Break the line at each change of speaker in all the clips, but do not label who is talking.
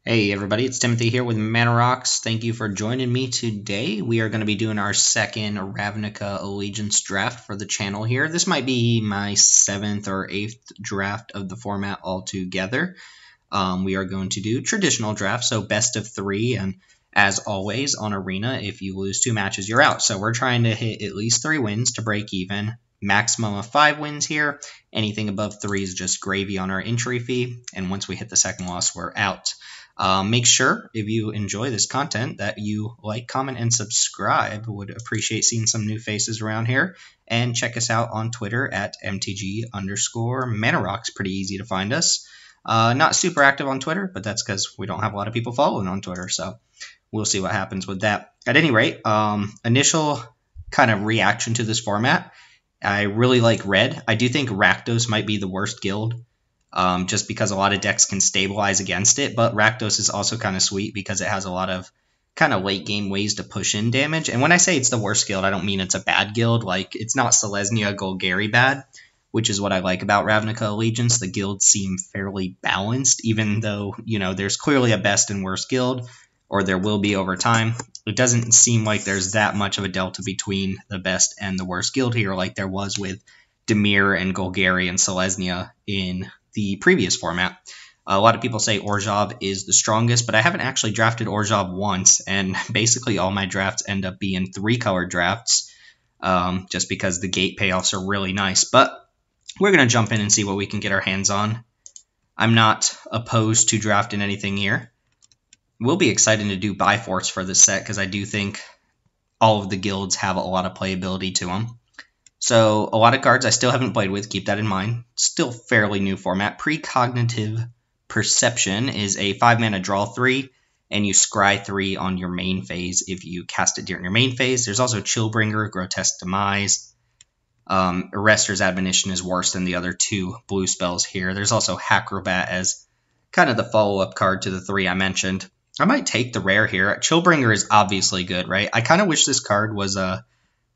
Hey everybody, it's Timothy here with Mana Rocks. Thank you for joining me today. We are going to be doing our second Ravnica Allegiance draft for the channel here. This might be my 7th or 8th draft of the format altogether. We are going to do traditional draft, so best of 3, and as always on Arena, if you lose 2 matches, you're out. So we're trying to hit at least 3 wins to break even. Maximum of 5 wins here. Anything above 3 is just gravy on our entry fee, and once we hit the second loss, we're out. Make sure, if you enjoy this content, that you like, comment, and subscribe. Would appreciate seeing some new faces around here. And check us out on Twitter at MTG_ManaRocks. Pretty easy to find us. Not super active on Twitter, but that's because we don't have a lot of people following on Twitter, so we'll see what happens with that. At any rate, initial kind of reaction to this format, I really like red. I do think Rakdos might be the worst guild, just because a lot of decks can stabilize against it, but Rakdos is also kind of sweet because it has a lot of kind of late game ways to push in damage. And when I say it's the worst guild, I don't mean it's a bad guild. Like, it's not Selesnya Golgari bad, which is what I like about Ravnica Allegiance. The guilds seem fairly balanced, even though, you know, there's clearly a best and worst guild, or there will be over time. It doesn't seem like there's that much of a delta between the best and the worst guild here, like there was with Dimir and Golgari and Selesnya in the previous format. A lot of people say Orzhov is the strongest, but I haven't actually drafted Orzhov once, and basically all my drafts end up being 3-color drafts, just because the gate payoffs are really nice. But we're going to jump in and see what we can get our hands on. I'm not opposed to drafting anything here. We'll be excited to do Bifrost for this set, because I do think all of the guilds have a lot of playability to them. So a lot of cards I still haven't played with, keep that in mind. Still fairly new format. Precognitive Perception is a 5-mana draw 3, and you scry 3 on your main phase if you cast it during your main phase. There's also Chillbringer, Grotesque Demise. Arrester's Admonition is worse than the other 2 blue spells here. There's also Acrobat as kind of the follow-up card to the 3 I mentioned. I might take the rare here. Chillbringer is obviously good, right? I kind of wish this card was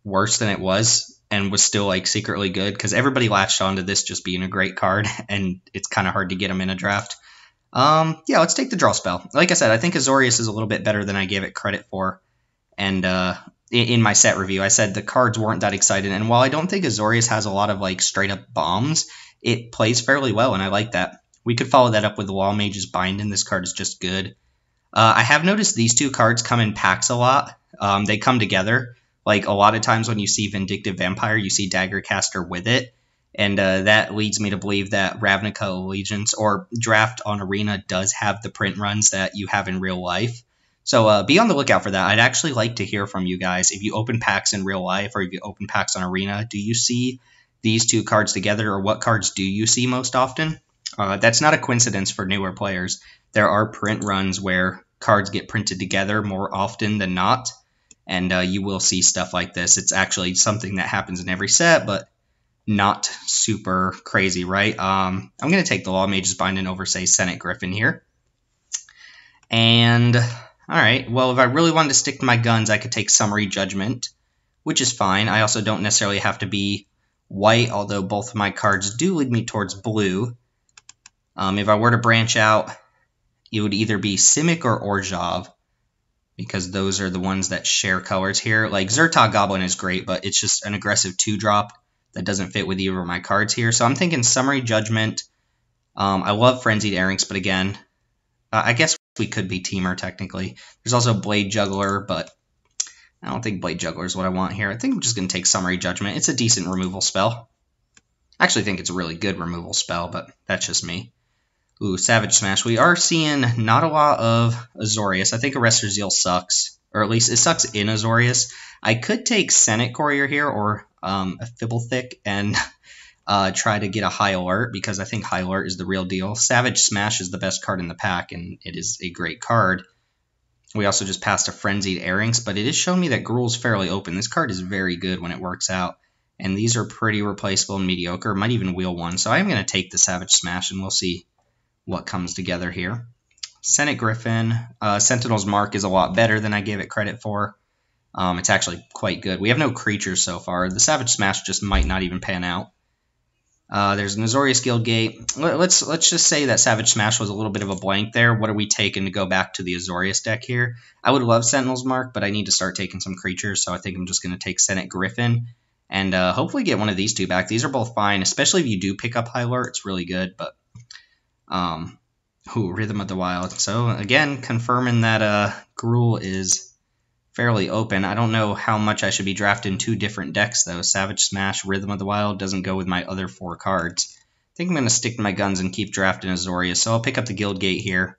worse than it was, and was still like secretly good, because everybody latched onto this just being a great card, and it's kind of hard to get them in a draft. Yeah, let's take the draw spell. Like I said, I think Azorius is a little bit better than I gave it credit for, and in my set review, I said the cards weren't that exciting, and while I don't think Azorius has a lot of like straight up bombs, it plays fairly well, and I like that. We could follow that up with the Wall Mage's Binding. This card is just good. I have noticed these 2 cards come in packs a lot. They come together. Like, a lot of times when you see Vindictive Vampire, you see Daggercaster with it, and that leads me to believe that Ravnica Allegiance or Draft on Arena does have the print runs that you have in real life. So be on the lookout for that. I'd actually like to hear from you guys. If you open packs in real life, or if you open packs on Arena, do you see these 2 cards together, or what cards do you see most often? That's not a coincidence for newer players. There are print runs where cards get printed together more often than not, and you will see stuff like this. It's actually something that happens in every set, but not super crazy, right? I'm going to take the Law Mage's Binding over, say, Senate Griffin here. And, alright, well, if I really wanted to stick to my guns, I could take Summary Judgment, which is fine. I also don't necessarily have to be white, although both of my cards do lead me towards blue. If I were to branch out, it would either be Simic or Orzhov, because those are the ones that share colors here. Like, Zertog Goblin is great, but it's just an aggressive 2-drop that doesn't fit with either of my cards here. So I'm thinking Summary Judgment. I love Frenzied Airings, but again, I guess we could be Teamer, technically. There's also Blade Juggler, but I don't think Blade Juggler is what I want here. I think I'm just going to take Summary Judgment. It's a decent removal spell. I actually think it's a really good removal spell, but that's just me. Ooh, Savage Smash. We are seeing not a lot of Azorius. I think Arrestor's Zeal sucks, or at least it sucks in Azorius. I could take Senate Courier here, or a Fibblethicke, and try to get a High Alert, because I think High Alert is the real deal. Savage Smash is the best card in the pack, and it is a great card. We also just passed a Frenzied Airings, but it is showing me that Gruul's fairly open. This card is very good when it works out, and these are pretty replaceable and mediocre. Might even wheel one, so I'm going to take the Savage Smash, and we'll see what comes together here. Senate Griffin. Sentinel's Mark is a lot better than I gave it credit for. It's actually quite good. We have no creatures so far. The Savage Smash just might not even pan out. There's an Azorius Guildgate. Let's just say that Savage Smash was a little bit of a blank there. What are we taking to go back to the Azorius deck here? I would love Sentinel's Mark, but I need to start taking some creatures, so I think I'm just going to take Senate Griffin and hopefully get one of these two back. These are both fine, especially if you do pick up High Alert. It's really good, but Rhythm of the Wild. So again, confirming that Gruul is fairly open. I don't know how much I should be drafting two different decks, though. Savage Smash, Rhythm of the Wild doesn't go with my other 4 cards. I think I'm going to stick to my guns and keep drafting Azorius. So I'll pick up the Guildgate here.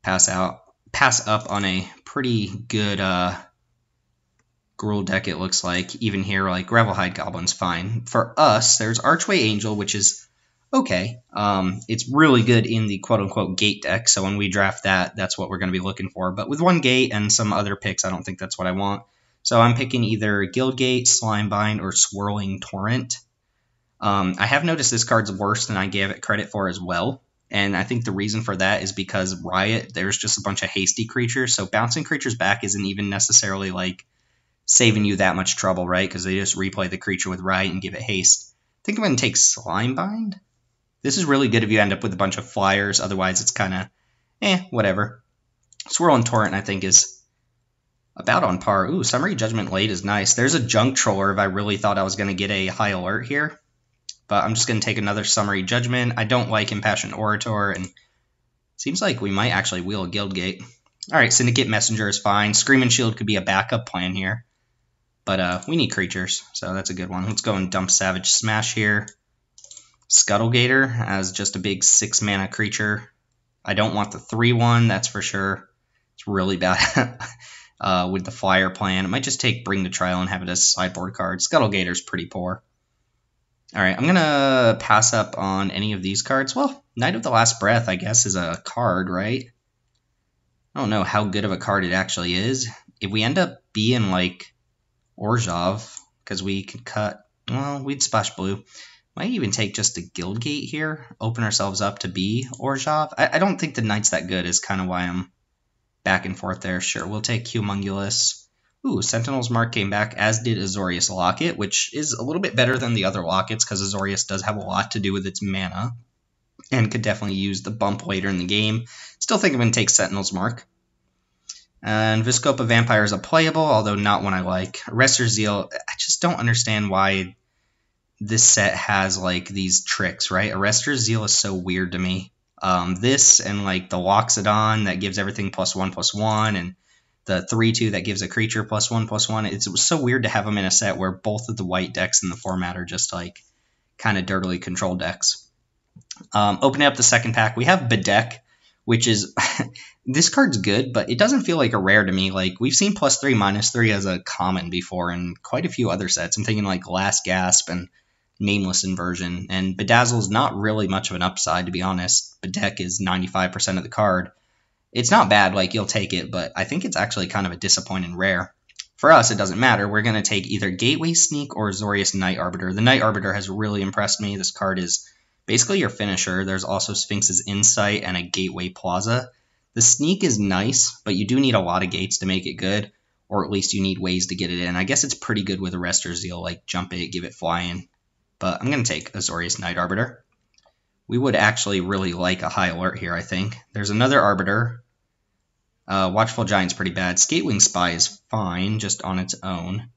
Pass up on a pretty good Gruul deck, it looks like. Even here, like, Gravelhide Goblin's fine. For us, there's Archway Angel, which is okay. It's really good in the quote-unquote gate deck, so when we draft that, that's what we're going to be looking for. But with 1 gate and some other picks, I don't think that's what I want. So I'm picking either Guildgate, Slimebind, or Swirling Torrent. I have noticed this card's worse than I gave it credit for as well, and I think the reason for that is because Riot, there's just a bunch of hasty creatures, so bouncing creatures back isn't even necessarily, like, saving you that much trouble, right? Because they just replay the creature with Riot and give it haste. I think I'm going to take Slimebind. This is really good if you end up with a bunch of flyers. Otherwise, it's kind of, whatever. Swirling Torrent, I think, is about on par. Ooh, Summary Judgment late is nice. There's a Junk Troller if I really thought I was going to get a High Alert here. But I'm just going to take another Summary Judgment. I don't like Impassioned Orator, and seems like we might actually wheel a Guildgate. All right, Syndicate Messenger is fine. Screaming Shield could be a backup plan here. But we need creatures, so that's a good one. Let's go and dump Savage Smash here. Scuttlegator as just a big 6-mana creature. I don't want the 3/1, that's for sure. It's really bad with the flyer plan. I might just take Bring the Trial and have it as a sideboard card. Scuttlegator's pretty poor. Alright, I'm going to pass up on any of these cards. Well, Knight of the Last Breath, I guess, is a card, right? I don't know how good of a card it actually is. If we end up being like Orzhov, because we could cut, well, we'd splash blue. Might even take just a Guildgate here, open ourselves up to be Orzhov. I don't think the Knight's that good is kind of why I'm back and forth there. Sure, we'll take Humongulous. Ooh, Sentinel's Mark came back, as did Azorius Locket, which is a little bit better than the other Lockets, because Azorius does have a lot to do with its mana, and could definitely use the bump later in the game. Still think I'm going to take Sentinel's Mark. And Viscopa Vampire is a playable, although not one I like. Arrester's Zeal, I just don't understand why this set has, like, these tricks, right? Arrester's Zeal is so weird to me. This and, like, the Loxodon that gives everything +1/+1, and the 3/2 that gives a creature +1/+1. It was so weird to have them in a set where both of the white decks in the format are just, like, kind of dirtily controlled decks. Opening up the second pack, we have Bedeck, which is... this card's good, but it doesn't feel like a rare to me. Like, we've seen +3/-3 as a common before in quite a few other sets. I'm thinking, like, Last Gasp and Nameless Inversion, and Bedazzle's not really much of an upside, to be honest. Bedeck is 95% of the card. It's not bad, like, you'll take it, but I think it's actually kind of a disappointing rare. For us, it doesn't matter. We're going to take either Gateway Sneak or Azorius Night Arbiter. The Night Arbiter has really impressed me. This card is basically your finisher. There's also Sphinx's Insight and a Gateway Plaza. The Sneak is nice, but you do need a lot of gates to make it good, or at least you need ways to get it in. I guess it's pretty good with Arrester's Zeal, like jump it, give it flying. But I'm going to take Azorius Night Arbiter. We would actually really like a High Alert here, I think. There's another Arbiter. Watchful Giant's pretty bad. Skatewing Spy is fine, just on its own.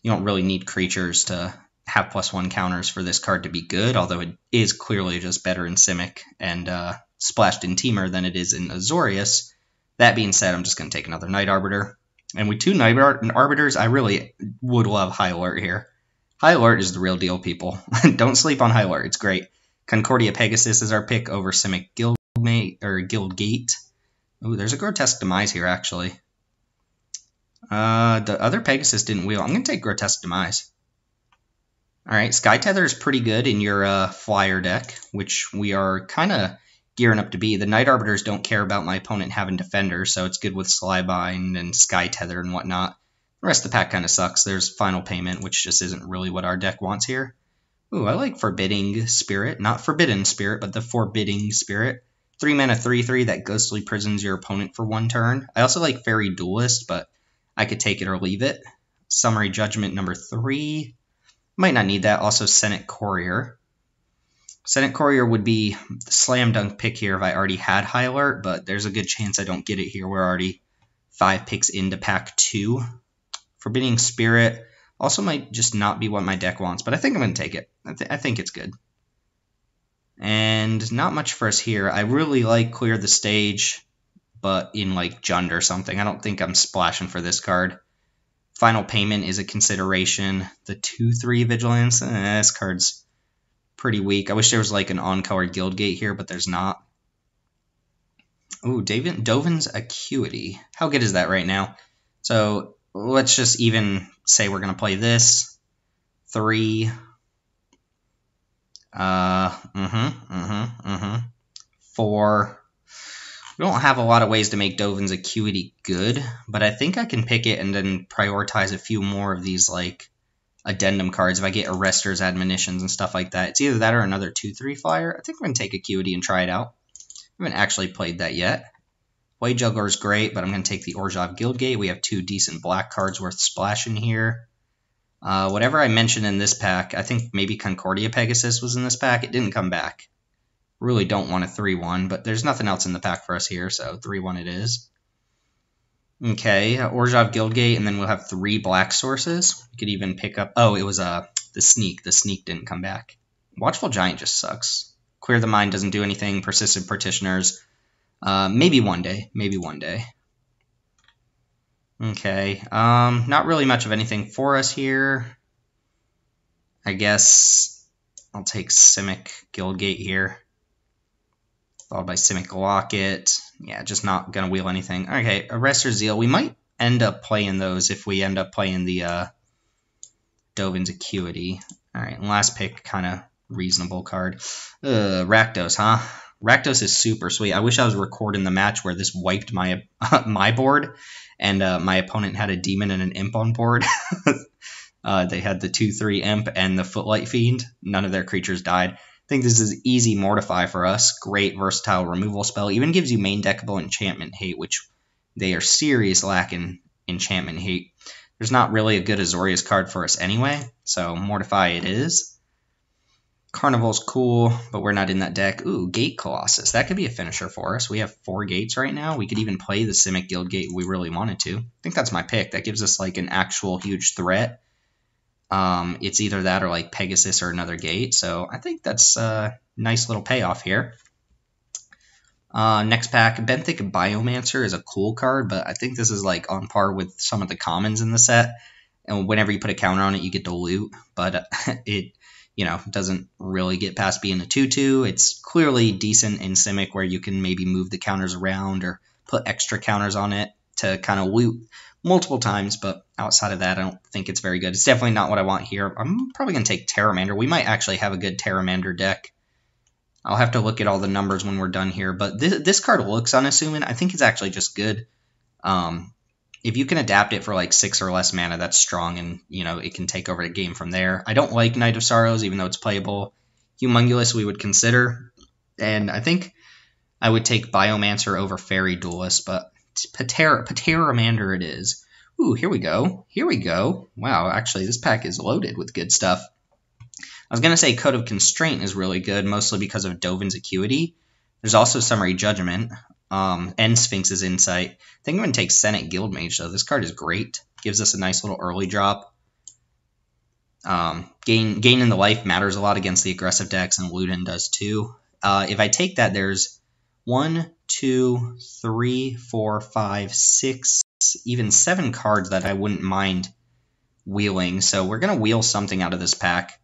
You don't really need creatures to have +1 counters for this card to be good, although it is clearly just better in Simic and splashed in Temur than it is in Azorius. That being said, I'm just going to take another Night Arbiter. And with 2 Night Arbiters, I really would love High Alert here. High Alert is the real deal, people. Don't sleep on High Alert. It's great. Concordia Pegasus is our pick over Simic Guildgate. Ooh, there's a Grotesque Demise here, actually. The other Pegasus didn't wheel. I'm going to take Grotesque Demise. Alright, Sky Tether is pretty good in your flyer deck, which we are kind of gearing up to be. The Night Arbiters don't care about my opponent having Defender, so it's good with Slybind and Sky Tether and whatnot. The rest of the pack kind of sucks. There's Final Payment, which just isn't really what our deck wants here. Ooh, I like Forbidding Spirit. Not Forbidden Spirit, but the Forbidding Spirit. 3-mana 3/3 that ghostly prisons your opponent for 1 turn. I also like Fairy Duelist, but I could take it or leave it. Summary Judgment number 3. Might not need that. Also, Senate Courier. Senate Courier would be the slam dunk pick here if I already had High Alert, but there's a good chance I don't get it here. We're already 5 picks into pack 2. Forbidding Spirit also might just not be what my deck wants, but I think I'm going to take it. I think it's good. And not much for us here. I really like Clear the Stage, but in like Jund or something. I don't think I'm splashing for this card. Final Payment is a consideration. The 2/3 Vigilance, this card's pretty weak. I wish there was like an on-colored Guildgate here, but there's not. Ooh, Dovin's Acuity. How good is that right now? So let's just even say we're going to play this. 3. 4. We don't have a lot of ways to make Dovin's Acuity good, but I think I can pick it and then prioritize a few more of these like addendum cards if I get Arrester's Admonitions and stuff like that. It's either that or another 2/3 flyer. I think I'm going to take Acuity and try it out. I haven't actually played that yet. Blade Juggler is great, but I'm going to take the Orzhov Guildgate. We have 2 decent black cards worth splashing here. Whatever I mentioned in this pack, I think maybe Concordia Pegasus was in this pack. It didn't come back. Really don't want a 3/1, but there's nothing else in the pack for us here, so 3/1 it is. Okay, Orzhov Guildgate, and then we'll have 3 black sources. We could even pick up... Oh, it was the Sneak. The Sneak didn't come back. Watchful Giant just sucks. Clear the Mind doesn't do anything. Persistent Partitioners. Maybe one day. Maybe one day. Okay, not really much of anything for us here. I guess I'll take Simic Guildgate here. Followed by Simic Locket. Yeah, just not going to wheel anything. Okay, Arrestor Zeal. We might end up playing those if we end up playing the Dovin's Acuity. Alright, and last pick, kind of reasonable card. Rakdos, huh? Rakdos is super sweet. I wish I was recording the match where this wiped my my board, and my opponent had a Demon and an Imp on board. They had the 2/3 Imp and the Footlight Fiend. None of their creatures died. I think this is easy Mortify for us. Great versatile removal spell. Even gives you main deckable Enchantment Hate, which they are serious lacking Enchantment Hate. There's not really a good Azorius card for us anyway, so Mortify it is. Carnival's cool, but we're not in that deck. Ooh, Gate Colossus. That could be a finisher for us. We have 4 gates right now. We could even play the Simic Guildgate if we really wanted to. I think that's my pick. That gives us like an actual huge threat. It's either that or like Pegasus or another gate. So I think that's a nice little payoff here. Next pack, Benthic Biomancer is a cool card, but I think this is like on par with some of the commons in the set. And whenever you put a counter on it, you get to loot, but it, you know, doesn't really get past being a 2/2. It's clearly decent in Simic where you can maybe move the counters around or put extra counters on it to kind of loot multiple times, but outside of that, I don't think it's very good. It's definitely not what I want here. I'm probably going to take Terramander. We might actually have a good Terramander deck. I'll have to look at all the numbers when we're done here, but this card looks unassuming. I think it's actually just good. If you can adapt it for like 6 or less mana, that's strong, and you know it can take over the game from there. I don't like Knight of Sorrows, even though it's playable. Humongulous we would consider, and I think I would take Biomancer over Fairy Duelist, but Terramander it is. Ooh, here we go. Here we go. Wow, actually this pack is loaded with good stuff. I was going to say Code of Constraint is really good, mostly because of Dovin's Acuity. There's also Summary Judgment, and Sphinx's Insight. I think I'm going to take Senate Guildmage, though. This card is great. Gives us a nice little early drop. Gain in the life matters a lot against the aggressive decks, and Luden does too. If I take that, there's 1, 2, 3, 4, 5, 6, even 7 cards that I wouldn't mind wheeling. So we're going to wheel something out of this pack.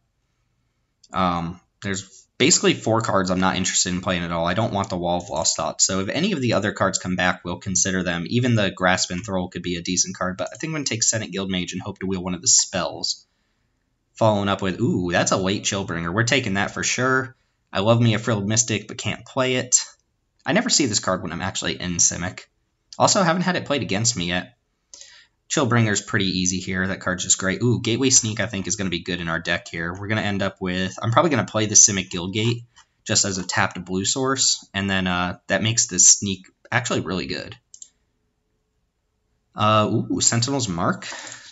There's basically 4 cards I'm not interested in playing at all. I don't want the Wall of Lost Thoughts. So if any of the other cards come back, we'll consider them. Even the Grasp and Thrall could be a decent card, but I think I'm going to take Senate Guildmage and hope to wheel one of the spells. Following up with, ooh, that's a late Chillbringer. We're taking that for sure. I love me a Frilled Mystic, but can't play it. I never see this card when I'm actually in Simic. Also, haven't had it played against me yet. Chillbringer's pretty easy here. That card's just great. Ooh, Gateway Sneak I think is going to be good in our deck here. We're going to end up with... I'm probably going to play the Simic Guildgate just as a tapped blue source, and then that makes the Sneak actually really good. Ooh, Sentinel's Mark.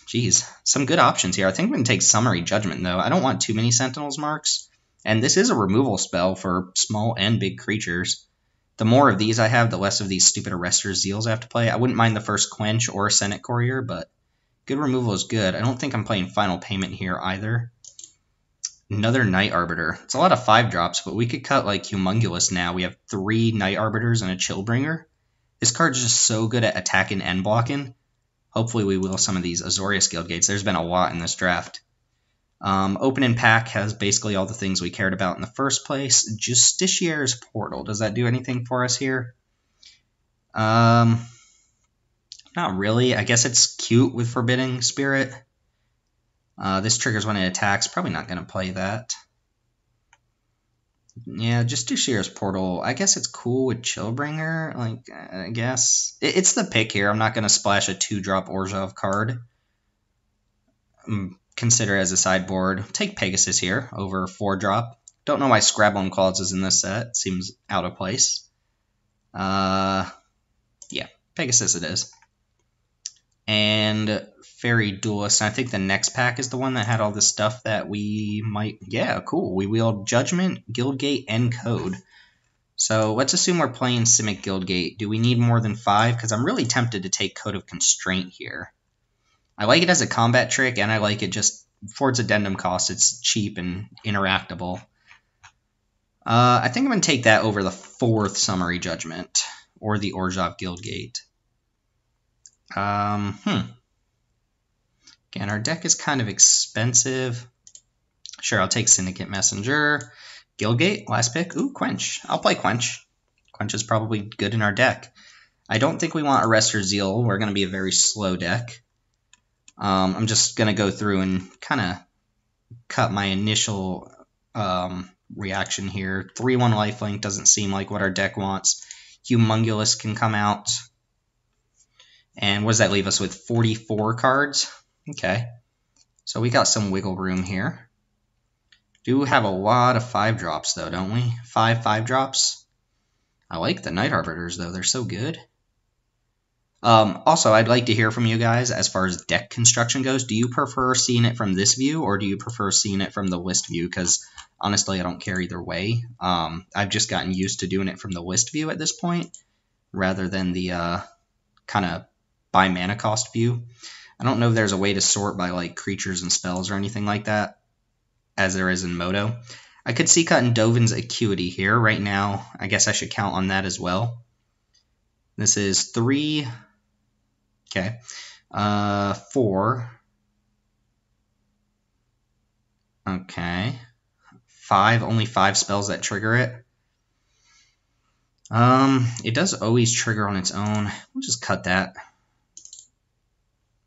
Geez, some good options here. I think I'm going to take Summary Judgment, though. I don't want too many Sentinel's Marks. And this is a removal spell for small and big creatures. The more of these I have, the less of these stupid Arrester's Zeals I have to play. I wouldn't mind the first Quench or Senate Courier, but good removal is good. I don't think I'm playing Final Payment here either. Another Night Arbiter. It's a lot of 5-drops, but we could cut like Humongulous now. We have 3 Night Arbiters and a Chillbringer. This card's just so good at attacking and blocking. Hopefully we will some of these Azorius Guildgates. There's been a lot in this draft. Opening pack has basically all the things we cared about in the first place. Justiciar's Portal. Does that do anything for us here? Not really. I guess it's cute with Forbidding Spirit. This triggers when it attacks. Probably not going to play that. Yeah, Justiciar's Portal. I guess it's cool with Chillbringer. Like, I guess. It's the pick here. I'm not going to splash a 2-drop Orzhov card. Consider as a sideboard. Take Pegasus here over 4-drop. Don't know why Scrabble Claws is in this set. Seems out of place. Yeah, Pegasus it is. And Fairy Duelist. And I think the next pack is the one that had all the stuff that we might... Yeah, cool. We wield Judgment, Guildgate, and Code. So let's assume we're playing Simic Guildgate. Do we need more than 5? Because I'm really tempted to take Code of Constraint here. I like it as a combat trick, and I like it just for its addendum cost. It's cheap and interactable. I think I'm going to take that over the 4th Summary Judgment, or the Orzhov Guildgate. Again, our deck is kind of expensive. Sure, I'll take Syndicate Messenger. Guildgate, last pick. Ooh, Quench. I'll play Quench. Quench is probably good in our deck. I don't think we want Arrester's Zeal. We're going to be a very slow deck. I'm just going to go through and kind of cut my initial reaction here. 3-1 lifelink doesn't seem like what our deck wants. Humongulous can come out. And what does that leave us with? 44 cards? Okay. So we got some wiggle room here. Do have a lot of 5-drops, though, don't we? 5-5-drops. I like the Night Arbiters, though. They're so good. Also, I'd like to hear from you guys as far as deck construction goes. Do you prefer seeing it from this view, or do you prefer seeing it from the list view? Because, honestly, I don't care either way. I've just gotten used to doing it from the list view at this point, rather than the kind of by mana cost view. I don't know if there's a way to sort by like creatures and spells or anything like that, as there is in Moto. I could see cutting Dovin's Acuity here. Right now, I guess I should count on that as well. This is 3... Okay, 4. Okay, 5. Only 5 spells that trigger it. It does always trigger on its own. We'll just cut that.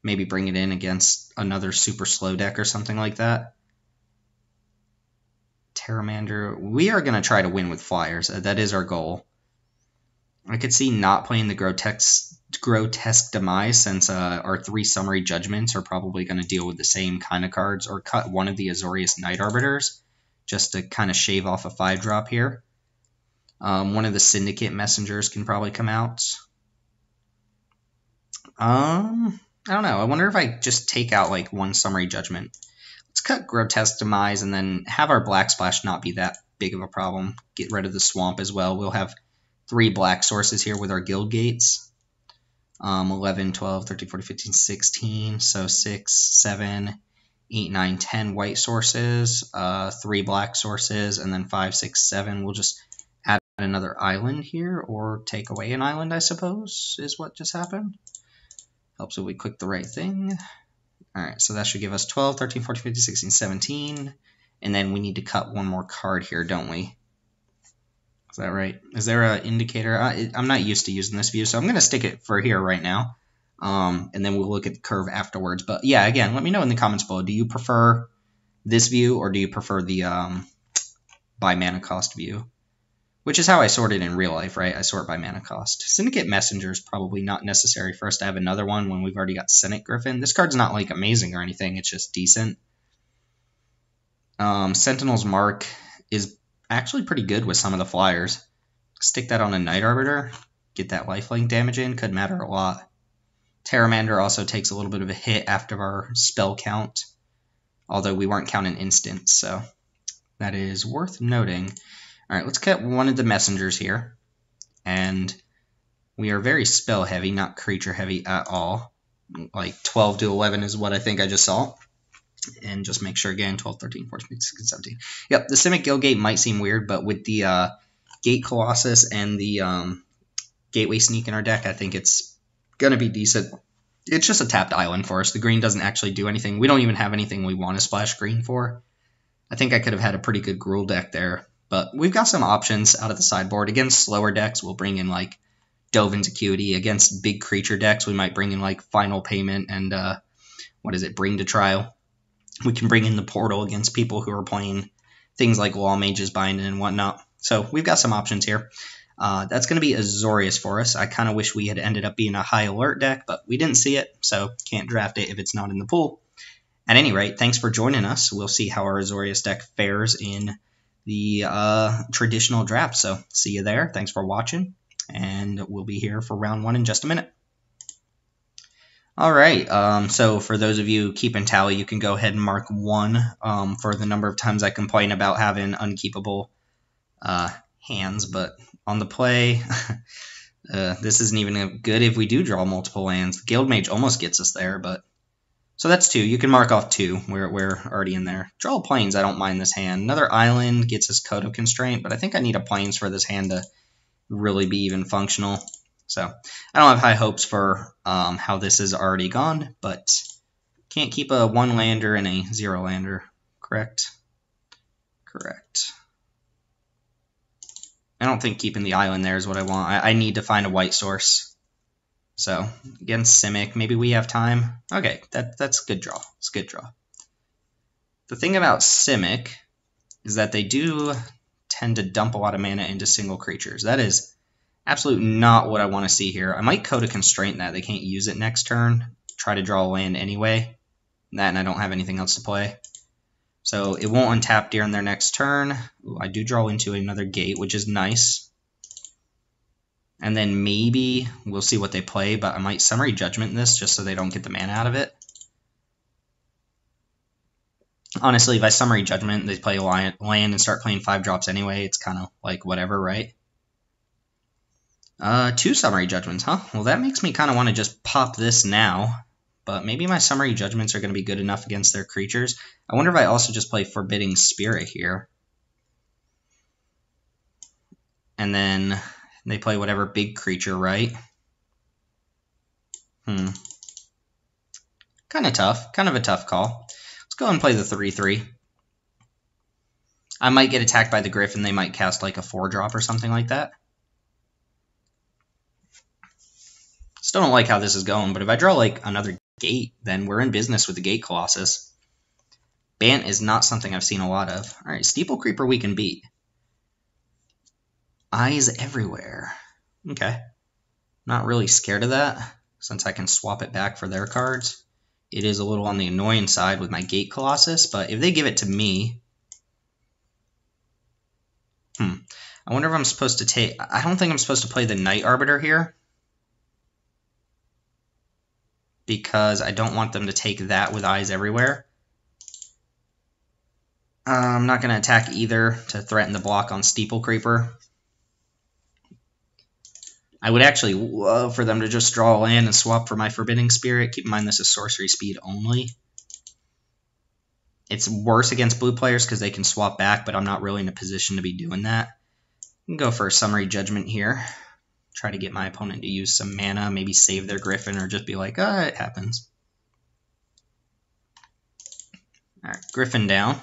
Maybe bring it in against another super slow deck or something like that. Terramander. We are going to try to win with flyers. That is our goal. I could see not playing the Grotesque Demise, since our 3 Summary Judgments are probably going to deal with the same kind of cards, or cut one of the Azorius Night Arbiters just to kind of shave off a 5-drop here. One of the Syndicate Messengers can probably come out. I don't know. I wonder if I just take out like 1 Summary Judgment. Let's cut Grotesque Demise and then have our Black Splash not be that big of a problem. Get rid of the Swamp as well. We'll have 3 black sources here with our Guild Gates. 11, 12, 13, 14, 15, 16. So 6, 7, 8, 9, 10 white sources. 3 black sources. And then 5, 6, 7. We'll just add another island here, or take away an island, I suppose, is what just happened. Helps if we click the right thing. Alright, so that should give us 12, 13, 14, 15, 16, 17. And then we need to cut 1 more card here, don't we? Is that right? Is there an indicator? I'm not used to using this view, so I'm going to stick it for here right now. And then we'll look at the curve afterwards. But yeah, again, let me know in the comments below. Do you prefer this view, or do you prefer the by mana cost view? Which is how I sort it in real life, right? I sort by mana cost. Syndicate Messenger is probably not necessary for us to have another one when we've already got Senate Griffin. This card's not like amazing or anything. It's just decent. Sentinel's Mark is actually pretty good with some of the flyers. Stick that on a Night Arbiter. Get that lifelink damage in. Could matter a lot. Terramander also takes a little bit of a hit after our spell count, although we weren't counting instants, so that is worth noting. All right, let's get one of the messengers here, and we are very spell heavy, not creature heavy at all. Like 12 to 11 is what I think I just saw. And just make sure again, 12, 13, 14, 16, 17. Yep, the Simic Guildgate might seem weird, but with the Gate Colossus and the Gateway Sneak in our deck, I think it's going to be decent. It's just a tapped island for us. The green doesn't actually do anything. We don't even have anything we want to splash green for. I think I could have had a pretty good Gruul deck there, but we've got some options out of the sideboard. Against slower decks, we'll bring in like Dovin's Acuity. Against big creature decks, we might bring in like Final Payment and Bring to Trial. We can bring in the Portal against people who are playing things like Wall Mage's Binding and whatnot. So we've got some options here. That's going to be Azorius for us. I kind of wish we had ended up being a high alert deck, but we didn't see it, so can't draft it if it's not in the pool. At any rate, thanks for joining us. We'll see how our Azorius deck fares in the traditional draft. So see you there. Thanks for watching, and we'll be here for round 1 in just a minute. All right, so for those of you keeping tally, you can go ahead and mark 1 for the number of times I complain about having unkeepable hands, but on the play, this isn't even good if we do draw multiple lands. The Guildmage almost gets us there, but... So that's 2. You can mark off 2. We're already in there. Draw Plains, I don't mind this hand. Another Island gets us Code of Constraint, but I think I need a Plains for this hand to really be even functional. So I don't have high hopes for how this is already gone, but can't keep a 1-lander and a 0-lander, correct? Correct. I don't think keeping the island there is what I want. I need to find a white source. So against Simic, maybe we have time. Okay, that's a good draw. It's a good draw. The thing about Simic is that they do tend to dump a lot of mana into single creatures. That is absolutely not what I want to see here. I might Code a Constraint that. They can't use it next turn. Try to draw a land anyway. That, and I don't have anything else to play. So it won't untap during their next turn. Ooh, I do draw into another gate, which is nice. And then maybe we'll see what they play, but I might Summary Judgment this just so they don't get the mana out of it. Honestly, if I Summary Judgment, they play a land and start playing 5-drops anyway. It's kind of like whatever, right? 2 Summary Judgments, huh? Well, that makes me kind of want to just pop this now. But maybe my Summary Judgments are going to be good enough against their creatures. I wonder if I also just play Forbidding Spirit here. And then they play whatever big creature, right? Kind of tough. Kind of a tough call. Let's go and play the 3/3. I might get attacked by the Griffin. They might cast like a 4-drop or something like that. Still don't like how this is going, but if I draw like another gate, then we're in business with the Gate Colossus. Bant is not something I've seen a lot of. Alright, Steeple Creeper we can beat. Eyes Everywhere. Okay. Not really scared of that, since I can swap it back for their cards. It is a little on the annoying side with my Gate Colossus, but if they give it to me... I wonder if I'm supposed to take... I don't think I'm supposed to play the Night Arbiter here, because I don't want them to take that with Eyes Everywhere. I'm not going to attack either to threaten the block on Steeple Creeper. I would actually love for them to just draw a land and swap for my Forbidding Spirit. Keep in mind this is sorcery speed only. It's worse against blue players because they can swap back, but I'm not really in a position to be doing that. I can go for a Summary Judgment here. Try to get my opponent to use some mana, maybe save their Griffin, or just be like, it happens. Alright, Griffin down.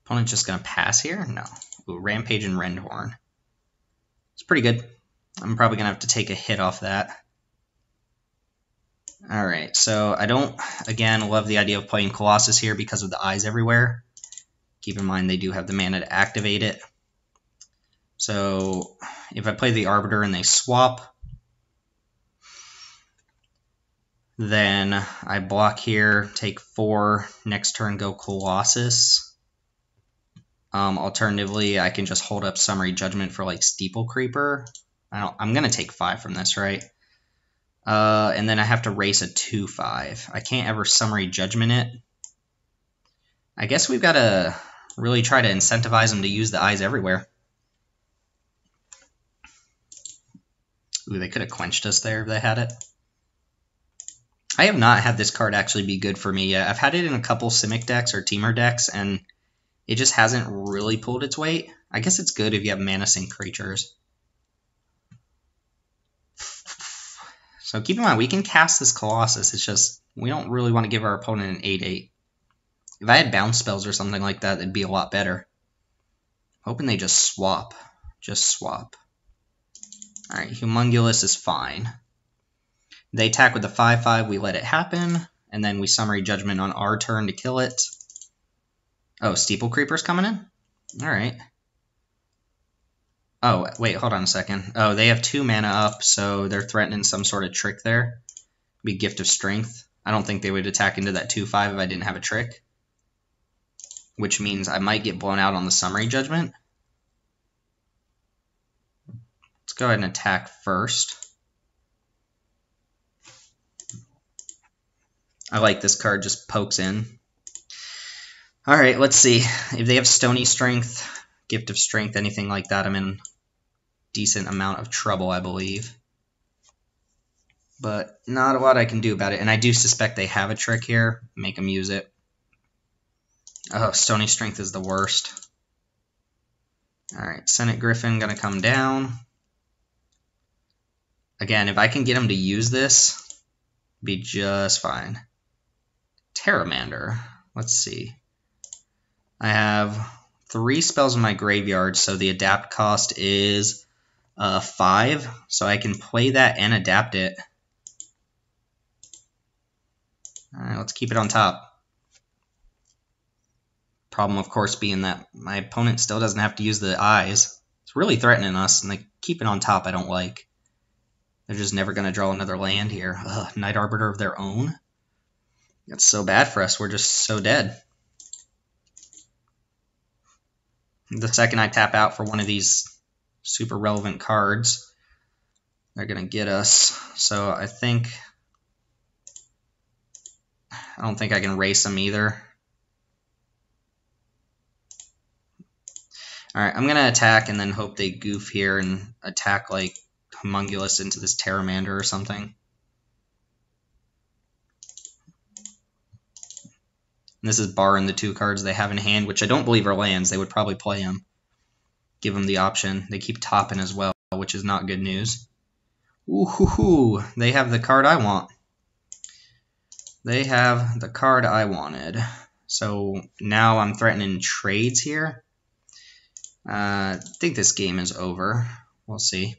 Opponent's just going to pass here? No. Ooh, Rampage and Rendhorn. It's pretty good. I'm probably going to have to take a hit off that. Alright, so I don't, again, love the idea of playing Colossus here because of the Eyes Everywhere. Keep in mind they do have the mana to activate it. So if I play the Arbiter and they swap, then I block here, take 4, next turn go Colossus. Alternatively, I can just hold up Summary Judgment for like Steeple Creeper. I'm gonna take 5 from this, right? And then I have to race a 2/5. I can't ever Summary Judgment it. I guess we've got to really try to incentivize them to use the eyes everywhere. Ooh, they could have quenched us there if they had it. I have not had this card actually be good for me yet. I've had it in a couple Simic decks or Teamer decks, and it just hasn't really pulled its weight. I guess it's good if you have mana sink creatures. So keep in mind, we can cast this Colossus. It's just, we don't really want to give our opponent an 8/8. If I had bounce spells or something like that, it'd be a lot better. Hoping they just swap. Just swap. Alright, Humongulus is fine. They attack with the 5/5, we let it happen, and then we Summary Judgment on our turn to kill it. Oh, Steeple Creeper's coming in? Alright. Oh, wait, hold on a second. Oh, they have 2 mana up, so they're threatening some sort of trick there. Be Gift of Strength. I don't think they would attack into that 2/5 if I didn't have a trick. Which means I might get blown out on the Summary Judgment. Let's go ahead and attack first. I like this card, just pokes in. Alright, let's see. If they have Stony Strength, Gift of Strength, anything like that, I'm in decent amount of trouble, I believe. But not a lot I can do about it. And I do suspect they have a trick here. Make them use it. Oh, Stony Strength is the worst. Alright, Senate Griffin gonna come down. Again, if I can get him to use this, be just fine. Pteramander. Let's see. I have 3 spells in my graveyard, so the adapt cost is 5. So I can play that and adapt it. Alright, let's keep it on top. Problem, of course, being that my opponent still doesn't have to use the eyes. It's really threatening us, and they keep it on top I don't like. They're just never going to draw another land here. Ugh, Night Arbiter of their own? That's so bad for us. We're just so dead. The second I tap out for one of these super relevant cards, they're going to get us. So I don't think I can race them either. Alright, I'm going to attack and then hope they goof here and attack like Humongulus into this Pteramander or something. And this is barring the 2 cards they have in hand, which I don't believe are lands. They would probably play them. Give them the option. They keep topping as well, which is not good news. Ooh, they have the card I want. They have the card I wanted. So now I'm threatening trades here. I think this game is over. We'll see.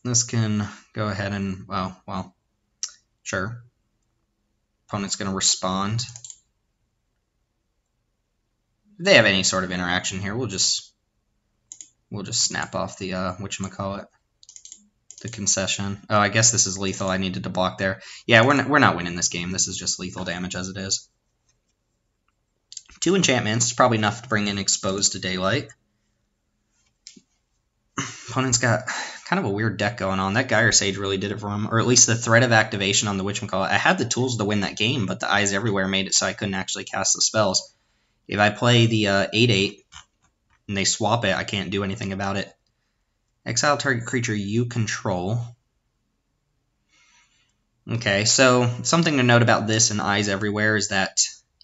This can go ahead and, well, sure. Opponent's going to respond. If they have any sort of interaction here, we'll just snap off the whatchamacallit, the concession. Oh, I guess this is lethal. I needed to block there. Yeah, we're not winning this game. This is just lethal damage as it is. 2 enchantments is probably enough to bring in Exposed to Daylight. Opponent's got kind of a weird deck going on. That Gyre Sage really did it for him, or at least the threat of activation on the whatchamacallit. I had the tools to win that game, but the eyes everywhere made it so I couldn't actually cast the spells. If I play the 8/8 and they swap it, I can't do anything about it. Exile target creature you control. Okay, so something to note about this and eyes everywhere is that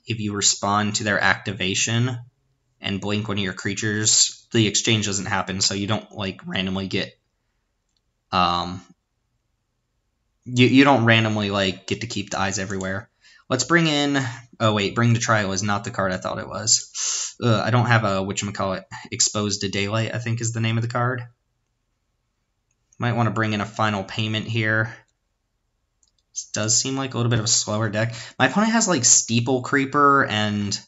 if you respond to their activation and blink one of your creatures, the exchange doesn't happen, so you don't like randomly get you don't randomly like get to keep the eyes everywhere. Let's bring in, oh wait, Bring to Trial is not the card I thought it was. I don't have a whatchamacallit, Exposed to Daylight, I think is the name of the card. Might want to bring in a Final Payment here. This does seem like a little bit of a slower deck. My opponent has like Steeple Creeper and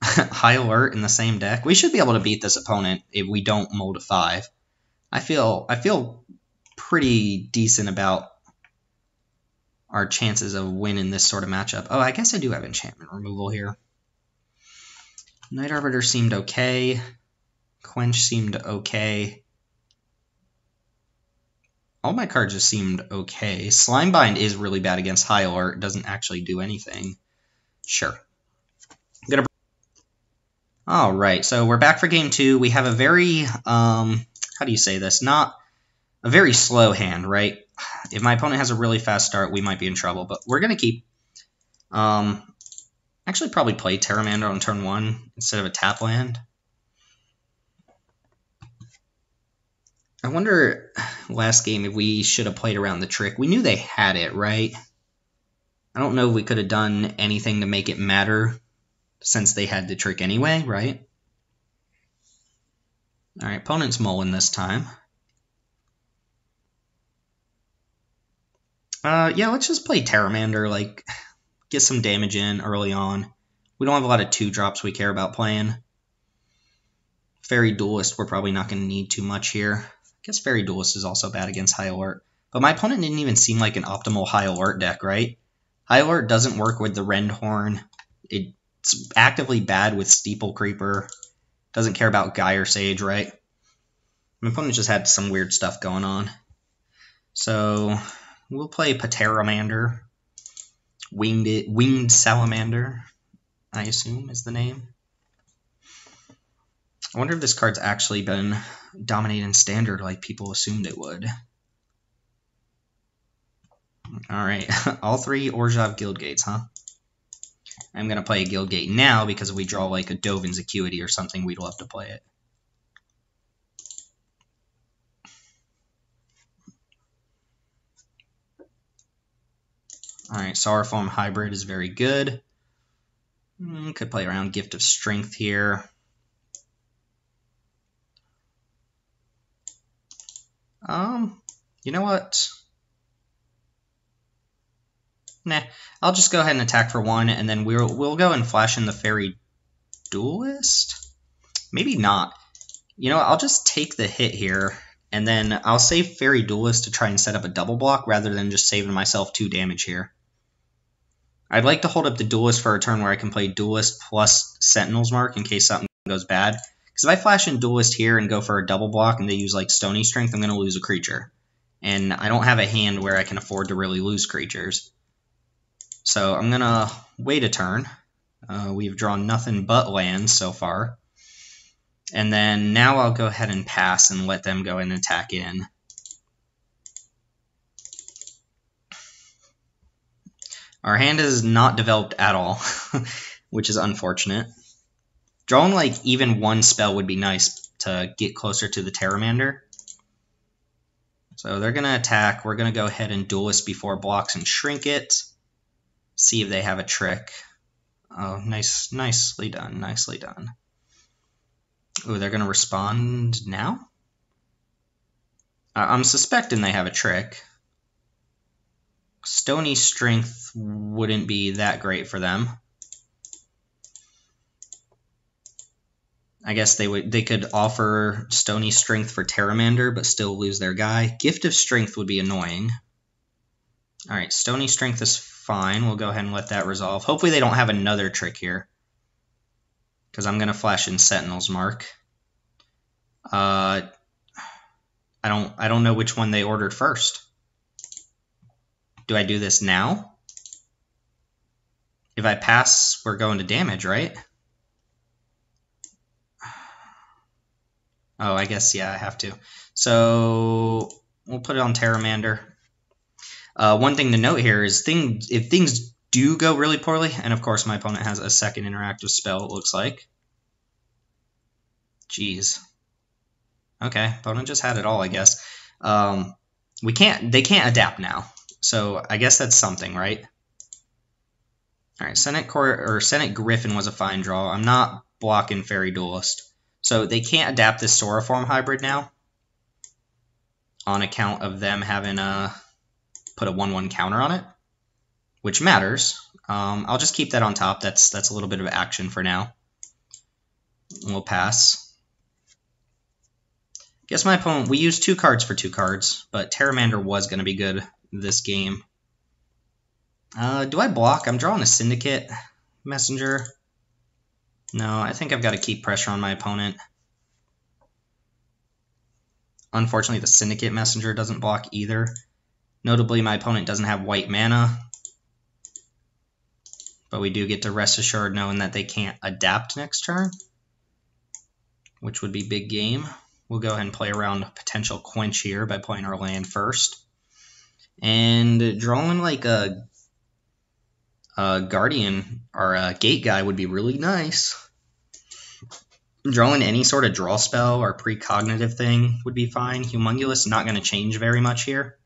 High Alert in the same deck. We should be able to beat this opponent if we don't mold a 5. I feel pretty decent about our chances of winning this sort of matchup. Oh, I guess I do have enchantment removal here. Night Arbiter seemed okay. Quench seemed okay. All my cards just seemed okay. Slimebind is really bad against High Alert. Doesn't actually do anything. Sure. Alright, so we're back for game 2. We have a very, how do you say this? Not a very slow hand, right? If my opponent has a really fast start, we might be in trouble, but we're going to keep, actually probably play Terramander on turn 1 instead of a tap land. I wonder, last game, if we should have played around the trick. We knew they had it, right? I don't know if we could have done anything to make it matter, since they had the trick anyway, right? Alright, opponent's mulling this time. Yeah, let's just play Terramander, like, get some damage in early on. We don't have a lot of 2-drops we care about playing. Fairy Duelist, we're probably not going to need too much here. I guess Fairy Duelist is also bad against High Alert. But my opponent didn't even seem like an optimal High Alert deck, right? High Alert doesn't work with the Rendhorn. It's actively bad with Steeple Creeper. Doesn't care about Gyre Sage, right? My opponent just had some weird stuff going on. So we'll play Pateramander. Winged Salamander, I assume is the name. I wonder if this card's actually been dominating Standard like people assumed it would. Alright, all 3 Orzhov Guildgates, huh? I'm going to play a Guildgate now because if we draw like a Dovin's Acuity or something, we'd love to play it. Alright, Sauroform Hybrid is very good. Could play around Gift of Strength here. You know what? Nah, I'll just go ahead and attack for 1, and then we'll go and flash in the Fairy Duelist? Maybe not. You know what, I'll just take the hit here, and then I'll save Fairy Duelist to try and set up a double block rather than just saving myself 2 damage here. I'd like to hold up the Duelist for a turn where I can play Duelist plus Sentinel's Mark in case something goes bad. Because if I flash in Duelist here and go for a double block and they use like Stony Strength, I'm going to lose a creature. And I don't have a hand where I can afford to really lose creatures. So I'm going to wait a turn. We've drawn nothing but lands so far. And then now I'll go ahead and pass and let them go and attack in. Our hand is not developed at all, which is unfortunate. Drawing like even 1 spell would be nice to get closer to the Terramander. So they're going to attack. We're going to go ahead and Duelist before blocks and shrink it. See if they have a trick. Oh, nicely done, nicely done. Ooh, they're going to respond now? I'm suspecting they have a trick. Stony Strength wouldn't be that great for them. I guess they could offer Stony Strength for Terramander, but still lose their guy. Gift of Strength would be annoying. Alright, Stony Strength is fine. We'll go ahead and let that resolve. Hopefully they don't have another trick here. Because I'm going to flash in Sentinel's Mark. I don't know which one they ordered first. Do I do this now? If I pass, we're going to damage, right? Oh, I guess, yeah, I have to. So we'll put it on Terramander. One thing to note here is if things do go really poorly, and of course my opponent has a second interactive spell, it looks like. Jeez. Okay, opponent just had it all, I guess. They can't adapt now. So I guess that's something, right? Alright, Senate Griffin was a fine draw. I'm not blocking Fairy Duelist. So they can't adapt this Sauroform hybrid now. On account of them having put a 1/1 counter on it. Which matters. I'll just keep that on top. That's a little bit of action for now. We'll pass. Guess my opponent, we used 2 cards for 2 cards, but Terramander was going to be good this game. Do I block? I'm drawing a Syndicate Messenger. No, I think I've got to keep pressure on my opponent. Unfortunately, the Syndicate Messenger doesn't block either. Notably, my opponent doesn't have white mana, but we do get to rest assured knowing that they can't adapt next turn, which would be big game. We'll go ahead and play around potential quench here by playing our land first. And drawing like a Guardian or a Gate guy would be really nice. Drawing any sort of draw spell or precognitive thing would be fine. Humongulous not going to change very much here.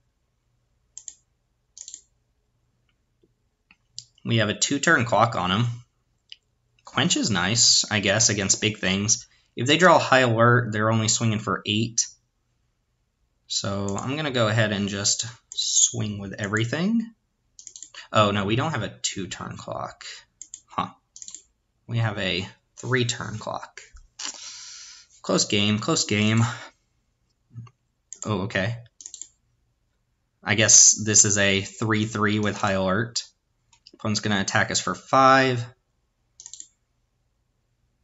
We have a 2-turn clock on him. Quench is nice, I guess, against big things. If they draw High Alert, they're only swinging for 8. So I'm going to go ahead and just swing with everything. Oh, no, we don't have a 2-turn clock. Huh. We have a 3-turn clock. Close game, close game. Oh, okay. I guess this is a 3-3 with High Alert. Opponent's going to attack us for 5.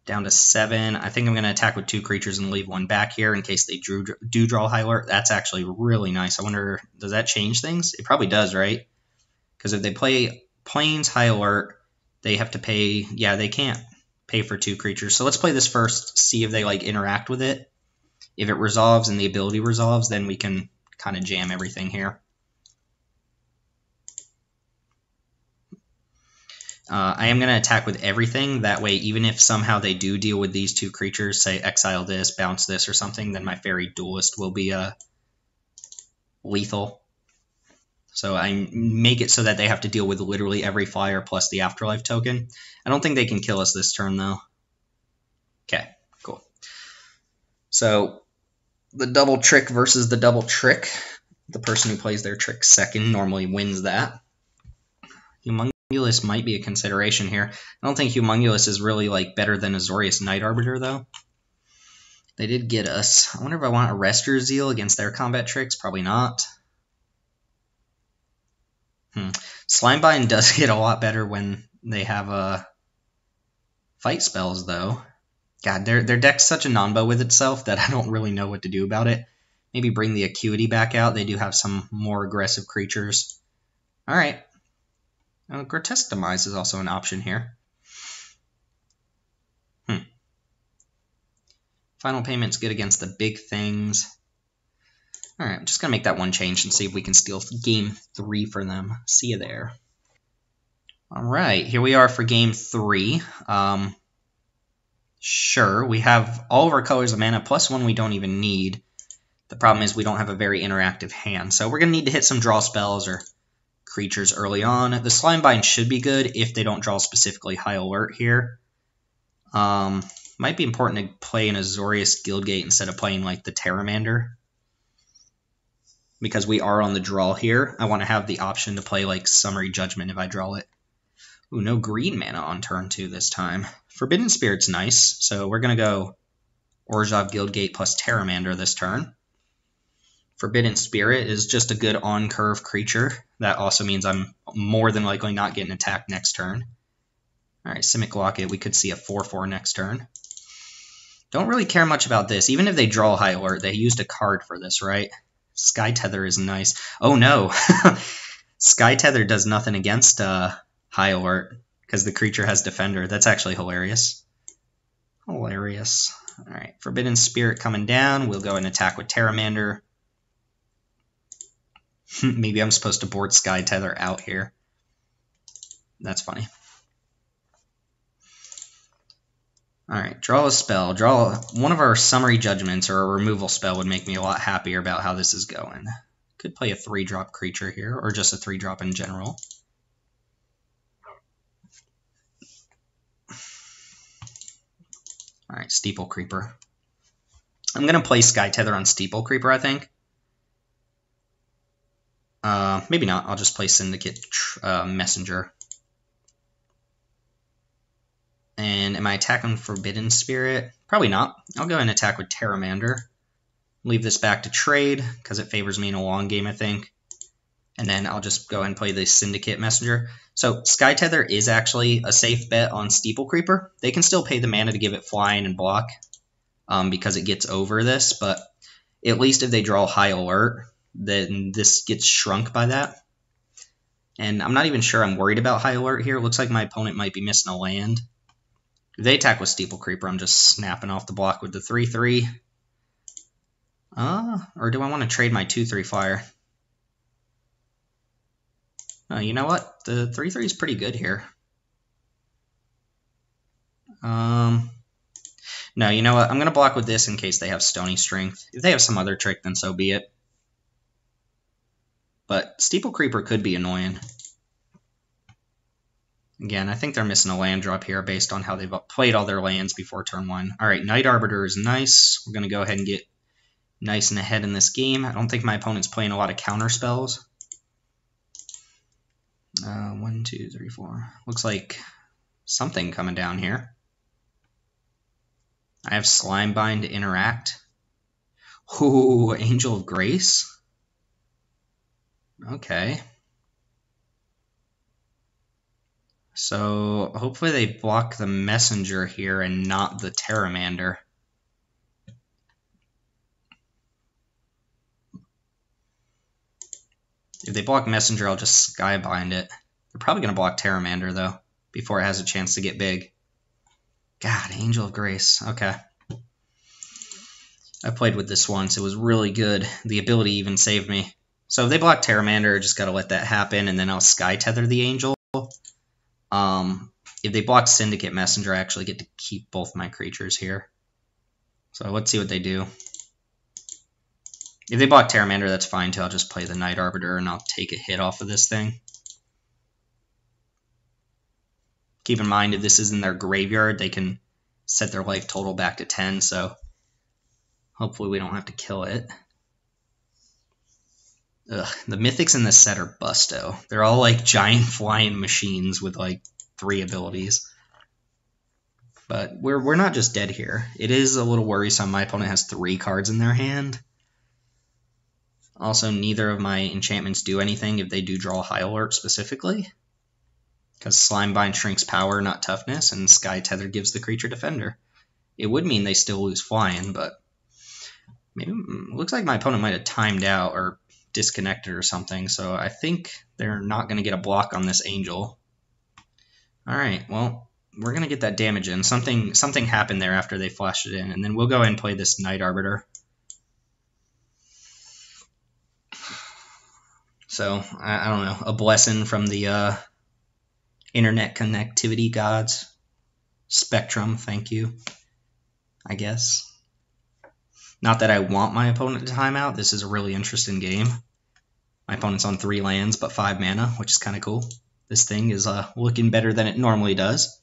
Down to 7. I think I'm going to attack with 2 creatures and leave 1 back here in case they do draw High Alert. That's actually really nice. I wonder, does that change things? It probably does, right? Because if they play Plains High Alert, they have to pay... Yeah, they can't pay for 2 creatures. So let's play this first, see if they like interact with it. If it resolves and the ability resolves, then we can kind of jam everything here. I am going to attack with everything. That way, even if somehow they do deal with these 2 creatures, say exile this, bounce this, or something, then my Fairy Duelist will be lethal. So I make it so that they have to deal with literally every flyer plus the Afterlife token. I don't think they can kill us this turn, though. Okay, cool. So the double trick versus the double trick. The person who plays their trick second normally wins that. Humongulous might be a consideration here. I don't think Humongulous is really like better than Azorius Night Arbiter, though. They did get us. I wonder if I want Arrestor Zeal against their combat tricks. Probably not. Slimebind does get a lot better when they have fight spells, though. God, their deck's such a non-bo with itself that I don't really know what to do about it. Maybe bring the Acuity back out. They do have some more aggressive creatures. All right. Grotesque Demise is also an option here. Final Payment's good against the big things. All right, I'm just going to make that one change and see if we can steal game 3 for them. See you there. All right, here we are for game 3. Sure, we have all of our colors of mana, plus 1 we don't even need. The problem is we don't have a very interactive hand, so we're going to need to hit some draw spells or creatures early on. The Slimebind should be good if they don't draw specifically High Alert here. Might be important to play an Azorius Guildgate instead of playing like the Pteramander. Because we are on the draw here, I want to have the option to play like Summary Judgment if I draw it. Ooh, no green mana on turn 2 this time. Forbidden Spirit's nice, so we're going to go Orzhov Guildgate plus Pteramander this turn. Forbidden Spirit is just a good on-curve creature. That also means I'm more than likely not getting attacked next turn. Alright, Simic Locket, we could see a 4/4 next turn. Don't really care much about this. Even if they draw High Alert, they used a card for this, right? Sky Tether is nice. Oh no! Sky Tether does nothing against High Alert because the creature has Defender. That's actually hilarious. Hilarious. Alright, Forbidden Spirit coming down. We'll go and attack with Pteramander. Maybe I'm supposed to board Sky Tether out here. That's funny. Alright, draw a spell. Draw one of our Summary Judgments or a removal spell would make me a lot happier about how this is going. Could play a 3-drop creature here, or just a 3-drop in general. Alright, Steeple Creeper. I'm going to play Sky Tether on Steeple Creeper, I think. Maybe not. I'll just play Syndicate Messenger. And am I attacking Forbidden Spirit? Probably not. I'll go and attack with Pteramander. Leave this back to trade, because it favors me in a long game, I think. And then I'll just go ahead and play the Syndicate Messenger. So Sky Tether is actually a safe bet on Steeple Creeper. They can still pay the mana to give it flying and block because it gets over this, but at least if they draw High Alert, then this gets shrunk by that. And I'm not even sure I'm worried about High Alert here. It looks like my opponent might be missing a land. If they attack with Steeple Creeper, I'm just snapping off the block with the 3/3. Or do I want to trade my 2/3 flyer? You know what? The 3/3 is pretty good here. No, you know what? I'm going to block with this in case they have Stony Strength. If they have some other trick, then so be it. But Steeple Creeper could be annoying. Again, I think they're missing a land drop here based on how they've played all their lands before turn 1. All right, Night Arbiter is nice. We're going to go ahead and get nice and ahead in this game. I don't think my opponent's playing a lot of counter spells. 1, 2, 3, 4. Looks like something coming down here. I have Slimebind to interact. Ooh, Angel of Grace. Okay. So hopefully they block the Messenger here and not the Pteramander. If they block Messenger, I'll just Skybind it. They're probably going to block Pteramander, though, before it has a chance to get big. God, Angel of Grace. Okay. I played with this once. It was really good. The ability even saved me. So if they block Pteramander, just got to let that happen, and then I'll Sky Tether the Angel. If they block Syndicate Messenger, I actually get to keep both my creatures here. So let's see what they do. If they block Pteramander, that's fine too. I'll just play the Night Arbiter and I'll take a hit off of this thing. Keep in mind, if this is in their graveyard, they can set their life total back to 10, so hopefully we don't have to kill it. Ugh, the mythics in this set are busto. They're all like giant flying machines with like 3 abilities. But we're not just dead here. It is a little worrisome. My opponent has 3 cards in their hand. Also, neither of my enchantments do anything if they do draw High Alert specifically. Because Slimebind shrinks power, not toughness, and Sky Tether gives the creature defender. It would mean they still lose flying, but maybe it looks like my opponent might have timed out or disconnected or something, so I think they're not going to get a block on this Angel. Alright, well, we're going to get that damage in. Something happened there after they flashed it in, and then we'll go ahead and play this Night Arbiter. So, I don't know, a blessing from the internet connectivity gods. Spectrum, thank you, I guess. Not that I want my opponent to time out. This is a really interesting game. My opponent's on 3 lands, but 5 mana, which is kind of cool. This thing is looking better than it normally does.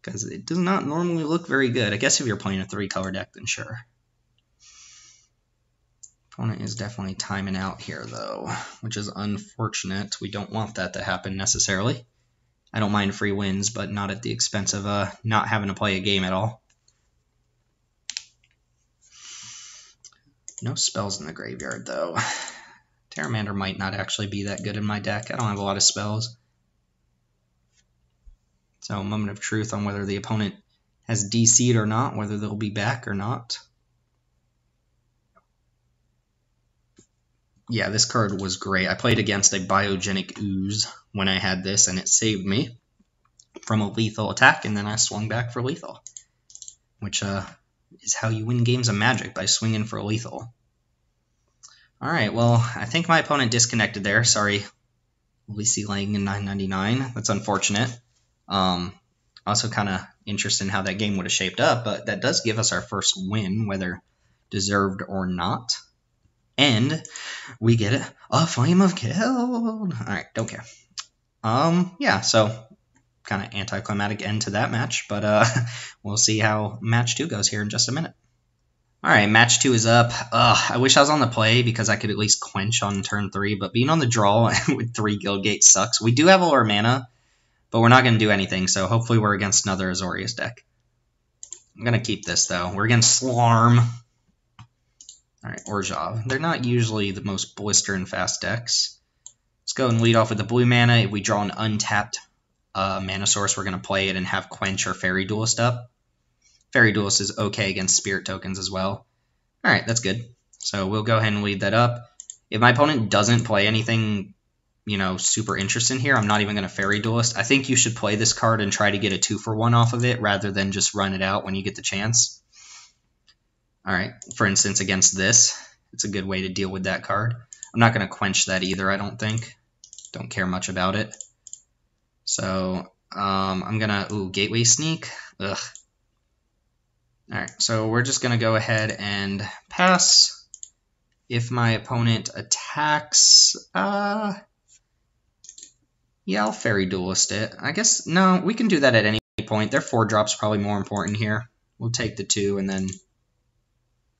Because it does not normally look very good. I guess if you're playing a 3-color deck, then sure. Opponent is definitely timing out here, though, which is unfortunate. We don't want that to happen necessarily. I don't mind free wins, but not at the expense of not having to play a game at all. No spells in the graveyard, though. Pteramander might not actually be that good in my deck. I don't have a lot of spells. So, moment of truth on whether the opponent has DC'd or not, whether they'll be back or not. Yeah, this card was great. I played against a Biogenic Ooze when I had this, and it saved me from a lethal attack, and then I swung back for lethal, which is how you win games of Magic, by swinging for a lethal. Alright, well, I think my opponent disconnected there. Sorry, Lisi Lang in 999. That's unfortunate. Also kind of interested in how that game would have shaped up, but that does give us our first win, whether deserved or not. And we get a Flame of Guild. Alright, don't care. Yeah, so kind of anticlimactic end to that match, but we'll see how match 2 goes here in just a minute. Alright, match 2 is up. I wish I was on the play because I could at least quench on turn 3, but being on the draw with 3 Guildgate sucks. We do have all our mana, but we're not going to do anything, so hopefully we're against another Azorius deck. I'm going to keep this, though. We're against Slarm. Alright, Orzhov. They're not usually the most blistering fast decks. Let's go and lead off with the blue mana. If we draw an untapped mana source, we're going to play it and have Quench or Fairy Duelist up. Fairy Duelist is okay against Spirit tokens as well. Alright, that's good. So we'll go ahead and lead that up. If my opponent doesn't play anything, you know, super interesting here, I'm not even going to Fairy Duelist. I think you should play this card and try to get a 2-for-1 off of it rather than just run it out when you get the chance. Alright, for instance, against this, it's a good way to deal with that card. I'm not going to Quench that either, I don't think. Don't care much about it. So, I'm going to... Ooh, Gateway Sneak. Ugh. Alright, so we're just going to go ahead and pass. If my opponent attacks... yeah, I'll Fairy Duelist it. I guess... No, we can do that at any point. Their 4-drop's probably more important here. We'll take the 2 and then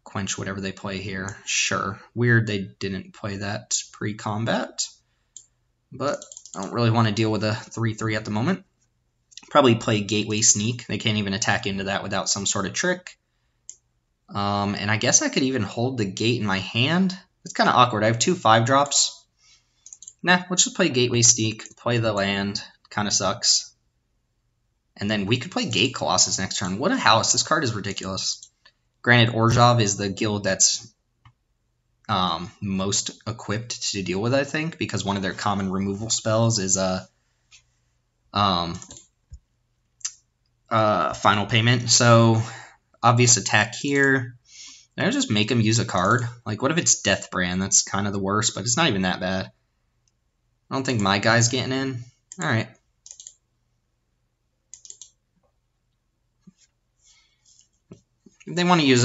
Quench whatever they play here. Sure. Weird they didn't play that pre-combat. But I don't really want to deal with a 3-3 at the moment. Probably play Gateway Sneak. They can't even attack into that without some sort of trick. And I guess I could even hold the gate in my hand. It's kind of awkward. I have 2 5-drops. Nah, let's just play Gateway Sneak. Play the land. Kind of sucks. And then we could play Gate Colossus next turn. What a house. This card is ridiculous. Granted, Orzhov is the guild that's most equipped to deal with, I think, because one of their common removal spells is Final Payment. So, obvious attack here. I just make him use a card. Like, what if it's Death Brand? That's kind of the worst, but it's not even that bad. I don't think my guy's getting in. Alright. If they want to use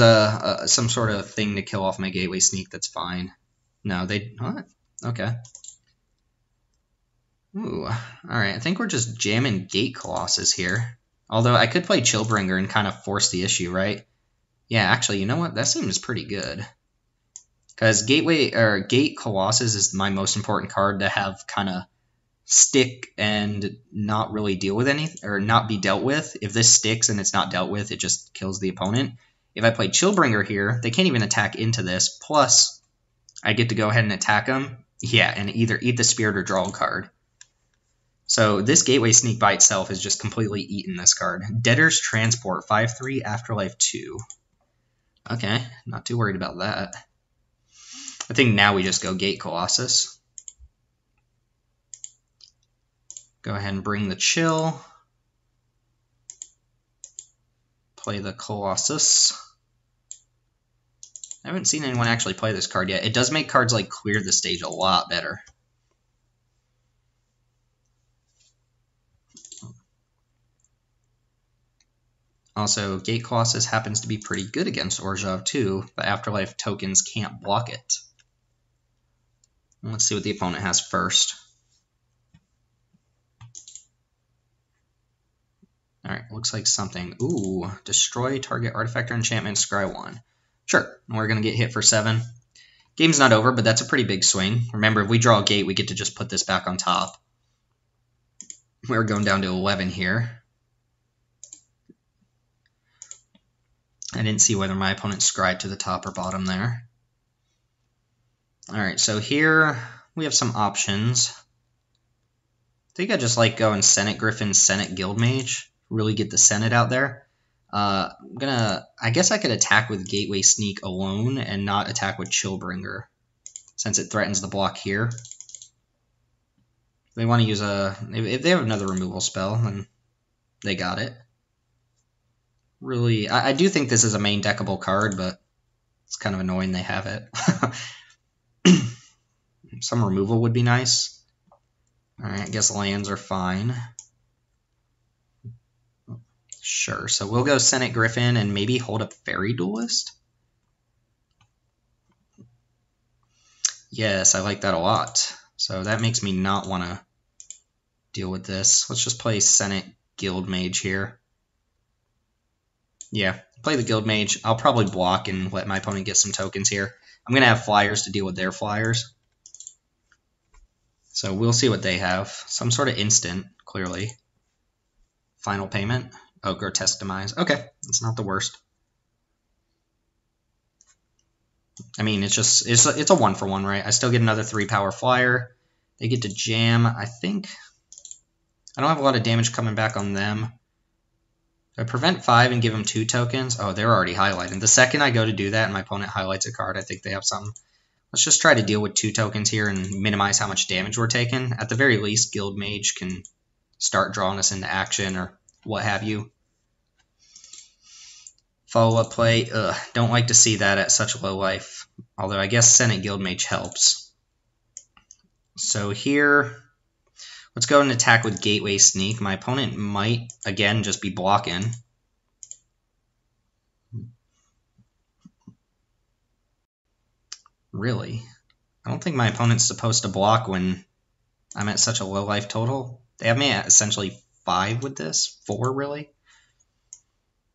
some sort of thing to kill off my Gateway Sneak, that's fine. No, they... What? Okay. Ooh. Alright, I think we're just jamming Gate Colossus here. Although I could play Chillbringer and kind of force the issue, right? Yeah, actually, you know what? That seems pretty good. Because Gate Colossus is my most important card to have kind of stick and not really deal with anything, or not be dealt with. If this sticks and it's not dealt with, it just kills the opponent. If I play Chillbringer here, they can't even attack into this. Plus, I get to go ahead and attack them. Yeah, and either eat the spirit or draw a card. So this Gateway Sneak by itself is just completely eating this card. Debtor's Transport, 5/3, Afterlife 2. Okay, not too worried about that. I think now we just go Gate Colossus. Go ahead and bring the Chill. Play the Colossus. I haven't seen anyone actually play this card yet. It does make cards like Clear the Stage a lot better. Also, Gate Colossus happens to be pretty good against Orzhov too. The Afterlife tokens can't block it. Let's see what the opponent has first. Alright, looks like something. Ooh, destroy target artifact or enchantment, scry 1. Sure, we're going to get hit for 7. Game's not over, but that's a pretty big swing. Remember, if we draw a gate, we get to just put this back on top. We're going down to 11 here. I didn't see whether my opponent scried to the top or bottom there. Alright, so here we have some options. I think I just like going Senate Griffin, Senate Guildmage. Really get the Senate out there. I guess I could attack with Gateway Sneak alone and not attack with Chillbringer, since it threatens the block here. If they want to use if they have another removal spell, then they got it. Really, I do think this is a main deckable card, but it's kind of annoying they have it. Some removal would be nice. Alright, I guess lands are fine. Sure, so we'll go Senate Griffin and maybe hold up Fairy Duelist. Yes, I like that a lot. So that makes me not want to deal with this. Let's just play Senate Guildmage here. Yeah, play the Guildmage. I'll probably block and let my opponent get some tokens here. I'm going to have flyers to deal with their flyers. So we'll see what they have. Some sort of instant, clearly. Final Payment. Oh, Grotesque Demise. Okay, that's not the worst. I mean, it's a 1-for-1, right? I still get another 3-power flyer. They get to jam. I think I don't have a lot of damage coming back on them. I prevent 5 and give them 2 tokens. Oh, they're already highlighted. The second I go to do that and my opponent highlights a card, I think they have something. Let's just try to deal with 2 tokens here and minimize how much damage we're taking. At the very least, Guild Mage can start drawing us into action or what have you. Follow-up play. Ugh, don't like to see that at such low life. Although I guess Senate Guild Mage helps. So here, let's go and attack with Gateway Sneak. My opponent might, again, just be blocking. Really? I don't think my opponent's supposed to block when I'm at such a low life total. They have me at essentially 5 with this. 4, really.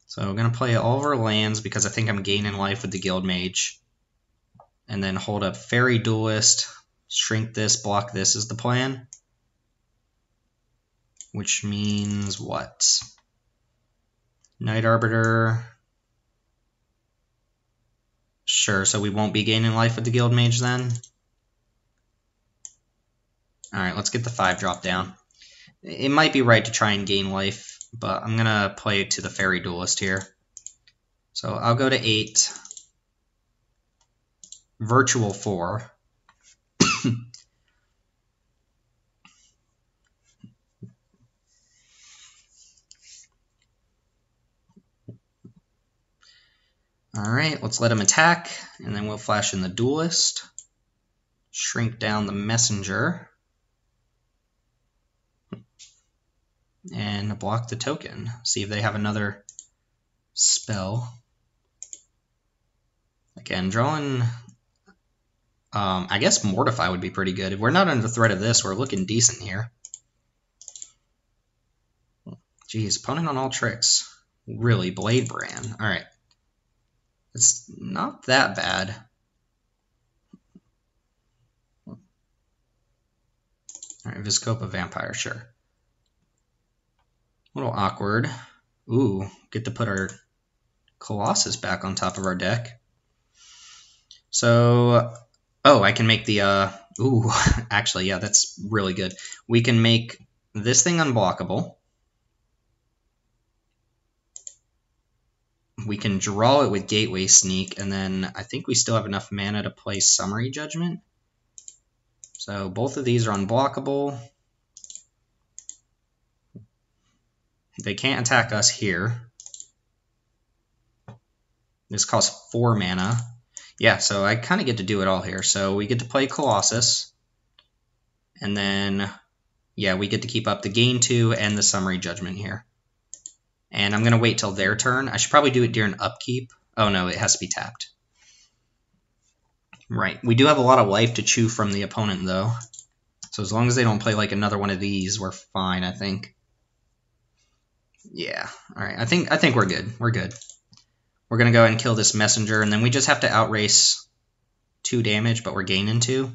So I'm going to play all of our lands because I think I'm gaining life with the Guild Mage. And then hold up Fairy Duelist, shrink this, block this is the plan. Which means what? Night Arbiter. Sure, so we won't be gaining life with the Guild Mage then. Alright, let's get the 5 drop down. It might be right to try and gain life, but I'm going to play to the Fairy Duelist here. So I'll go to 8. Virtual 4. Alright, let's let him attack, and then we'll flash in the Duelist. Shrink down the Messenger. And block the token. See if they have another spell. Again, drawing... I guess Mortify would be pretty good. If we're not under threat of this, we're looking decent here. Geez, opponent on all tricks. Really, Blade Brand. Alright. It's not that bad. Alright, Viscopa Vampire, sure. A little awkward. Ooh, get to put our Colossus back on top of our deck. So, oh, I can make the, ooh, actually, yeah, that's really good. We can make this thing unblockable. We can draw it with Gateway Sneak, and then I think we still have enough mana to play Summary Judgment. So both of these are unblockable. They can't attack us here. This costs 4 mana. Yeah, so I kind of get to do it all here. So we get to play Colossus. And then, yeah, we get to keep up the Gain 2 and the Summary Judgment here. And I'm going to wait till their turn. I should probably do it during upkeep. Oh no, it has to be tapped. Right. We do have a lot of life to chew from the opponent, though. So as long as they don't play like another one of these, we're fine, I think. Yeah. All right. I think we're good. We're good. We're going to go ahead and kill this messenger, and then we just have to outrace 2 damage, but we're gaining 2.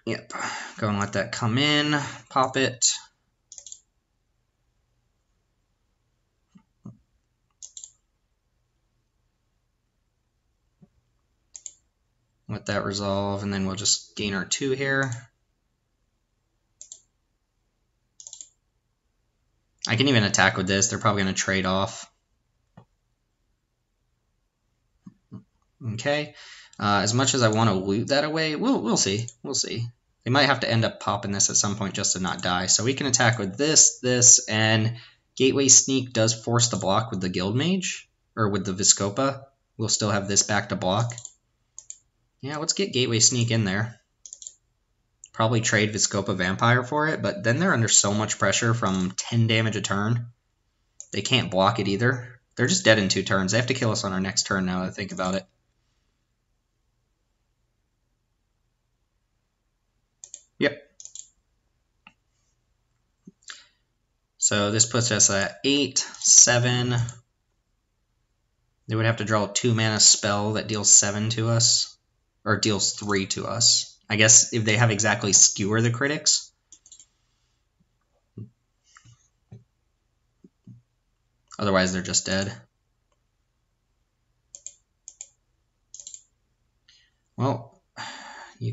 Yep. Go and let that come in. Pop it. Let that resolve, and then we'll just gain our 2 here. I can even attack with this. They're probably going to trade off. Okay. As much as I want to loot that away, we'll see. We'll see. They might have to end up popping this at some point just to not die. So we can attack with this, and Gateway Sneak does force the block with the Guild Mage, or with the Viscopa. We'll still have this back to block. Yeah, let's get Gateway Sneak in there. Probably trade Viscopa Vampire for it, but then they're under so much pressure from 10 damage a turn. They can't block it either. They're just dead in 2 turns. They have to kill us on our next turn now that I think about it. Yep. So this puts us at 8, 7. They would have to draw a 2-mana spell that deals 7 to us. Or deals 3 to us. I guess if they have exactly Skewer the Critics. Otherwise they're just dead.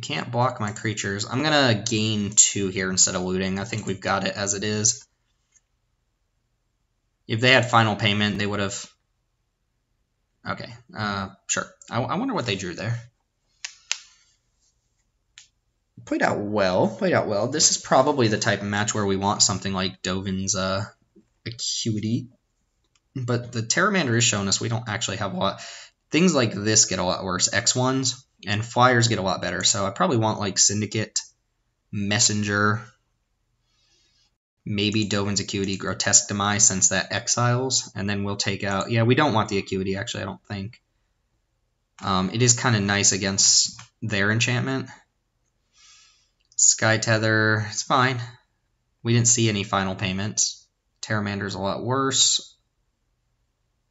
can't block my creatures. I'm going to gain 2 here instead of looting. I think we've got it as it is. If they had final payment, they would have... Okay, sure. I wonder what they drew there. Played out well. Played out well. This is probably the type of match where we want something like Dovin's Acuity. But the Terramander is showing us we don't actually have a lot. Things like this get a lot worse. X1s and Flyers get a lot better. So I probably want like Syndicate, Messenger, maybe Dovin's Acuity, Grotesque Demise since that exiles. And then we'll take out... Yeah, we don't want the Acuity actually, I don't think. It is kind of nice against their enchantment. Sky Tether, it's fine. We didn't see any final payments. Terramander's a lot worse.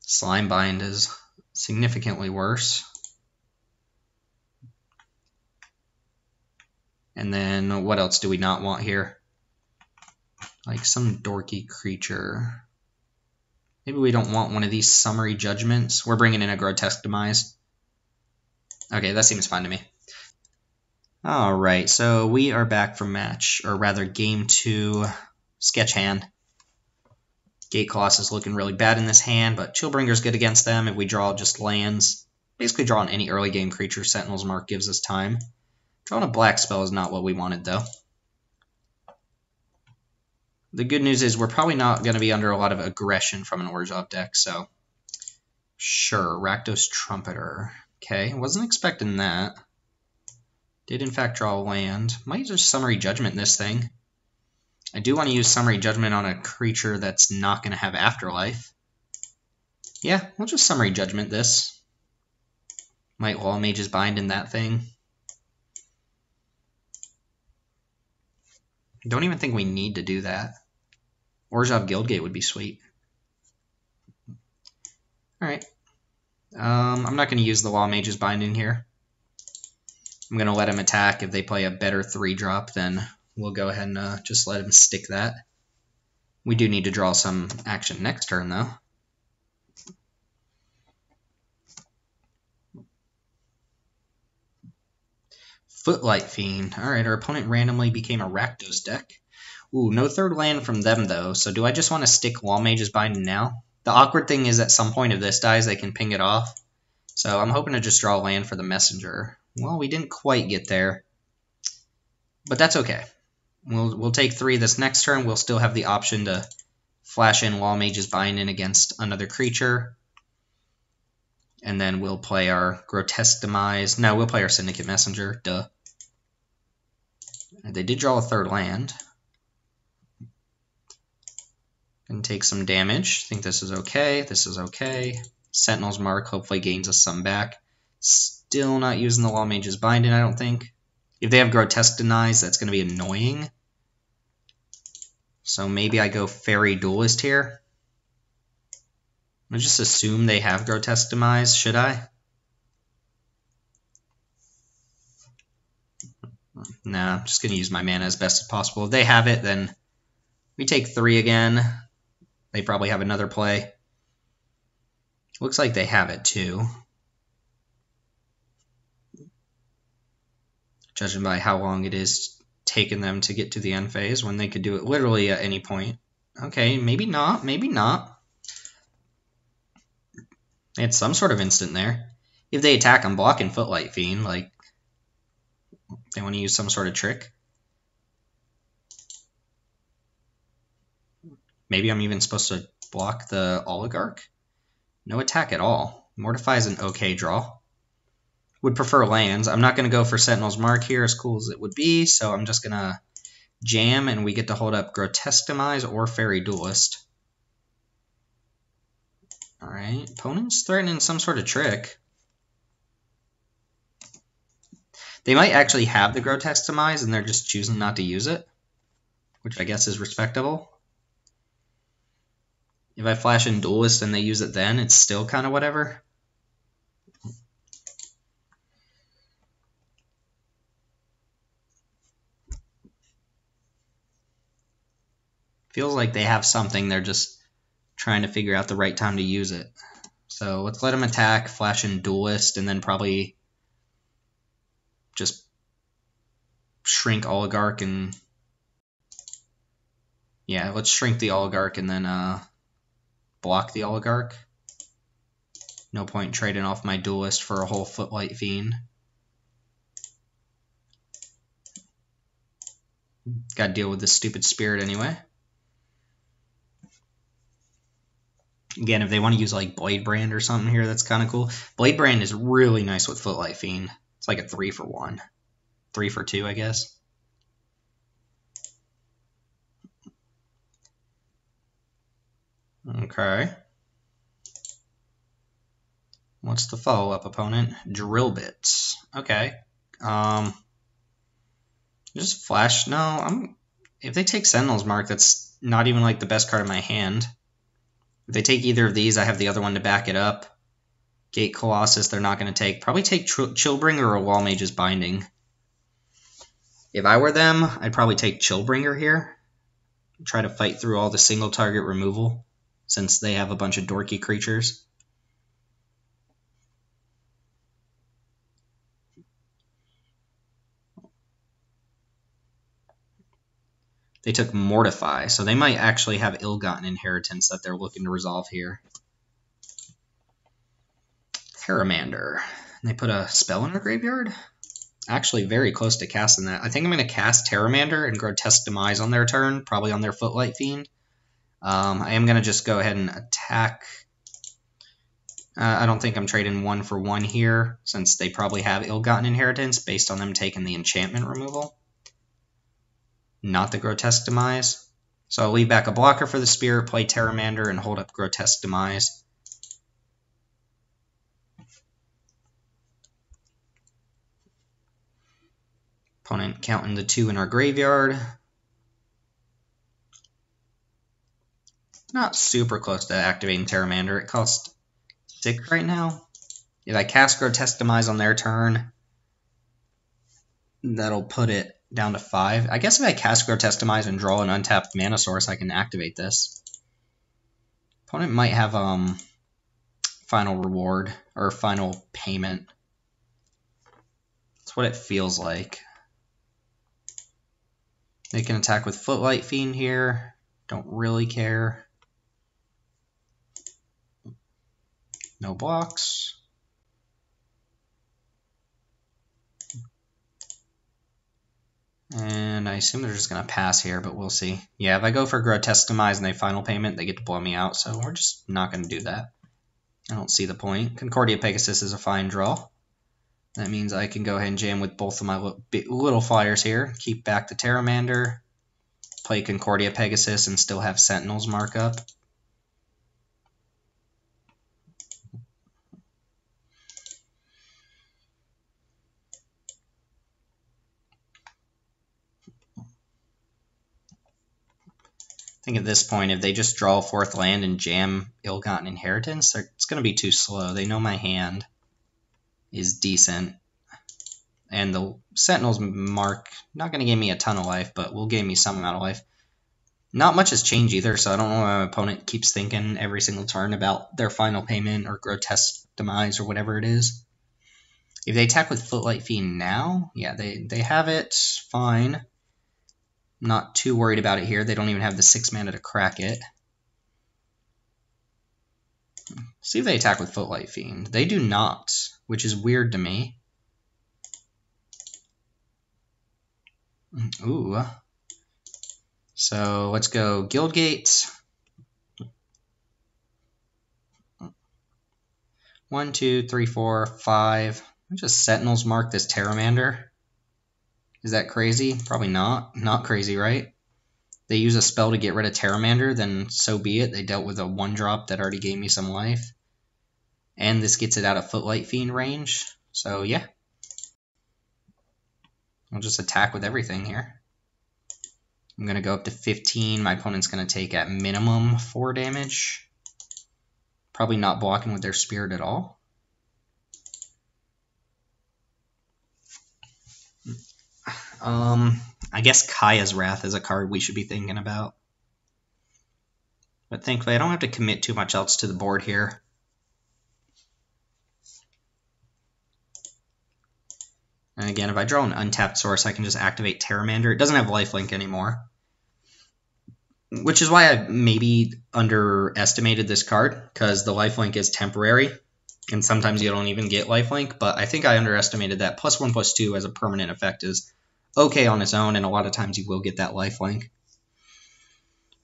Slimebind is significantly worse. And then what else do we not want here? Like some dorky creature. Maybe we don't want one of these Summary Judgments. We're bringing in a Grotesque Demise. Okay, that seems fine to me. Alright, so we are back from match, or rather game 2, sketch hand. Gate Colossus looking really bad in this hand, but Chillbringer's good against them if we draw just lands. Basically drawing any early game creature, Sentinel's Mark gives us time. Drawing a black spell is not what we wanted though. The good news is we're probably not going to be under a lot of aggression from an Orzhov deck, so... Sure, Rakdos Trumpeter. Okay, wasn't expecting that. Did in fact draw a land. Might use Summary Judgment this thing. I do want to use Summary Judgment on a creature that's not going to have Afterlife. Yeah, we'll just Summary Judgment this. Might Wall Mage's Bind in that thing. Don't even think we need to do that. Orzhov Guildgate would be sweet. Alright. I'm not going to use the Wall Mage's Bind in here. I'm going to let him attack. If they play a better 3-drop, then we'll go ahead and just let him stick that. We do need to draw some action next turn, though. Footlight Fiend. Alright, our opponent randomly became a Rakdos deck. Ooh, no third land from them, though, so do I just want to stick Wall Mage's Bind now? The awkward thing is at some point if this dies, they can ping it off. So I'm hoping to just draw land for the Messenger. Well, we didn't quite get there. But that's okay. We'll take 3 this next turn. We'll still have the option to flash in Wall Mage's Bind in against another creature. And then we'll play our Grotesque Demise. No, we'll play our Syndicate Messenger. Duh. They did draw a third land. Gonna take some damage. Think this is okay. This is okay. Sentinel's Mark hopefully gains us some back. Still not using the Wall Mage's Bind in, I don't think. If they have Grotesque Denies, that's going to be annoying. So maybe I go Fairy Duelist here. I'll just assume they have Grotesque Demise, should I? Nah, I'm just going to use my mana as best as possible. If they have it, then we take 3 again. They probably have another play. Looks like they have it too. Judging by how long it is taking them to get to the end phase, when they could do it literally at any point. Okay, maybe not, maybe not. They had some sort of instant there. If they attack, I'm blocking Footlight Fiend, like, they want to use some sort of trick. Maybe I'm even supposed to block the Oligarch? No attack at all. Mortify is an okay draw. Would prefer lands. I'm not going to go for Sentinel's Mark here, as cool as it would be, so I'm just going to jam, and we get to hold up Grotesque Demise or Fairy Duelist. Alright, opponent's threatening some sort of trick. They might actually have the Grotesque Demise, and they're just choosing not to use it, which I guess is respectable. If I flash in Duelist and they use it then, it's still kind of whatever. Feels like they have something, they're just trying to figure out the right time to use it. So let's let them attack, flash in Duelist, and then probably just shrink Oligarch and... Yeah, let's shrink the Oligarch and then block the Oligarch. No point trading off my Duelist for a whole Footlight Fiend. Gotta deal with this stupid Spirit anyway. Again, if they want to use like Blade Brand or something here, that's kind of cool. Blade Brand is really nice with Footlight Fiend. It's like a 3-for-1. 3-for-2, I guess. Okay. What's the follow-up opponent? Drill Bits. Okay. Just Flash. No, if they take Sentinel's Mark, that's not even like the best card in my hand. If they take either of these, I have the other one to back it up. Gate Colossus, they're not going to take. Probably take Chillbringer or Wall Mage's Binding. If I were them, I'd probably take Chillbringer here. Try to fight through all the single target removal, since they have a bunch of dorky creatures. They took Mortify, so they might actually have Ill-Gotten Inheritance that they're looking to resolve here. Terramander. And they put a spell in our graveyard? Actually very close to casting that. I think I'm going to cast Terramander and Grotesque Demise on their turn, probably on their Footlight Fiend. I am going to just go ahead and attack. I don't think I'm trading 1-for-1 here, since they probably have Ill-Gotten Inheritance based on them taking the enchantment removal. Not the Grotesque Demise. So I'll leave back a blocker for the Spirit, play Terramander, and hold up Grotesque Demise. Opponent counting the 2 in our graveyard. Not super close to activating Terramander. It costs 6 right now. If I cast Grotesque Demise on their turn, that'll put it down to 5. I guess if I cast Grotesque Demise and draw an untapped mana source, I can activate this. Opponent might have final reward or final payment. That's what it feels like. They can attack with Footlight Fiend here. Don't really care. No blocks. And I assume they're just going to pass here, but we'll see. Yeah, if I go for Grotesque Demise and they final payment, they get to blow me out, so we're just not going to do that. I don't see the point. Concordia Pegasus is a fine draw. That means I can go ahead and jam with both of my little flyers here. Keep back the Terramander. Play Concordia Pegasus and still have Sentinel's Mark up. I think at this point, if they just draw a 4th land and jam Ill-Gotten Inheritance, it's going to be too slow. They know my hand is decent. And the Sentinel's Mark, not going to give me a ton of life, but will give me some amount of life. Not much has changed either, so I don't know why my opponent keeps thinking every single turn about their final payment or Grotesque Demise or whatever it is. If they attack with Footlight Fiend now, yeah, they have it fine. Not too worried about it here. They don't even have the 6 mana to crack it. See if they attack with Footlight Fiend. They do not, which is weird to me. Ooh. So let's go Guildgate. 1, 2, 3, 4, 5. I'll just Sentinel's Mark this Terramander. Is that crazy? Probably not. Not crazy, right? They use a spell to get rid of Terramander, then so be it. They dealt with a 1-drop that already gave me some life. And this gets it out of Footlight Fiend range. So yeah. I'll just attack with everything here. I'm going to go up to 15. My opponent's going to take at minimum 4 damage. Probably not blocking with their Spirit at all. I guess Kaya's Wrath is a card we should be thinking about. But thankfully, I don't have to commit too much else to the board here. And again, if I draw an untapped source, I can just activate Pteramander. It doesn't have lifelink anymore, which is why I maybe underestimated this card, because the lifelink is temporary, and sometimes you don't even get lifelink, but I think I underestimated that. +1/+2 as a permanent effect is okay on its own, and a lot of times you will get that lifelink.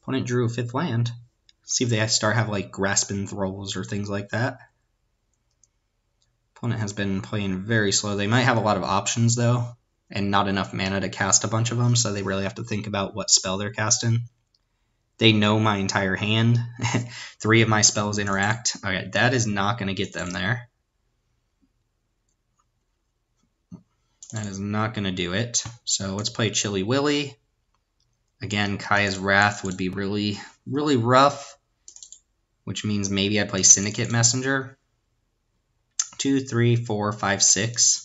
Opponent drew a 5th land. See if they start have like Grasping Thralls or things like that. Opponent has been playing very slow. They might have a lot of options though, and not enough mana to cast a bunch of them, so they really have to think about what spell they're casting. They know my entire hand. 3 of my spells interact. Okay, that is not going to get them there. That is not going to do it. So let's play Chilly Willy. Again, Kaya's Wrath would be really, really rough, which means maybe I play Syndicate Messenger. 2, 3, 4, 5, 6.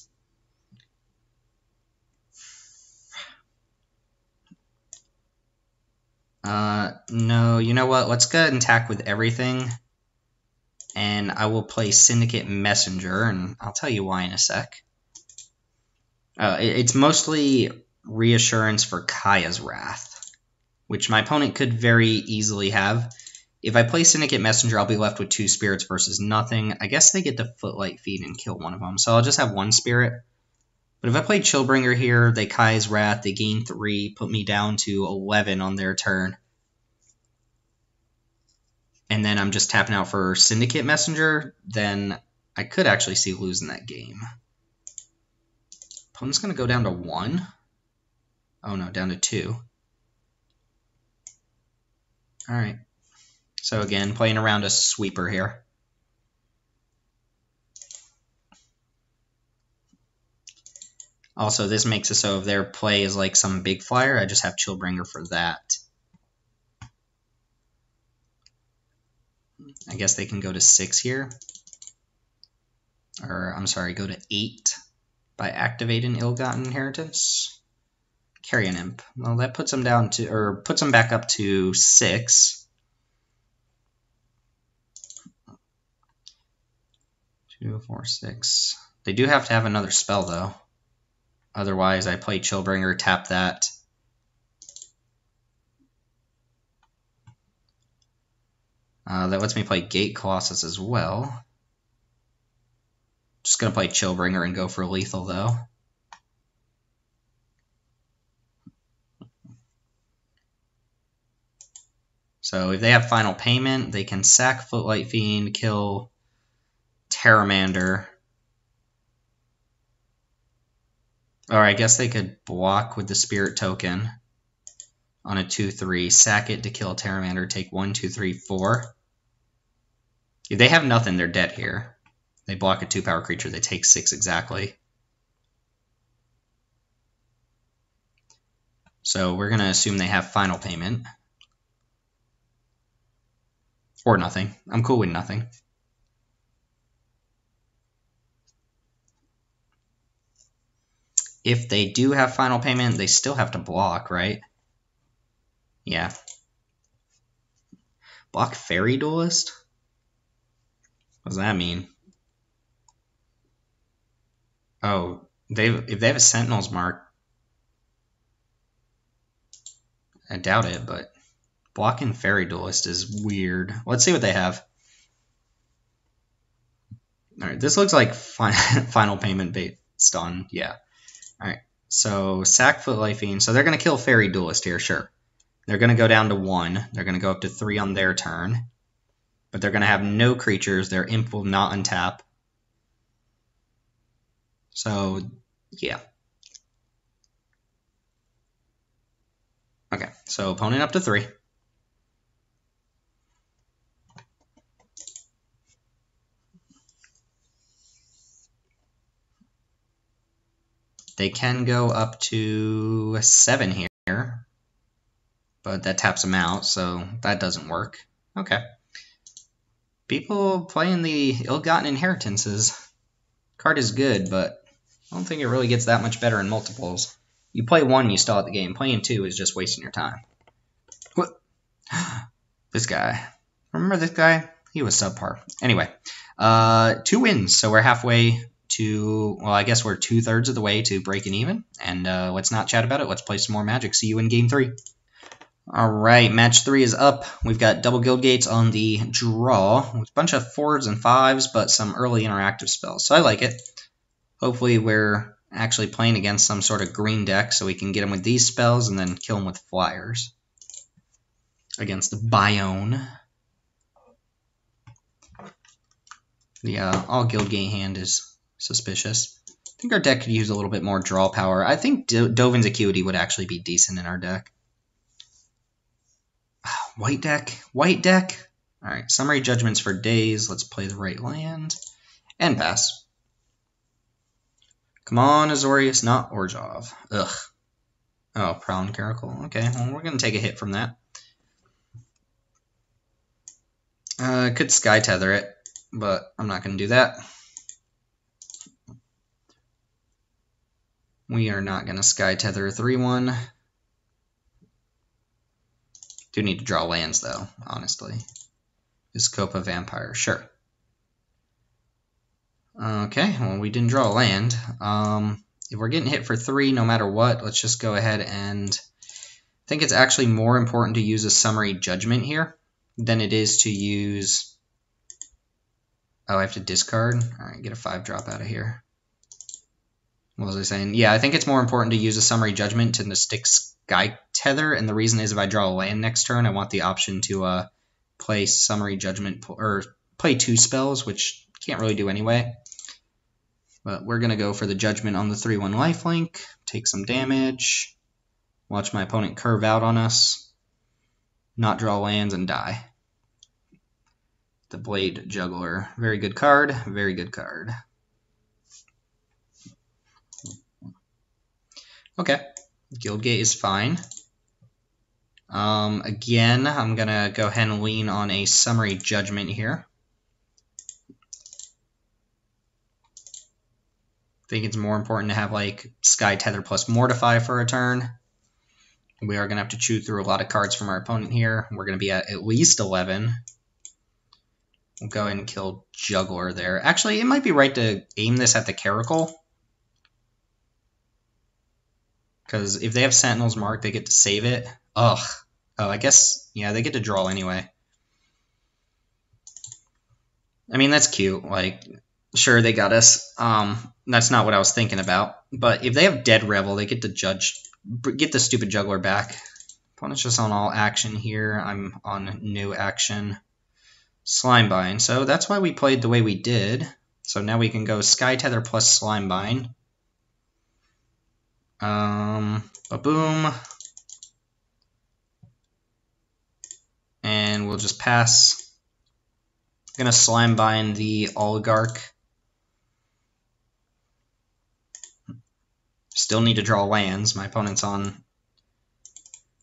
No, you know what? Let's go ahead and attack with everything. And I will play Syndicate Messenger, and I'll tell you why in a sec. It's mostly reassurance for Kaya's Wrath, which my opponent could very easily have. If I play Syndicate Messenger, I'll be left with 2 spirits versus nothing. I guess they get to Footlight Feed and kill one of them, so I'll just have 1 spirit. But if I play Chillbringer here, they Kaya's Wrath, they gain 3, put me down to 11 on their turn. And then I'm just tapping out for Syndicate Messenger, then I could actually see losing that game. Opponent's going to go down to 1. Oh no, down to 2. Alright. So again, playing around a sweeper here. Also, this makes it so if their play is like some big flyer, I just have Chillbringer for that. I guess they can go to 6 here. Or, I'm sorry, go to 8 by activating Ill-Gotten Inheritance. Carrion Imp. Well, that puts them down to, or puts them back up to 6. 2, 4, 6. They do have to have another spell, though. Otherwise, I play Chillbringer, tap that. That lets me play Gate Colossus as well. Just going to play Chillbringer and go for lethal, though. So if they have Final Payment, they can sack Footlight Fiend, kill Pteramander. Or I guess they could block with the Spirit Token on a 2/3, sack it to kill Pteramander, take 1, 2, 3, 4. If they have nothing, they're dead here. They block a 2-power creature, they take 6 exactly. So we're going to assume they have Final Payment. Or nothing. I'm cool with nothing. If they do have Final Payment, they still have to block, right? Yeah. Block Fairy Duelist? What does that mean? Oh, if they have a Sentinel's Mark, I doubt it, but blocking Fairy Duelist is weird. Let's see what they have. Alright, this looks like Final Payment based on, yeah. Alright, so sack Footlight Fiend. So they're going to kill Fairy Duelist here, sure. They're going to go down to 1. They're going to go up to 3 on their turn. But they're going to have no creatures. Their Imp will not untap. So, yeah. Okay, so opponent up to 3. They can go up to 7 here, but that taps them out, so that doesn't work. Okay. People playing the Ill-Gotten Inheritances. Card is good, but I don't think it really gets that much better in multiples. You play 1, you stall at the game. Playing 2 is just wasting your time. What? This guy. Remember this guy? He was subpar. Anyway, 2 wins, so we're halfway to, well, I guess we're 2/3 of the way to breaking even. And let's not chat about it. Let's play some more Magic. See you in Game 3. All right, match 3 is up. We've got double guild gates on the draw with a bunch of 4s and 5s, but some early interactive spells. So I like it. Hopefully we're actually playing against some sort of green deck so we can get them with these spells and then kill them with flyers against the Bione. The all guild gate hand is suspicious. I think our deck could use a little bit more draw power. I think Dovin's Acuity would actually be decent in our deck. White deck? White deck? Alright, Summary Judgments for days. Let's play the right land. And pass. Come on, Azorius, not Orzhov. Ugh. Oh, Prowling Caracal. Okay, well, we're going to take a hit from that. Could Sky Tether it, but I'm not going to do that. We are not going to Sky Tether a 3/1. Do need to draw lands, though, honestly. Scope of Vampire, sure. Okay, well, we didn't draw a land. If we're getting hit for 3 no matter what, let's just go ahead and... I think it's actually more important to use a Summary Judgment here than it is to use... Oh, I have to discard? Alright, get a 5-drop out of here. What was I saying? Yeah, I think it's more important to use a Summary Judgment than to stick Sky Tether, and the reason is if I draw a land next turn, I want the option to play Summary Judgment, or play 2 spells, which can't really do anyway. But we're going to go for the Judgment on the 3/1 lifelink, take some damage, watch my opponent curve out on us, not draw lands, and die. The Blade Juggler. Very good card, very good card. Okay, Guildgate is fine. Again, I'm going to go ahead and lean on a Summary Judgment here. I think it's more important to have like Sky Tether plus Mortify for a turn. We are going to have to chew through a lot of cards from our opponent here. We're going to be at least 11. We'll go ahead and kill Juggler there. Actually, it might be right to aim this at the Caracal. Because if they have Sentinels marked, they get to save it. Ugh. Oh, I guess, yeah, they get to draw anyway. I mean, that's cute. Like, sure, they got us. That's not what I was thinking about. But if they have Dead Revel, they get to get the stupid Juggler back. Opponent's just on all action here. I'm on new action. Slimebind. So that's why we played the way we did. So now we can go Sky Tether plus Slimebind. Ba-boom. And we'll just pass. I'm going to Slimebind the Oligarch. Still need to draw lands. My opponent's on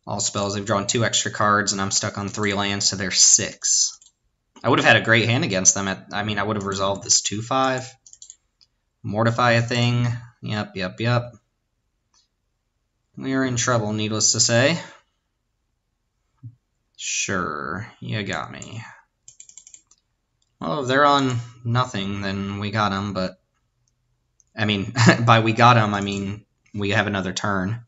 all spells. They've drawn 2 extra cards, and I'm stuck on 3 lands, so they're 6. I would have had a great hand against them. I mean, I would have resolved this 2/5. Mortify a thing. Yep. We are in trouble, needless to say. Sure, you got me. Well, if they're on nothing, then we got them, but... I mean, by we got them, I mean we have another turn.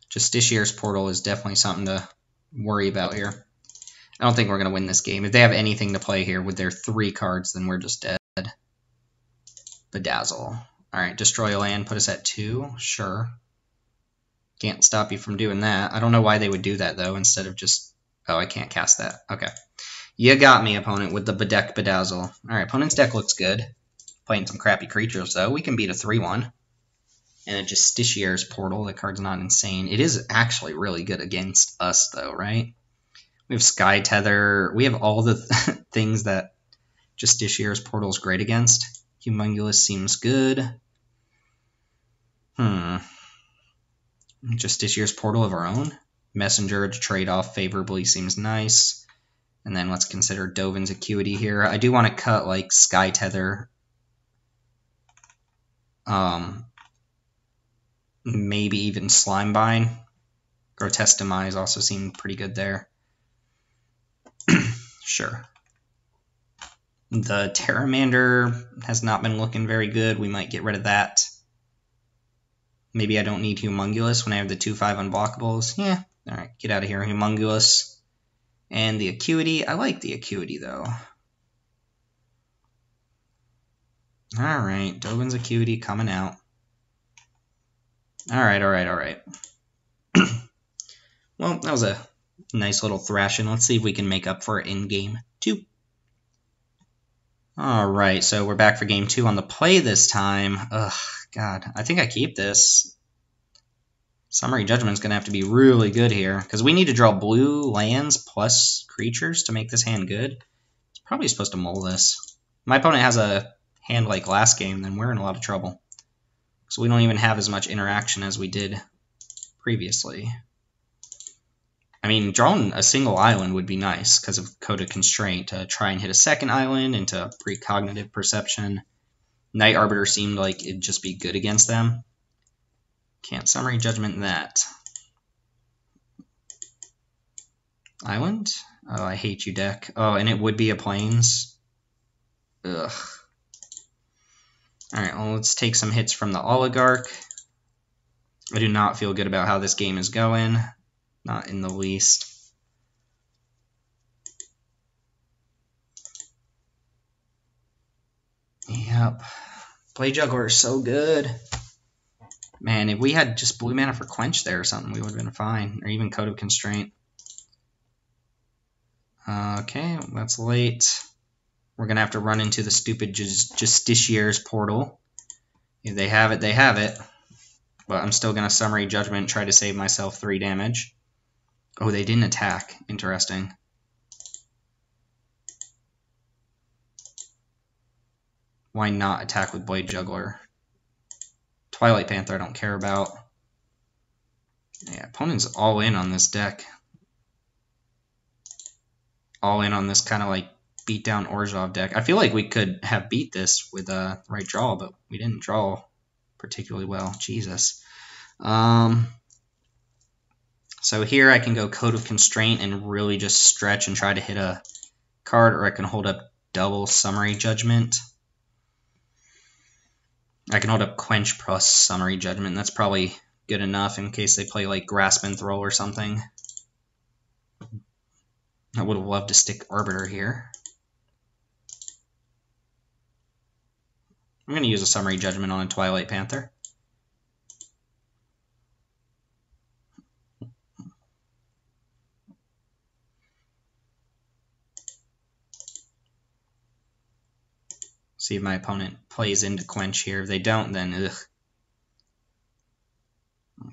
Justiciar's Portal is definitely something to worry about here. I don't think we're going to win this game. If they have anything to play here with their 3 cards, then we're just dead. Bedazzle. Alright, destroy a land, put us at 2. Sure. Can't stop you from doing that. I don't know why they would do that, though, instead of just... Oh, I can't cast that. Okay. You got me, opponent, with the Bedazzle. Alright, opponent's deck looks good. Playing some crappy creatures, though. We can beat a 3/1. And a Justiciar's Portal. The card's not insane. It is actually really good against us, though, right? We have Sky Tether. We have all the things that Justiciar's Portal is great against. Humongous seems good. Justiciar's Portal of our own. Messenger to trade off favorably seems nice. And then let's consider Dovin's Acuity here. I do want to cut like Sky Tether. Maybe even Slimebind. Grotesque Demise also seemed pretty good there. Sure. The Pteramander has not been looking very good. We might get rid of that. Maybe I don't need Humongous when I have the 2/5 unblockables. Yeah, alright, get out of here, Humongous. And the Acuity, I like the Acuity though. Alright, Dovin's Acuity coming out. Alright. Well, that was a nice little thrashing. Let's see if we can make up for it in game 2. Alright, so we're back for game 2 on the play this time. Ugh, God, I think I keep this. Summary Judgment's going to have to be really good here, because we need to draw blue lands plus creatures to make this hand good. It's probably supposed to mull this. My opponent has a hand like last game, then we're in a lot of trouble. So we don't even have as much interaction as we did previously. I mean, drawing a single island would be nice because of Code of Constraint to try and hit a second island into precognitive perception. Night Arbiter seemed like it'd just be good against them. Can't Summary Judgment that. Island? Oh, I hate you, deck. Oh, and it would be a Plains. Ugh. Alright, well, let's take some hits from the Oligarch. I do not feel good about how this game is going. Not in the least. Yep. Blade Juggler is so good. Man, if we had just blue mana for Quench there or something, we would have been fine. Or even Code of Constraint. Okay, that's late. We're going to have to run into the stupid Justiciar's Portal. If they have it, they have it. But I'm still going to Summary Judgment, try to save myself 3 damage. Oh, they didn't attack. Interesting. Why not attack with Blade Juggler? Twilight Panther I don't care about. Yeah, opponent's all in on this deck. All in on this kind of like beat down Orzhov deck. I feel like we could have beat this with a right draw, but we didn't draw particularly well. Jesus. So here I can go Code of Constraint and really just stretch and try to hit a card, or I can hold up double Summary Judgment. I can hold up Quench plus Summary Judgment. That's probably good enough in case they play like Grasp and Throw or something. I would have loved to stick Arbiter here. I'm going to use a Summary Judgment on a Twilight Panther. See if my opponent plays into Quench here. If they don't, then ugh.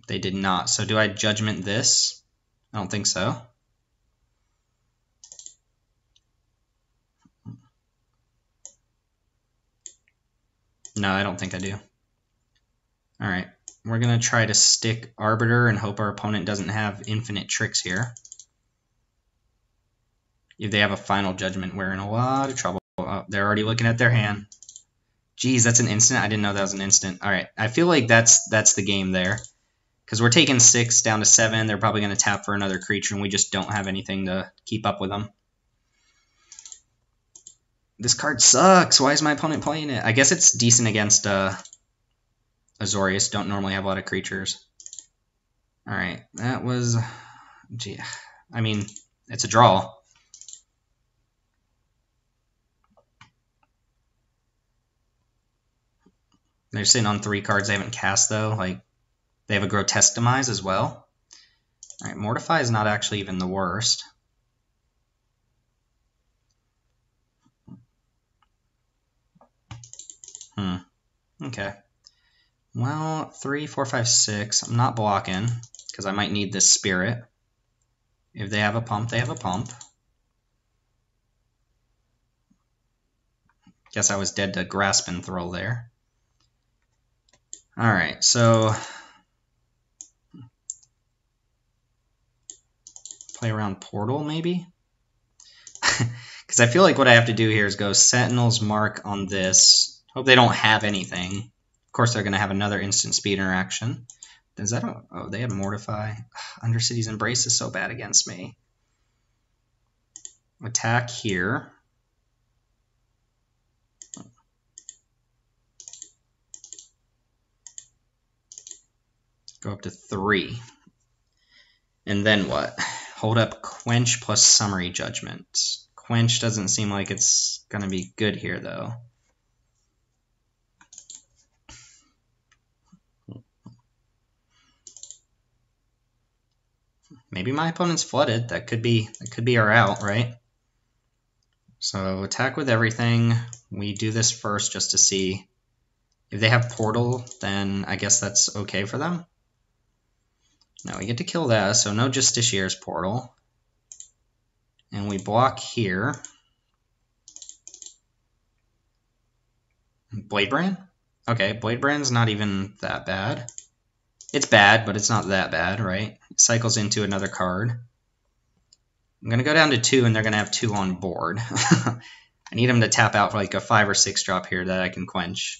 They did not. So do I Judgment this? I don't think so. No, I don't think I do. Alright, we're going to try to stick Arbiter and hope our opponent doesn't have infinite tricks here. If they have a Final Judgment, we're in a lot of trouble. Oh, they're already looking at their hand. Geez, that's an instant? I didn't know that was an instant. Alright, I feel like that's the game there. Because we're taking 6 down to 7. They're probably going to tap for another creature, and we just don't have anything to keep up with them. This card sucks. Why is my opponent playing it? I guess it's decent against Azorius. Don't normally have a lot of creatures. Alright, that was... Gee, I mean, it's a draw. They're sitting on 3 cards they haven't cast, though. Like, they have a Grotesque Demise as well. Alright, Mortify is not actually even the worst. Okay. Well, 3, 4, 5, 6. I'm not blocking, because I might need this Spirit. If they have a pump, they have a pump. Guess I was dead to Grasp and Throw there. Alright, so... play around Portal, maybe? Because I feel like what I have to do here is go Sentinel's Mark on this. Hope they don't have anything. Of course, they're going to have another instant speed interaction. Does that? Oh, they have Mortify. Undercity's Embrace is so bad against me. Attack here. Go up to 3. And then what? Hold up Quench plus Summary Judgment. Quench doesn't seem like it's going to be good here, though. Maybe my opponent's flooded. That could be our out, right? So attack with everything. We do this first just to see. If they have Portal, then I guess that's okay for them. Now we get to kill that, so no Justicier's Portal. And we block here. Bladebrand? Okay, Bladebrand's not even that bad. It's bad, but it's not that bad, right? It cycles into another card. I'm going to go down to 2, and they're going to have 2 on board. I need them to tap out for like a 5 or 6 drop here that I can quench.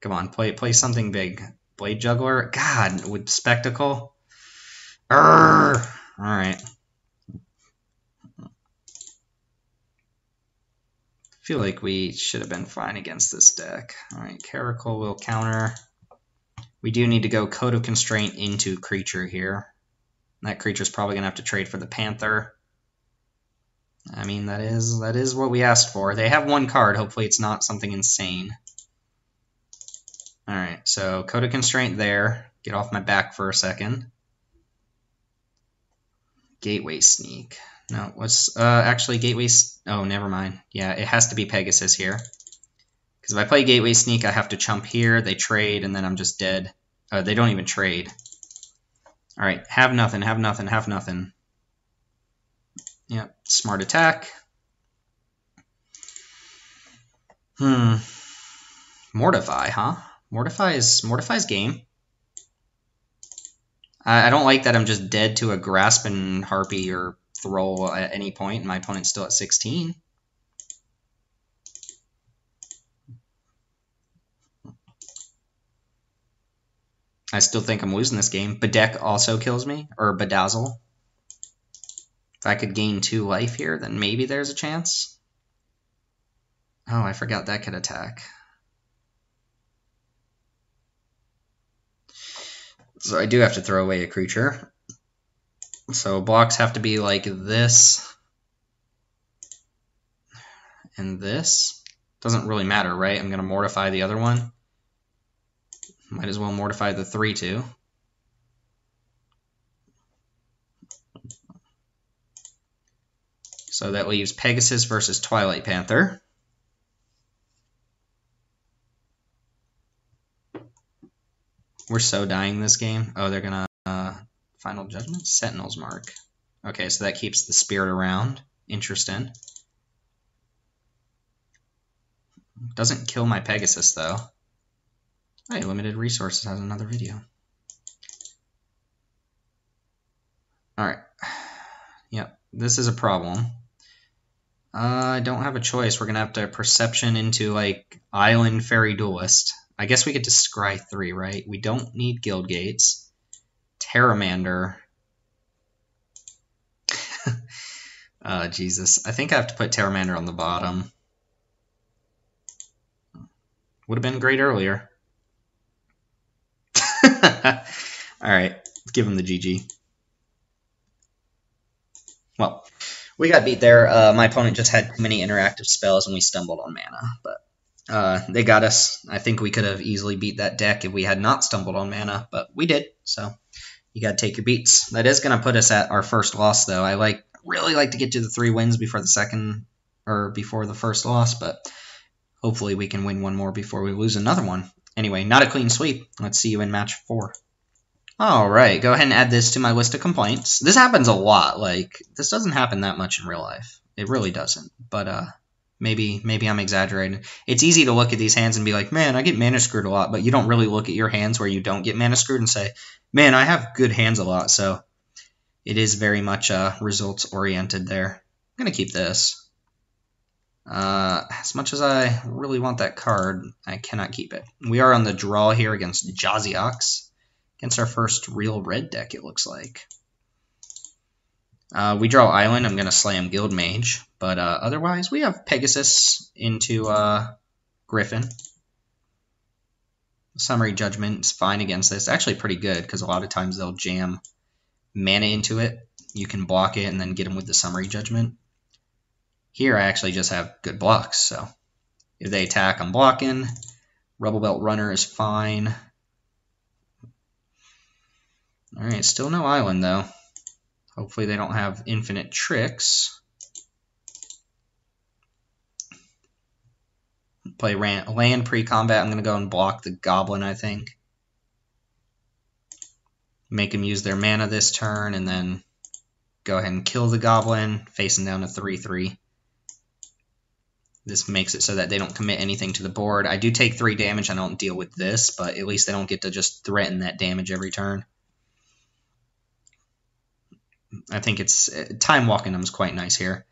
Come on, play something big. Blade Juggler? God, with Spectacle? Alright. I feel like we should have been fine against this deck. Alright, Caracal will counter. We do need to go Code of Constraint into creature here. That creature's probably going to have to trade for the Panther. I mean, that is what we asked for. They have 1 card. Hopefully it's not something insane. Alright, so Code of Constraint there. Get off my back for a second. Gateway Sneak. No, what's actually Gateway... Oh, never mind. Yeah, it has to be Pegasus here. Because if I play Gateway Sneak, I have to chump here, they trade, and then I'm just dead. They don't even trade. Alright, have nothing, have nothing, have nothing. Yep, smart attack. Mortify, huh? Mortify's game. I don't like that I'm just dead to a Grasping Harpy or Thrall at any point, and my opponent's still at 16. I still think I'm losing this game. Bedeck also kills me, or Bedazzle. If I could gain 2 life here, then maybe there's a chance. Oh, I forgot that could attack. So I do have to throw away a creature. So blocks have to be like this. And this. Doesn't really matter, right? I'm going to mortify the other one. Might as well mortify the 3 too. So that leaves Pegasus versus Twilight Panther. We're so dying this game. Oh, they're gonna Final Judgment? Sentinel's Mark. Okay, so that keeps the spirit around. Interesting. Doesn't kill my Pegasus, though. Hey, Limited Resources has another video. Alright. Yep, this is a problem. I don't have a choice. We're going to have to Perception into, like, Island Fairy Duelist. I guess we get to Scry 3, right? We don't need Guild Gates. Terramander. Jesus. I think I have to put Terramander on the bottom. Would have been great earlier. Alright, give him the GG. Well, we got beat there. My opponent just had too many interactive spells and we stumbled on mana. But they got us. I think we could have easily beat that deck if we had not stumbled on mana, but we did. So you got to take your beats. That is going to put us at our first loss, though. I really like to get to the 3 wins before the first loss, but hopefully we can win 1 more before we lose another one. Anyway, not a clean sweep. Let's see you in match 4. Alright, go ahead and add this to my list of complaints. This happens a lot. Like, this doesn't happen that much in real life. It really doesn't. But maybe I'm exaggerating. It's easy to look at these hands and be like, man, I get mana screwed a lot, but you don't really look at your hands where you don't get mana screwed and say, man, I have good hands a lot. So it is very much results oriented there. I'm going to keep this. As much as I really want that card, I cannot keep it. We are on the draw here against Jaziox. Against our first real red deck, it looks like. We draw Island. I'm going to slam Guild Mage. But otherwise, we have Pegasus into Griffin. Summary Judgment's fine against this. Actually pretty good, because a lot of times they'll jam mana into it. You can block it and then get them with the Summary Judgment. Here I actually just have good blocks, so if they attack, I'm blocking. Rubble Belt Runner is fine. Alright, still no island though. Hopefully they don't have infinite tricks. Play land pre-combat. I'm going to go and block the Goblin, I think. Make them use their mana this turn, and then go ahead and kill the Goblin, facing down a 3/3. This makes it so that they don't commit anything to the board. I do take 3 damage. I don't deal with this, but at least they don't get to just threaten that damage every turn. I think it's time walking them is quite nice here.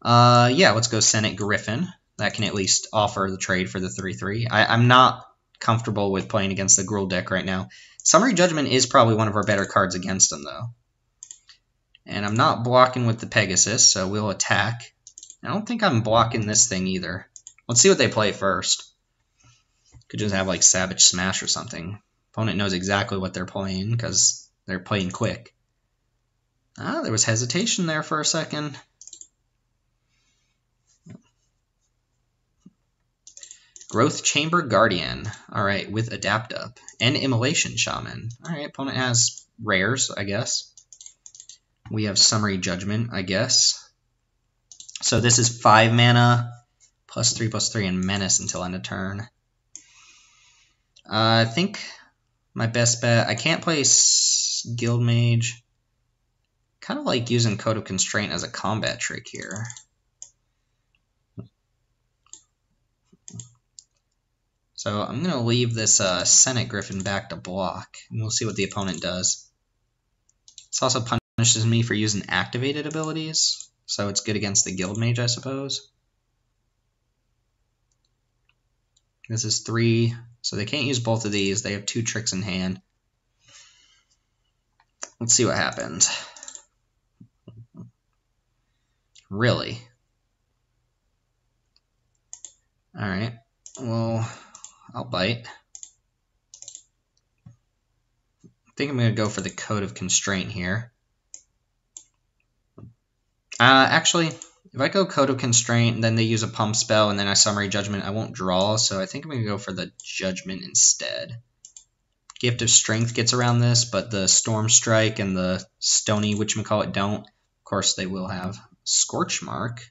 Yeah, let's go Senate Griffin. That can at least offer the trade for the 3/3. I'm not comfortable with playing against the Gruul deck right now. Summary Judgment is probably one of our better cards against them, though. And I'm not blocking with the Pegasus, so we'll attack. I don't think I'm blocking this thing either. Let's see what they play first. Could just have like Savage Smash or something. Opponent knows exactly what they're playing because they're playing quick. Ah, there was hesitation there for a second. Growth Chamber Guardian. Alright, with Adapt Up. And Immolation Shaman. Alright, opponent has rares, I guess. We have Summary Judgment, I guess. So this is 5 mana, +3/+3, and Menace until end of turn. I think my best bet... I can't play Guild Mage. Kind of like using Code of Constraint as a combat trick here. So I'm going to leave this Senate Griffin back to block, and we'll see what the opponent does. This also punishes me for using activated abilities, so it's good against the Guild Mage, I suppose. This is 3, so they can't use both of these. They have 2 tricks in hand. Let's see what happens. Really? Alright, well... I'll bite. I think I'm going to go for the Code of Constraint here. Actually, if I go Code of Constraint and then they use a pump spell and then I Summary Judgment, I won't draw, so I think I'm going to go for the Judgment instead. Gift of Strength gets around this, but the Storm Strike and the Stony whatchamacallit don't. Of course, they will have Scorch Mark.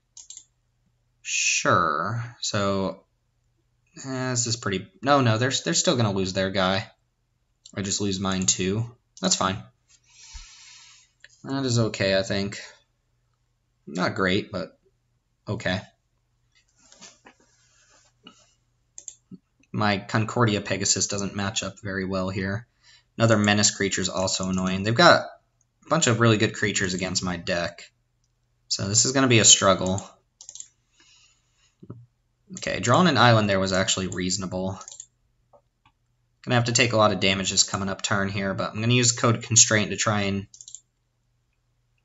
Sure. So... this is pretty... No, they're still going to lose their guy. I just lose mine too. That's fine. That is okay, I think. Not great, but okay. My Concordia Pegasus doesn't match up very well here. Another Menace creature is also annoying. They've got a bunch of really good creatures against my deck. So this is going to be a struggle. Okay, drawing an island there was actually reasonable. Gonna have to take a lot of damage this coming up turn here, but I'm gonna use Code Constraint to try and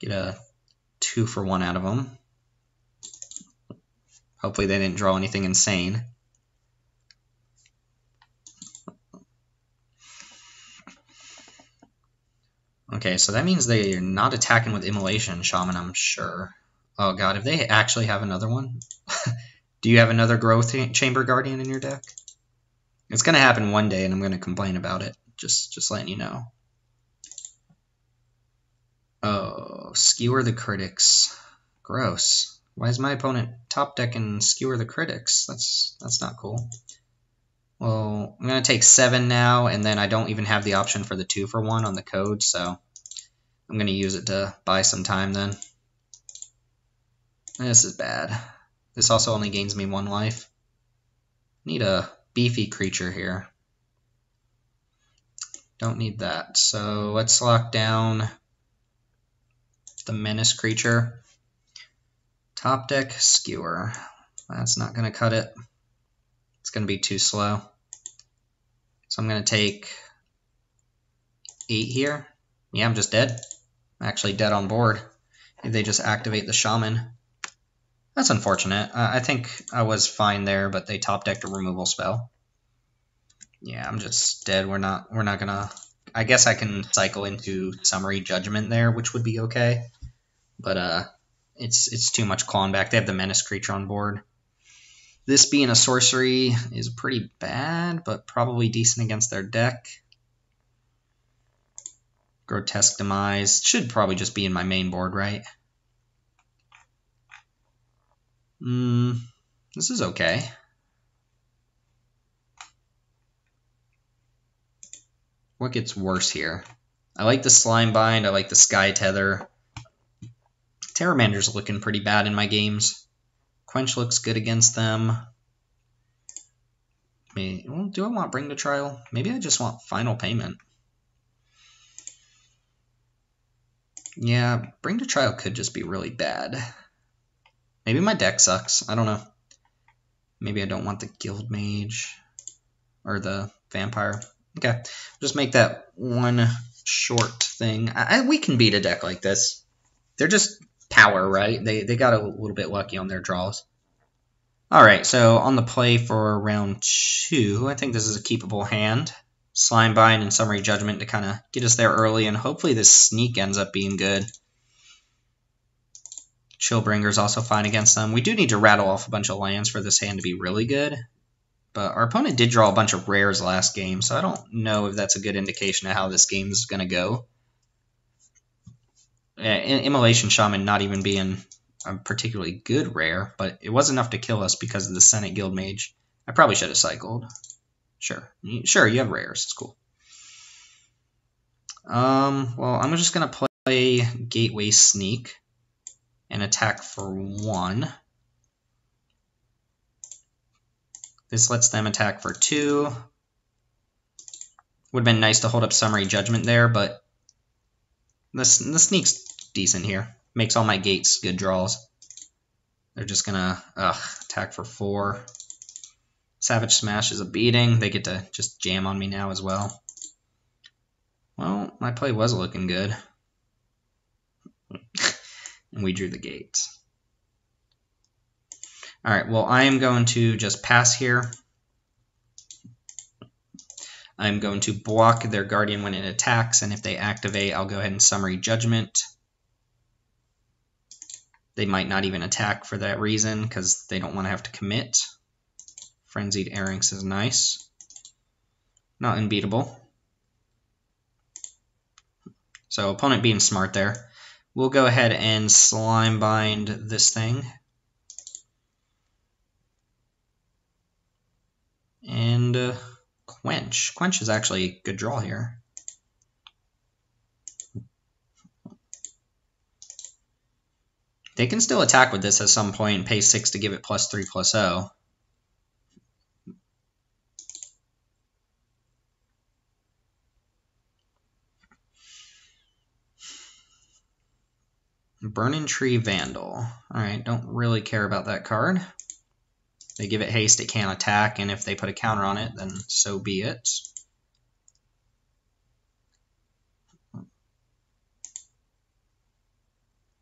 get a 2-for-1 out of them. Hopefully they didn't draw anything insane. Okay, so that means they're not attacking with Immolation Shaman, I'm sure. Oh god, if they actually have another one... Do you have another Growth Chamber Guardian in your deck? It's going to happen one day, and I'm going to complain about it. Just letting you know. Oh, Skewer the Critics. Gross. Why is my opponent top decking Skewer the Critics? That's not cool. Well, I'm going to take 7 now, and then I don't even have the option for the 2-for-1 on the code, so I'm going to use it to buy some time then. This is bad. This also only gains me 1 life. Need a beefy creature here. Don't need that. So let's lock down the Menace creature. Top deck Skewer. That's not going to cut it. It's going to be too slow. So I'm going to take 8 here. Yeah, I'm just dead. I'm actually dead on board. If they just activate the Shaman. That's unfortunate. I think I was fine there, but they top decked a removal spell. Yeah, I'm just dead. We're not gonna. I guess I can cycle into Summary Judgment there, which would be okay. But it's too much clawing back. They have the Menace creature on board. This being a sorcery is pretty bad, but probably decent against their deck. Grotesque Demise should probably just be in my main board, right? This is okay. What gets worse here? I like the Slime Bind. I like the Sky Tether. Terramander's looking pretty bad in my games. Quench looks good against them. Well, do I want Bring to Trial? Maybe I just want Final Payment. Yeah, Bring to Trial could just be really bad. Maybe my deck sucks. I don't know. Maybe I don't want the Guild Mage or the Vampire. Okay, just make that one short thing. We can beat a deck like this. They're just power, right? They got a little bit lucky on their draws. Alright, so on the play for round 2, I think this is a keepable hand. Slime Bind and Summary Judgment to kind of get us there early, and hopefully this sneak ends up being good. Chillbringer's also fine against them. We do need to rattle off a bunch of lands for this hand to be really good. But our opponent did draw a bunch of rares last game, so I don't know if that's a good indication of how this game is going to go. Immolation Shaman not even being a particularly good rare, but it was enough to kill us because of the Senate Guild Mage. I probably should have cycled. Sure, you have rares. It's cool. Well, I'm just going to play Gateway Sneak and attack for 1. This lets them attack for 2. Would have been nice to hold up Summary Judgment there, but the sneak's decent here. Makes all my gates good draws. They're just gonna attack for 4. Savage Smash is a beating. They get to just jam on me now as well. Well, my play was looking good. And we drew the gates. Alright, well, I am going to just pass here. I'm going to block their Guardian when it attacks, and if they activate, I'll go ahead and Summary Judgment. They might not even attack for that reason, because they don't want to have to commit. Frenzied Errinx is nice. Not unbeatable. So opponent being smart there. We'll go ahead and Slime Bind this thing. And Quench. Quench is actually a good draw here. They can still attack with this at some point and pay 6 to give it +3/+0. Burning Tree Vandal. Alright, don't really care about that card. They give it haste, it can't attack, and if they put a counter on it, then so be it.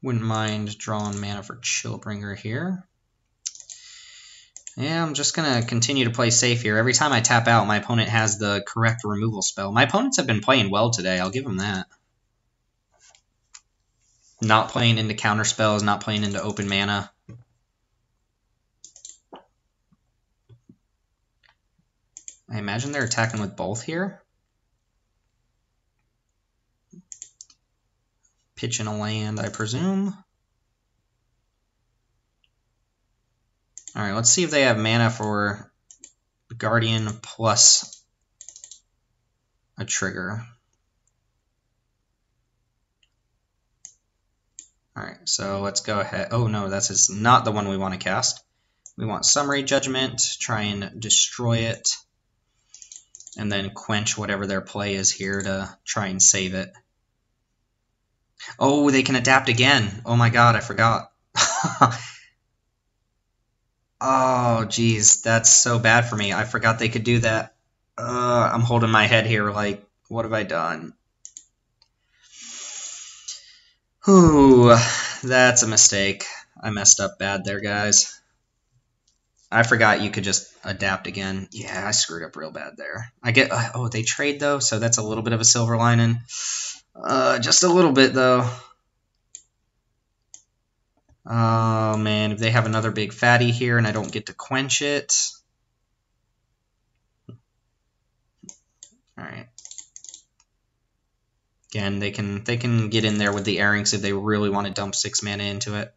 Wouldn't mind drawing mana for Chillbringer here. Yeah, I'm just going to continue to play safe here. Every time I tap out, my opponent has the correct removal spell. My opponents have been playing well today, I'll give them that. Not playing into counter spells, not playing into open mana. I imagine they're attacking with both here. Pitch in a land, I presume. Alright, let's see if they have mana for Guardian plus a trigger. Alright, so let's go ahead. Oh no, that's not the one we want to cast. We want Summary Judgment, try and destroy it, and then quench whatever their play is here to try and save it. Oh, they can adapt again. Oh my god, I forgot. Oh, geez, that's so bad for me. I forgot they could do that. I'm holding my head here like, what have I done? Ooh, that's a mistake. I messed up bad there, guys. I forgot you could just adapt again. Yeah, I screwed up real bad there. I get oh, they trade though, so that's a little bit of a silver lining. Just a little bit though. Oh man, if they have another big fatty here and I don't get to quench it. All right. Again, they can get in there with the Airings if they really want to dump 6 mana into it.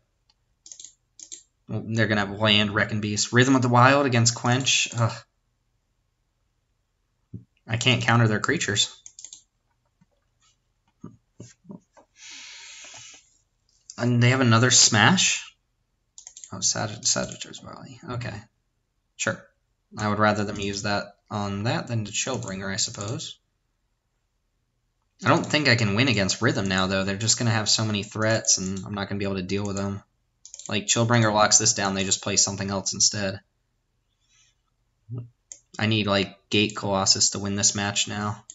Well, they're gonna have land, Wrecking Beast, Rhythm of the Wild against Quench. Ugh. I can't counter their creatures. And they have another Smash. Oh, Sagittar's Valley. Okay, sure. I would rather them use that on that than to Chillbringer, I suppose. I don't think I can win against Rhythm now, though. They're just going to have so many threats, and I'm not going to be able to deal with them. Like, Chillbringer locks this down, they just play something else instead. I need, like, Gate Colossus to win this match now.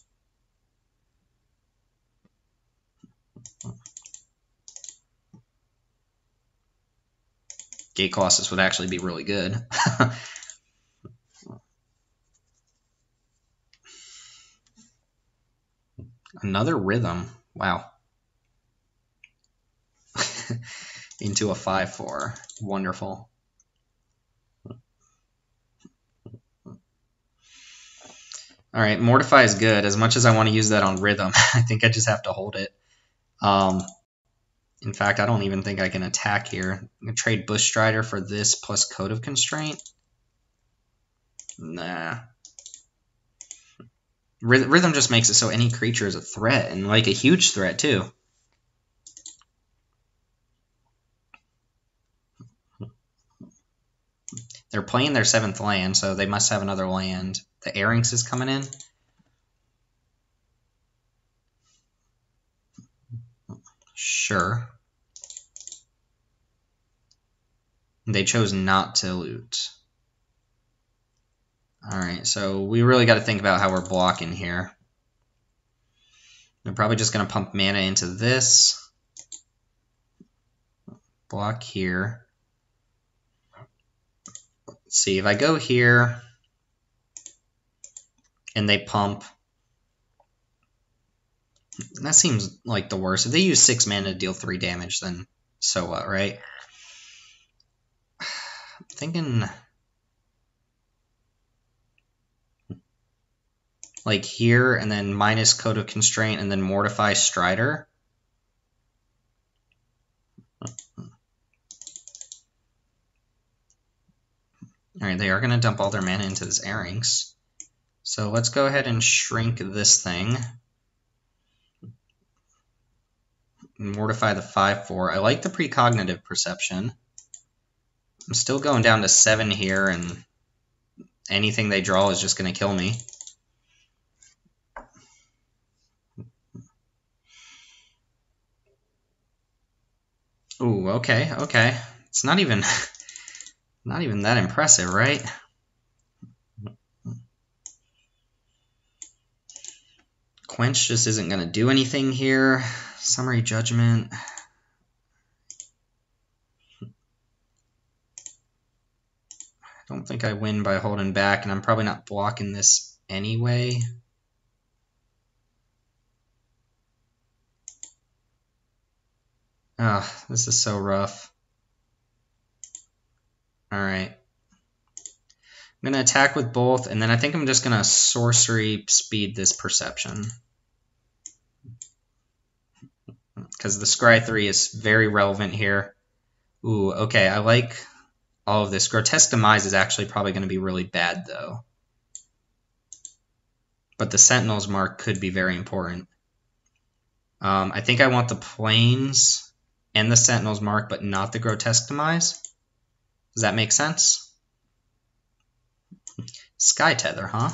Gate Colossus would actually be really good. Another Rhythm. Wow. Into a 5/4. Wonderful. Alright, Mortify is good. As much as I want to use that on Rhythm, I think I just have to hold it. In fact, I don't even think I can attack here. I'm going to trade Bush Strider for this plus Code of Constraint. Nah. Rhythm just makes it so any creature is a threat, and like a huge threat too. They're playing their 7th land, so they must have another land. The Airings is coming in. Sure. They chose not to loot. Alright, so we really got to think about how we're blocking here. They're probably just going to pump mana into this. Block here. Let's see, if I go here and they pump, that seems like the worst. If they use 6 mana to deal 3 damage, then so what, right? I'm thinking like here, and then minus Code of Constraint, and then Mortify Strider. Alright, they are going to dump all their mana into this Airings. So let's go ahead and shrink this thing. Mortify the 5/4. I like the Precognitive Perception. I'm still going down to 7 here, and anything they draw is just going to kill me. Ooh, okay, okay. It's not even that impressive, right? Quench just isn't going to do anything here. Summary Judgment. I don't think I win by holding back, and I'm probably not blocking this anyway. Ah, oh, this is so rough. Alright. I'm going to attack with both, and then I think I'm just going to sorcery speed this Perception. Because the Scry 3 is very relevant here. Ooh, okay, I like all of this. Grotesque Demise is actually probably going to be really bad, though. But the Sentinel's Mark could be very important. I think I want the Plains and the Sentinel's Mark, but not the Grotesque Demise. Does that make sense? Sky Tether, huh?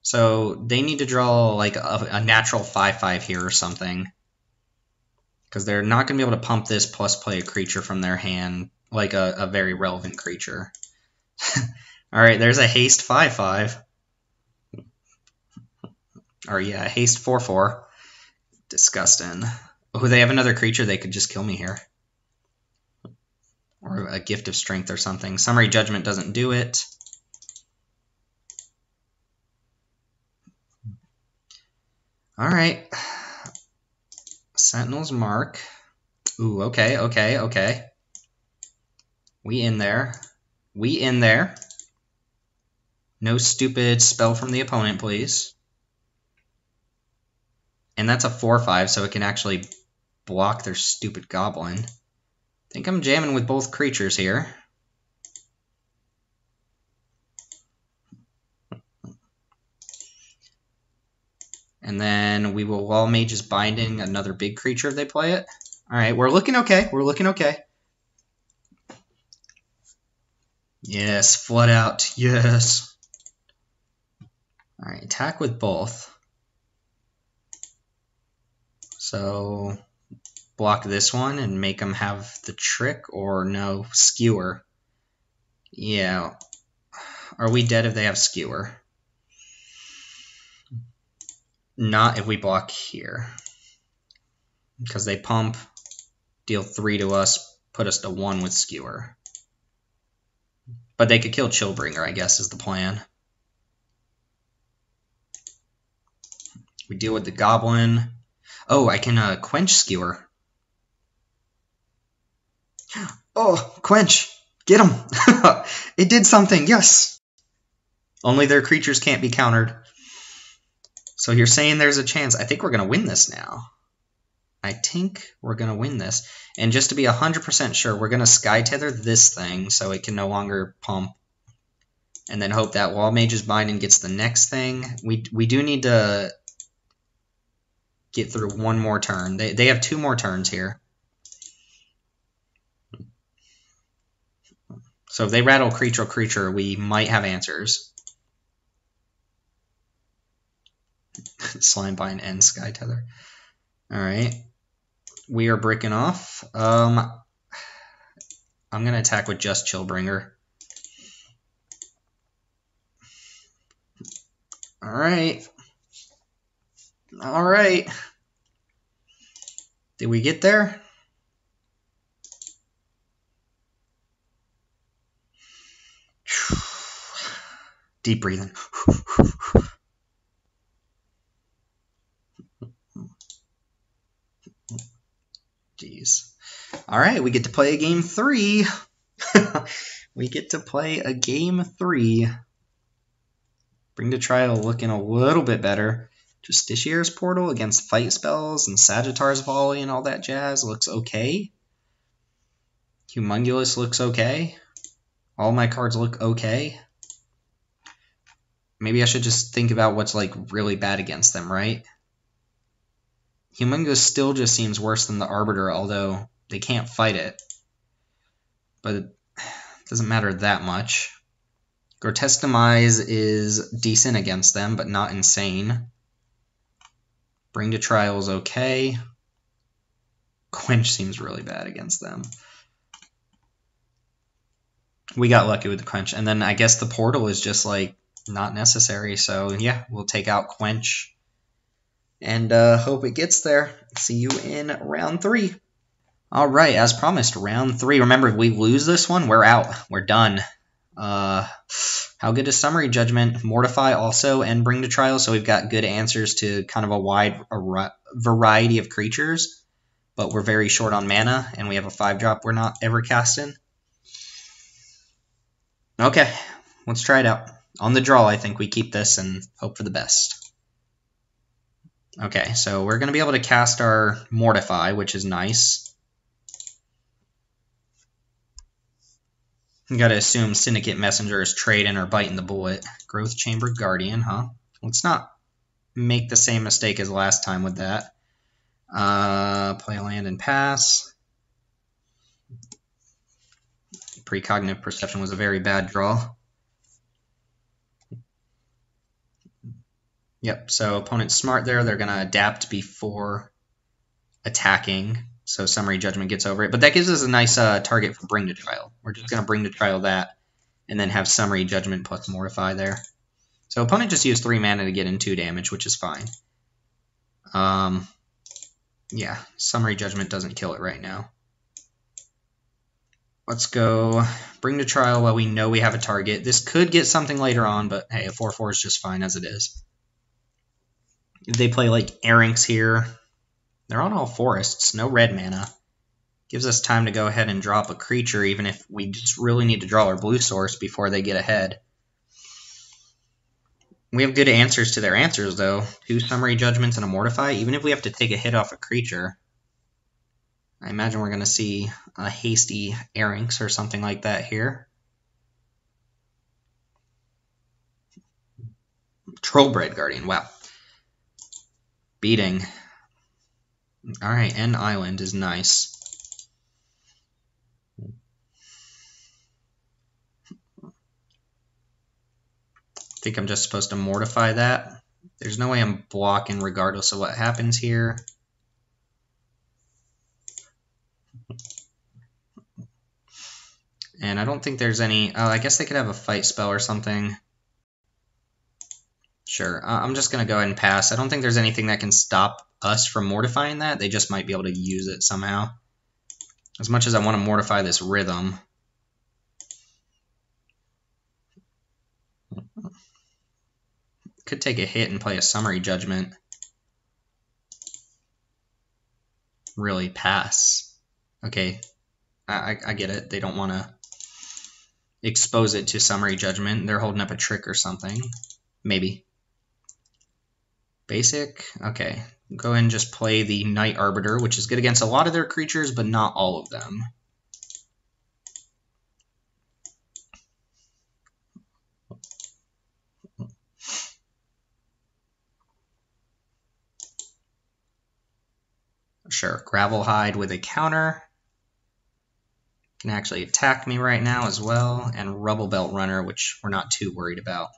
So they need to draw like a natural 5/5 here or something. Because they're not going to be able to pump this plus play a creature from their hand, like a very relevant creature. Alright, there's a haste 5/5. Or yeah, haste 4/4. Disgusting. Oh, they have another creature, they could just kill me here. Or a Gift of Strength or something. Summary Judgment doesn't do it. Alright. Sentinel's Mark. Ooh, okay, okay, okay. We in there. We in there. No stupid spell from the opponent, please. And that's a 4/5, so it can actually block their stupid goblin. I think I'm jamming with both creatures here. And then we will Wall Mage's Binding another big creature if they play it. Alright, we're looking okay. We're looking okay. Yes, Flood out. Yes. Alright, attack with both. So, block this one and make them have the trick, or no, Skewer. Yeah. Are we dead if they have Skewer? Not if we block here. Because they pump, deal 3 to us, put us to 1 with Skewer. But they could kill Chillbringer, I guess, is the plan. We deal with the Goblin. Oh, I can quench Skewer. Oh, quench! Get him! It did something, yes! Only their creatures can't be countered. So you're saying there's a chance. I think we're going to win this now. I think we're going to win this. And just to be 100% sure, we're going to Sky Tether this thing so it can no longer pump. And then hope that Wall Mage's Binding gets the next thing. We do need to get through one more turn. They have 2 more turns here. So if they rattle creature, we might have answers. Slime Bind and Sky Tether. Alright. We are breaking off. I'm going to attack with just Chillbringer. Alright. Alright. Did we get there? Deep breathing. Jeez. Alright, we get to play a game 3. We get to play a game 3. Bring to Trial looking a little bit better. Justiciar's Portal against Fight Spells and Sagittar's Volley and all that jazz looks okay. Humongous looks okay. All my cards look okay. Maybe I should just think about what's like really bad against them, right? Humongous still just seems worse than the Arbiter, although they can't fight it. But it doesn't matter that much. Grotesque Demise is decent against them, but not insane. Bring to Trial is okay. Quench seems really bad against them. We got lucky with the Quench. And then I guess the Portal is just like not necessary. So yeah, we'll take out Quench. And hope it gets there. See you in round 3. All right, as promised, round 3. Remember, if we lose this one, we're out. We're done. How good is Summary Judgment? Mortify also, and Bring to Trial. So we've got good answers to kind of a wide variety of creatures. But we're very short on mana, and we have a 5-drop we're not ever casting. Okay, let's try it out. On the draw, I think we keep this and hope for the best. Okay, so we're going to be able to cast our Mortify, which is nice. You got to assume Syndicate Messenger is trading or biting the bullet. Growth Chamber Guardian, huh? Let's not make the same mistake as last time with that. Play a land and pass. Precognitive Perception was a very bad draw. Yep, so opponent's smart there. They're going to adapt before attacking, so Summary Judgment gets over it. But that gives us a nice target for Bring to Trial. We're just going to Bring to Trial that, and then have Summary Judgment plus Mortify there. So opponent just used 3 mana to get in 2 damage, which is fine. Yeah, Summary Judgment doesn't kill it right now. Let's go bring to trial while we know we have a target. This could get something later on, but hey, a 4/4 is just fine as it is. If they play like Errinks here, they're on all forests, no red mana. Gives us time to go ahead and drop a creature, even if we just really need to draw our blue source before they get ahead. We have good answers to their answers, though. 2 Summary Judgments and a Mortify. Even if we have to take a hit off a creature, I imagine we're going to see a hasty Errinks or something like that here. Trollbred Guardian, wow. Beating. Alright, End Island is nice. I think I'm just supposed to mortify that. There's no way I'm blocking regardless of what happens here. And I don't think there's any... Oh, I guess they could have a fight spell or something. Sure, I'm just going to go ahead and pass. I don't think there's anything that can stop us from mortifying that. They just might be able to use it somehow. As much as I want to mortify this Rhythm. Could take a hit and play a Summary Judgment. Really pass. Okay, I get it. They don't want to expose it to Summary Judgment. They're holding up a trick or something. Maybe. Basic? Okay. Go ahead and just play the Night Arbiter, which is good against a lot of their creatures, but not all of them. Sure, Gravelhide with a counter. Can actually attack me right now as well, and Rubble Belt Runner, which we're not too worried about.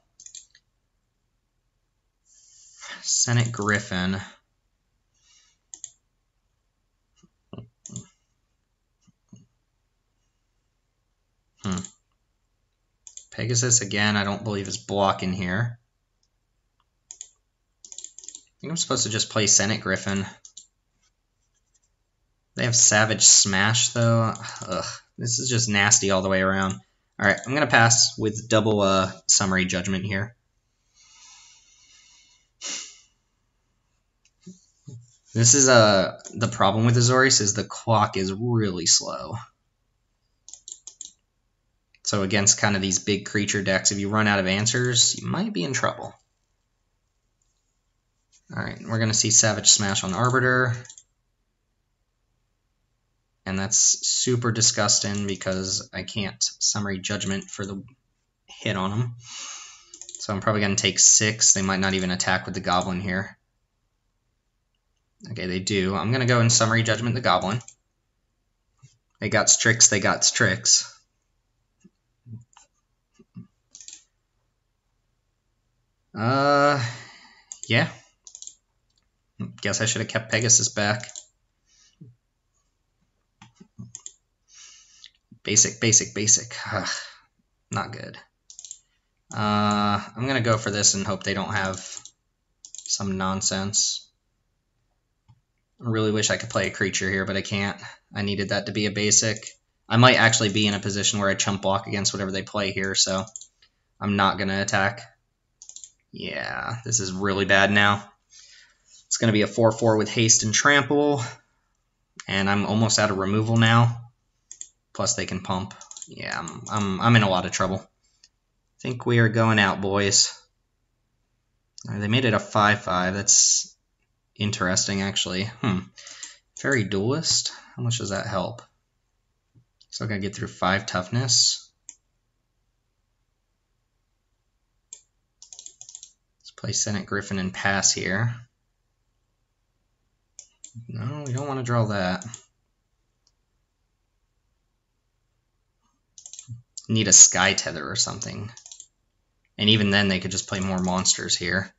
Senate Griffin. Pegasus, again, I don't believe is blocking here. I think I'm supposed to just play Senate Griffin. They have Savage Smash, though. Ugh, this is just nasty all the way around. Alright, I'm going to pass with double Summary Judgment here. This is the problem with Azorius is the clock is really slow. So against kind of these big creature decks, if you run out of answers, you might be in trouble. Alright, we're going to see Savage Smash on Arbiter. And that's super disgusting because I can't Summary Judgment for the hit on them. So I'm probably going to take 6. They might not even attack with the Goblin here. Okay, they do. I'm going to go and Summary Judgment the Goblin. They got tricks, they got tricks. Yeah. Guess I should have kept Pegasus back. Basic, basic, basic. Ugh, not good. I'm going to go for this and hope they don't have some nonsense. I really wish I could play a creature here, but I can't. I needed that to be a basic. I might actually be in a position where I chump block against whatever they play here, so I'm not going to attack. Yeah, this is really bad now. It's going to be a 4/4 with haste and trample, and I'm almost out of removal now. Plus they can pump. Yeah, I'm in a lot of trouble. I think we are going out, boys. They made it a 5/5. That's interesting, actually. Fairy Duelist. How much does that help? So I gotta get through 5 toughness. Let's play Senate Griffin and pass here. No, we don't want to draw that. Need a Sky Tether or something. And even then, they could just play more monsters here.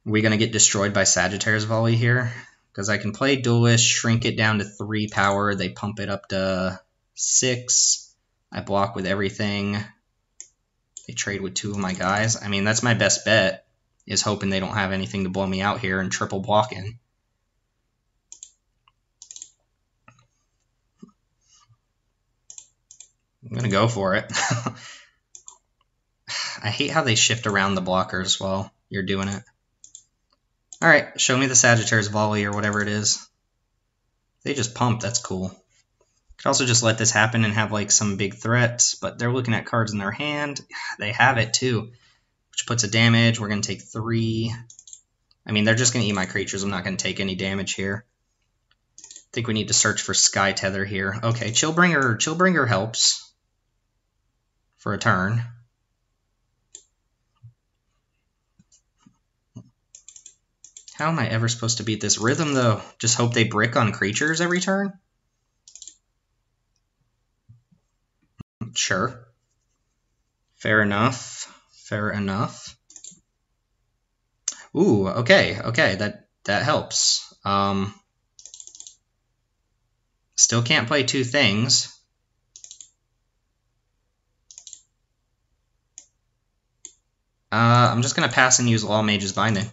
Are we going to get destroyed by Sagittarius Volley here? Because I can play Duelist, shrink it down to 3 power. They pump it up to 6. I block with everything. They trade with 2 of my guys. I mean, that's my best bet, is hoping they don't have anything to blow me out here and triple blocking. I'm going to go for it. I hate how they shift around the blockers while you're doing it. Alright, show me the Sagittarius volley or whatever it is. They just pump, that's cool. Could also just let this happen and have like some big threats, but they're looking at cards in their hand. They have it too, which puts a damage. We're going to take 3. I mean, they're just going to eat my creatures. I'm not going to take any damage here. I think we need to search for Sky Tether here. Okay, Chillbringer helps for a turn. How am I ever supposed to beat this Rhythm, though? Just hope they brick on creatures every turn? Sure. Fair enough. Fair enough. Ooh, okay, that helps. Still can't play 2 things. I'm just going to pass and use Law Mage's Binding.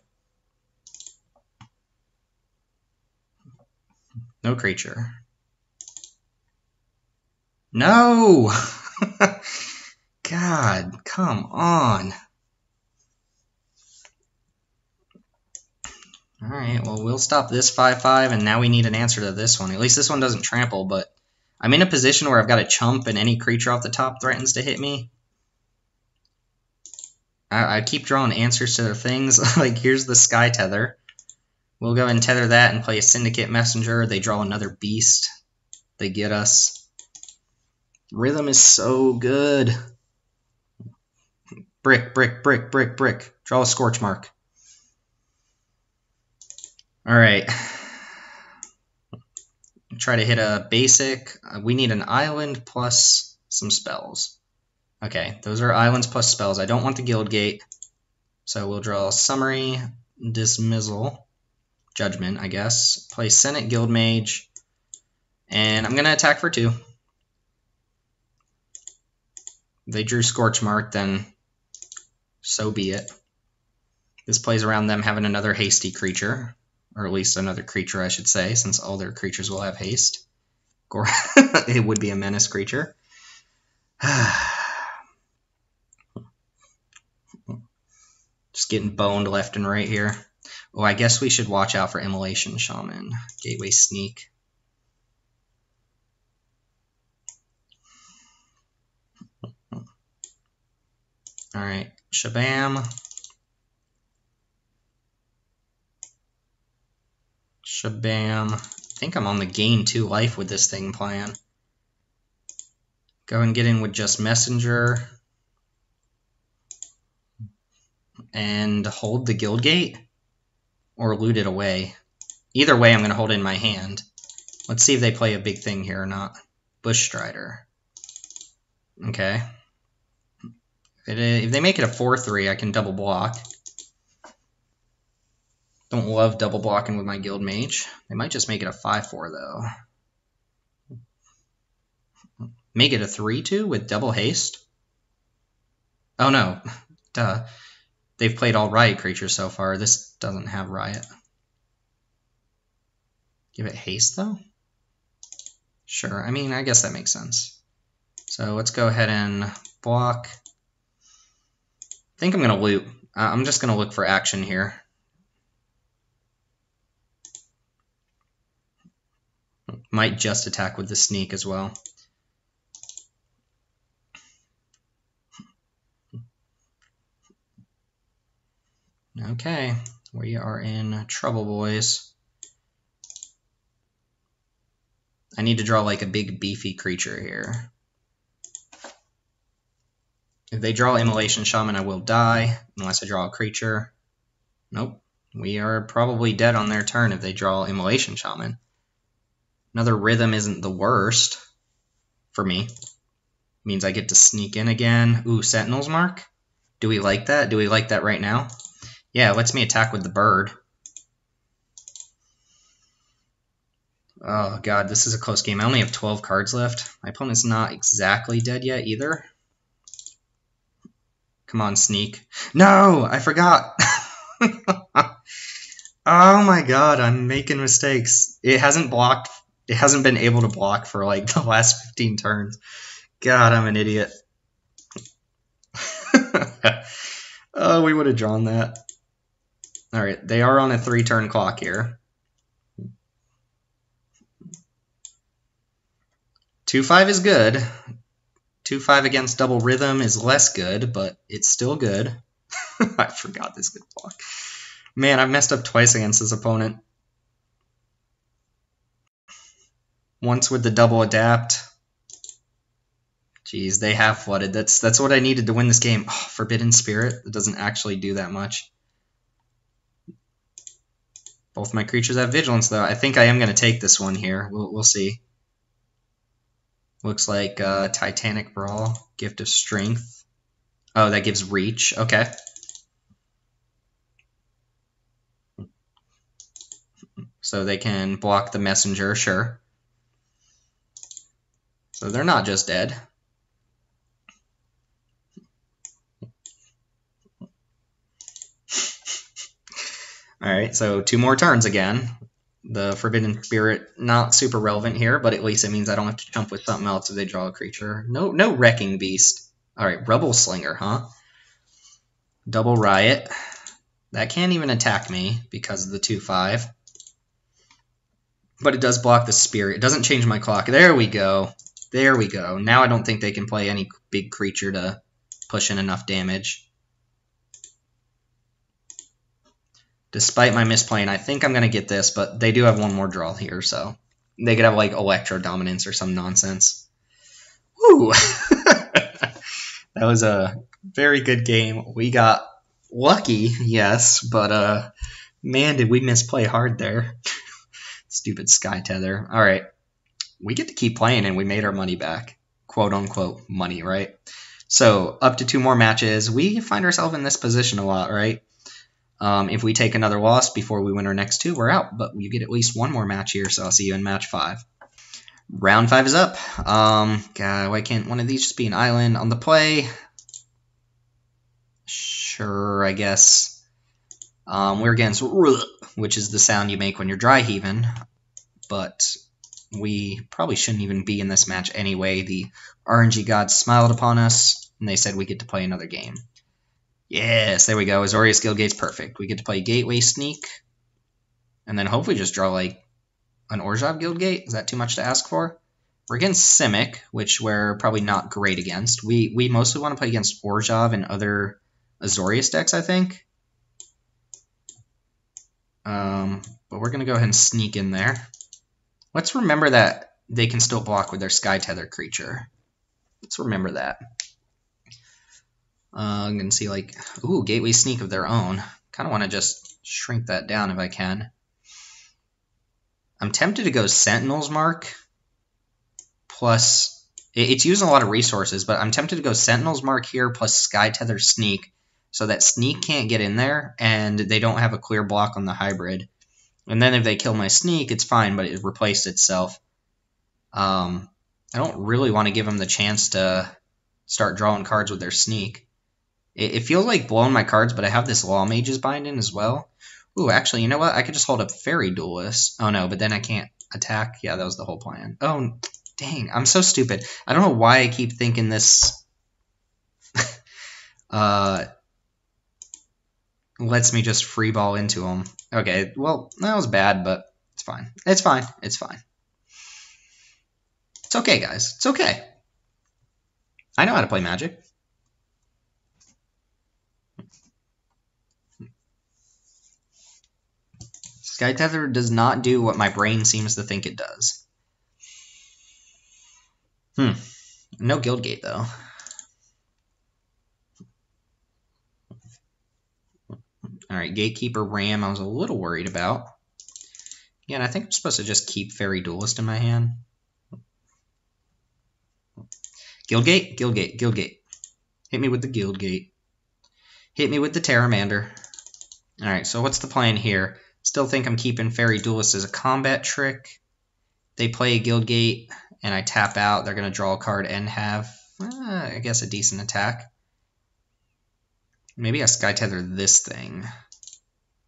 No creature. No! God, come on. Alright, well, we'll stop this 5/5, and now we need an answer to this one. At least this one doesn't trample, but I'm in a position where I've got a chump and any creature off the top threatens to hit me. I keep drawing answers to their things. Like, here's the Sky Tether. We'll go and tether that and play a Syndicate Messenger. They draw another beast. They get us. Rhythm is so good. Brick, brick, brick, brick, brick. Draw a Scorch Mark. Alright. Try to hit a basic. We need an island plus some spells. Okay, those are islands plus spells. I don't want the Guildgate. So we'll draw a Summary, Dismissal, Judgment, I guess. Play Senate Guildmage. And I'm going to attack for 2. If they drew Scorch Mark, then so be it. This plays around them having another hasty creature. Or at least another creature, I should say, since all their creatures will have haste. Or it would be a menace creature. Just getting boned left and right here. Oh, I guess we should watch out for Immolation Shaman. Gateway Sneak. Alright, Shabam. Shabam. I think I'm on the gain 2 life with this thing plan. Go and get in with just Messenger. And hold the Guildgate? Or loot it away. Either way, I'm going to hold it in my hand. Let's see if they play a big thing here or not. Bush Strider. Okay. If they make it a 4/3, I can double block. Don't love double blocking with my Guild Mage. They might just make it a 5/4 though. Make it a 3/2 with double haste? Oh no. Duh. They've played all Riot creatures so far. This doesn't have Riot. Give it haste though? Sure. I mean, I guess that makes sense. So let's go ahead and block. I think I'm going to loot. I'm just going to look for action here. Might just attack with the sneak as well. Okay, we are in trouble, boys. I need to draw like a big beefy creature here. If they draw Immolation Shaman, I will die, unless I draw a creature. Nope. We are probably dead on their turn if they draw Immolation Shaman. Another Rhythm isn't the worst for me. Means I get to sneak in again. Ooh, Sentinel's Mark? Do we like that? Do we like that right now? Yeah, it lets me attack with the bird. Oh god, this is a close game. I only have 12 cards left. My opponent's not exactly dead yet either. Come on, sneak. No! I forgot! Oh my god, I'm making mistakes. It hasn't blocked. It hasn't been able to block for like the last 15 turns. God, I'm an idiot. Oh, we would have drawn that. All right, they are on a 3-turn clock here. 2-5 is good. 2-5 against double rhythm is less good, but it's still good. I forgot this good block. Man, I've messed up twice against this opponent. Once with the double adapt. Jeez, they have flooded. That's what I needed to win this game. Oh, Forbidden Spirit. It doesn't actually do that much. Both my creatures have Vigilance, though. I think I am going to take this one here. We'll see. Looks like Titanic Brawl, Gift of Strength. Oh, that gives Reach. Okay. So they can block the Messenger, sure. So they're not just dead. Alright, so 2 more turns again. The Forbidden Spirit, not super relevant here, but at least it means I don't have to jump with something else if they draw a creature. No Wrecking Beast. Alright, Rebel Slinger, huh? Double Riot. That can't even attack me because of the 2-5. But it does block the Spirit. It doesn't change my clock. There we go. There we go. Now I don't think they can play any big creature to push in enough damage. Despite my misplaying, I think I'm going to get this, but they do have one more draw here, so they could have like Electro Dominance or some nonsense. Woo! That was a very good game. We got lucky, yes, but man, did we misplay hard there. Stupid Sky Tether. All right, we get to keep playing, and we made our money back. Quote unquote money, right? So up to 2 more matches. We find ourselves in this position a lot, right? If we take another loss before we win our next 2, we're out. But you get at least 1 more match here, so I'll see you in match 5. Round 5 is up. God, why can't one of these just be an island on the play? Sure, I guess. We're against which is the sound you make when you're dry heaving. But we probably shouldn't even be in this match anyway. The RNG gods smiled upon us, and they said we get to play another game. Yes, there we go. Azorius Guildgate's perfect. We get to play Gateway Sneak, and then hopefully just draw like an Orzhov Guildgate. Is that too much to ask for? We're against Simic, which we're probably not great against. We mostly want to play against Orzhov and other Azorius decks, I think. But we're going to go ahead and sneak in there. Let's remember that they can still block with their Sky Tether creature. Let's remember that. I'm going to see like, ooh, Gateway Sneak of their own. Kind of want to just shrink that down if I can. I'm tempted to go Sentinel's Mark. Plus, it's using a lot of resources, but I'm tempted to go Sentinel's Mark here plus Sky Tether Sneak. So that Sneak can't get in there, and they don't have a clear block on the hybrid. And then if they kill my Sneak, it's fine, but it replaced itself. I don't really want to give them the chance to start drawing cards with their Sneak. It feels like blowing my cards, but I have this Law Mage's Binding as well. Ooh, actually, you know what? I could just hold up Fairy Duelist. Oh, no, but then I can't attack. Yeah, that was the whole plan. Oh, dang, I'm so stupid. I don't know why I keep thinking this lets me just free ball into him. Okay, well, that was bad, but it's fine. It's fine. It's fine. It's okay, guys. It's okay. I know how to play Magic. Sky Tether does not do what my brain seems to think it does. No Guildgate, though. Alright, Gatekeeper Ram I was a little worried about. Again, I think I'm supposed to just keep Fairy Duelist in my hand. Guildgate? Guildgate. Guildgate. Hit me with the Guildgate. Hit me with the Terramander. Alright, so what's the plan here? Still think I'm keeping Fairy Duelist as a combat trick. They play a Guildgate, and I tap out. They're going to draw a card and have, I guess, a decent attack. Maybe I Sky Tether this thing.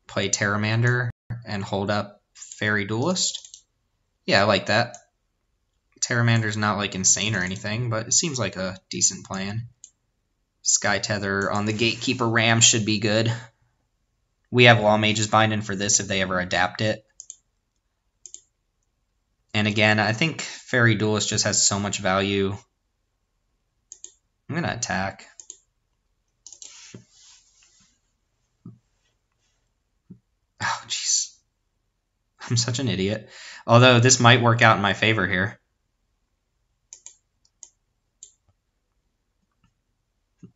Play Terramander and hold up Fairy Duelist. Yeah, I like that. Terramander's not like insane or anything, but it seems like a decent plan. Sky Tether on the Gatekeeper Ram should be good. We have Law Mage's Binding for this if they ever adapt it. And again, I think Fairy Duelist just has so much value. I'm going to attack. Oh, jeez. I'm such an idiot. Although this might work out in my favor here.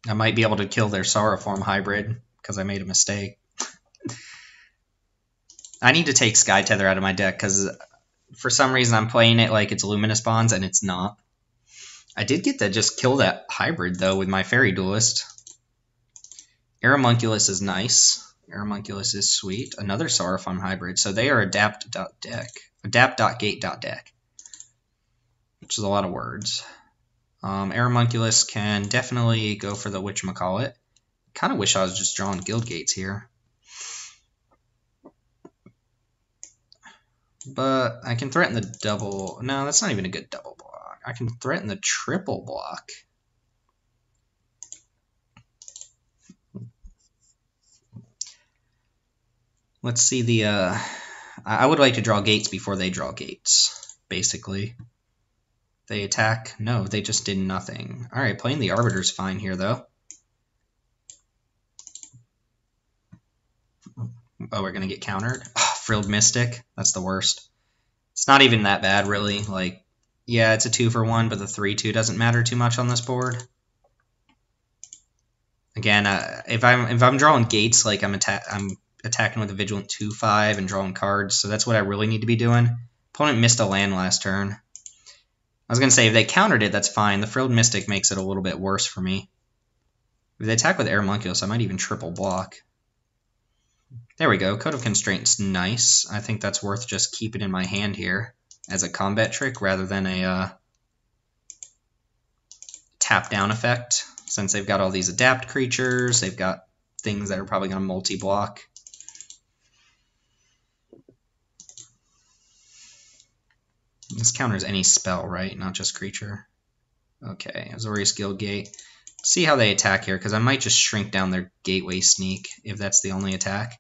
I might be able to kill their Sorrowform hybrid because I made a mistake. I need to take Sky Tether out of my deck because for some reason I'm playing it like it's Luminous Bonds and it's not. I did get to just kill that hybrid though with my Fairy Duelist. Aeromunculus is nice. Aeromunculus is sweet. Another Sorrowform hybrid. So they are adapt.deck. Adapt.gate.deck. Which is a lot of words. Aeromunculus can definitely go for the whatchamacallit. Kind of wish I was just drawing Guild Gates here. But I can threaten the double. No, that's not even a good double block. I can threaten the triple block. Let's see the... I would like to draw gates before they draw gates, basically. They attack? No, they just did nothing. Alright, playing the Arbiter's fine here, though. Oh, we're going to get countered? Oh, Frilled Mystic. That's the worst. It's not even that bad, really. Like, yeah, it's a 2-for-1, but the 3-2 doesn't matter too much on this board. Again, if I'm drawing gates, like I'm attacking with a Vigilant 2-5 and drawing cards, so that's what I really need to be doing. Opponent missed a land last turn. I was going to say, if they countered it, that's fine. The Frilled Mystic makes it a little bit worse for me. If they attack with Aeromunculus, I might even triple block. There we go. Code of Constraint's nice. I think that's worth just keeping in my hand here as a combat trick rather than a tap-down effect. Since they've got all these adapt creatures, they've got things that are probably going to multi-block. This counters any spell, right? Not just creature. Okay, Azorius Guildgate. See how they attack here, because I might just shrink down their Gateway Sneak if that's the only attack.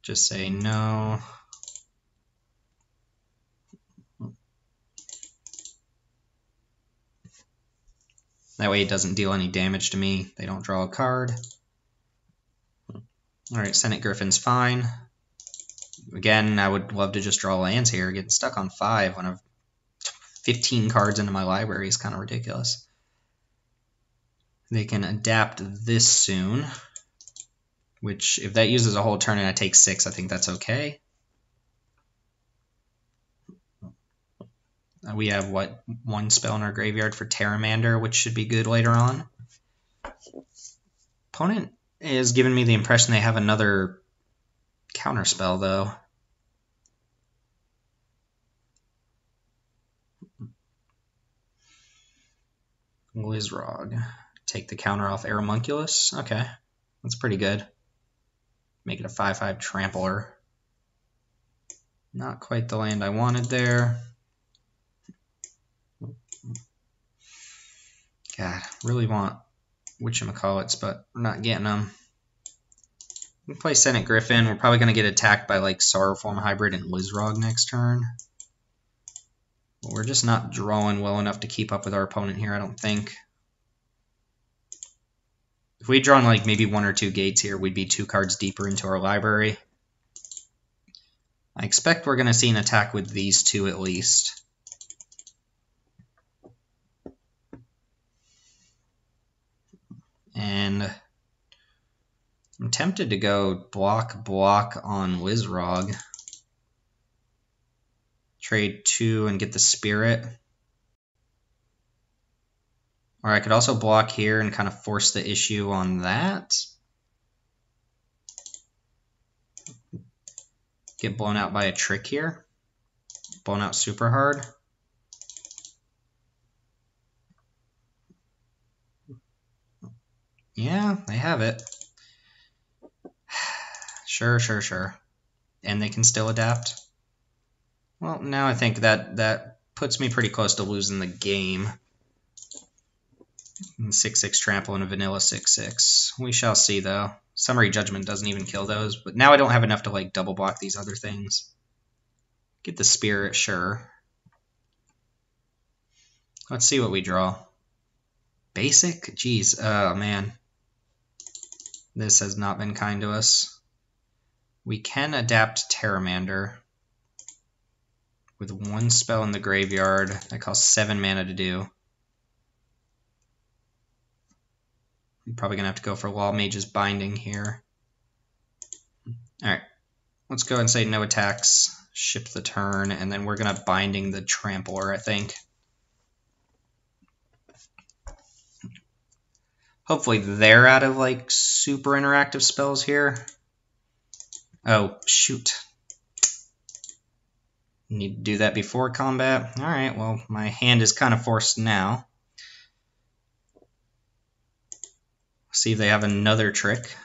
Just say no. That way it doesn't deal any damage to me. They don't draw a card. Alright, Senate Griffin's fine. Again, I would love to just draw lands here. Getting stuck on 5 when I've 15 cards into my library is kind of ridiculous. They can adapt this soon. Which, if that uses a whole turn and I take 6, I think that's okay. We have, what, 1 spell in our graveyard for Terramander, which should be good later on. Opponent is giving me the impression they have another counterspell, though. Lizrog. Take the counter off Aeromunculus. Okay, that's pretty good. Make it a 5/5 Trampler. Not quite the land I wanted there. God, really want whatchamacallits, but we're not getting them. We play Senate Griffin. We're probably going to get attacked by like Sorrowform Hybrid and Lizrog next turn. But we're just not drawing well enough to keep up with our opponent here, I don't think. If we'd drawn like maybe 1 or 2 gates here, we'd be 2 cards deeper into our library. I expect we're going to see an attack with these 2 at least. And I'm tempted to go block on Lizrog. Trade 2 and get the Spirit. Or I could also block here and kind of force the issue on that. Get blown out by a trick here. Blown out super hard. Yeah, they have it. Sure. and they can still adapt. Well, now I think that puts me pretty close to losing the game. 6/6 trample and a vanilla 6/6. We shall see, though. Summary Judgment doesn't even kill those, but now I don't have enough to like double block these other things. Get the Spirit, sure. Let's see what we draw. Basic? Jeez, oh man. This has not been kind to us. We can adapt Terramander with one spell in the graveyard. That costs 7 mana to do. I'm probably going to have to go for Law Mage's Binding here. Alright, let's go ahead and say no attacks, ship the turn, and then we're going to Binding the Trampler, I think. Hopefully they're out of like super interactive spells here. Oh, shoot. Need to do that before combat. Alright, well, my hand is kind of forced now. See if they have another trick.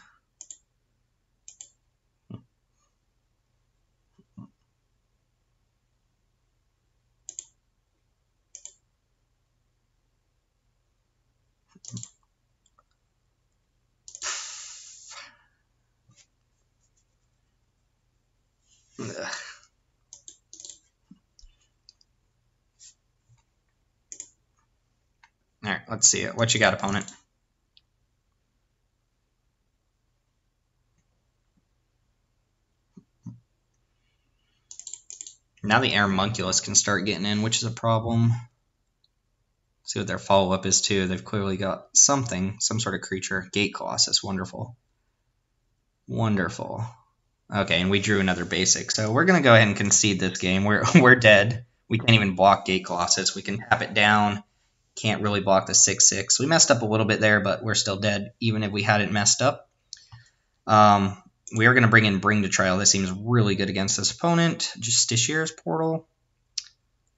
Ugh. Alright, let's see it. What you got, opponent? Now the Airmunculus can start getting in, which is a problem. See what their follow-up is, too. They've clearly got something, some sort of creature. Gate Colossus, wonderful. Wonderful. Okay, and we drew another basic, so we're going to go ahead and concede this game. We're dead. We can't even block Gate Colossus. We can tap it down. Can't really block the 6/6. We messed up a little bit there, but we're still dead, even if we hadn't messed up. We are going to bring in Bring to Trial. This seems really good against this opponent. Justiciar's Portal.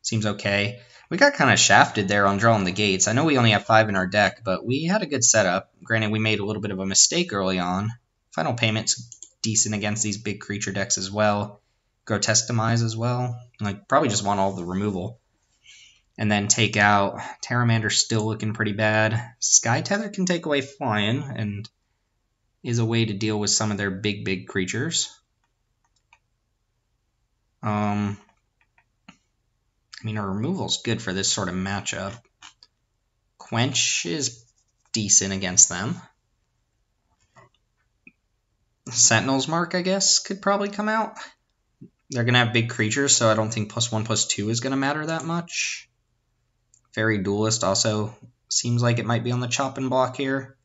Seems okay. We got kind of shafted there on drawing the gates. I know we only have 5 in our deck, but we had a good setup. Granted, we made a little bit of a mistake early on. Final Payment's decent against these big creature decks as well. Grotesque Demise as well. Like, probably just want all the removal. And then take out Terramander, still looking pretty bad. Sky Tether can take away Flying, and is a way to deal with some of their big creatures. I mean, our removal's good for this sort of matchup. Quench is decent against them. Sentinel's Mark, I guess, could probably come out. They're going to have big creatures, so I don't think +1/+2 is going to matter that much. Fairy Duelist also seems like it might be on the chopping block here.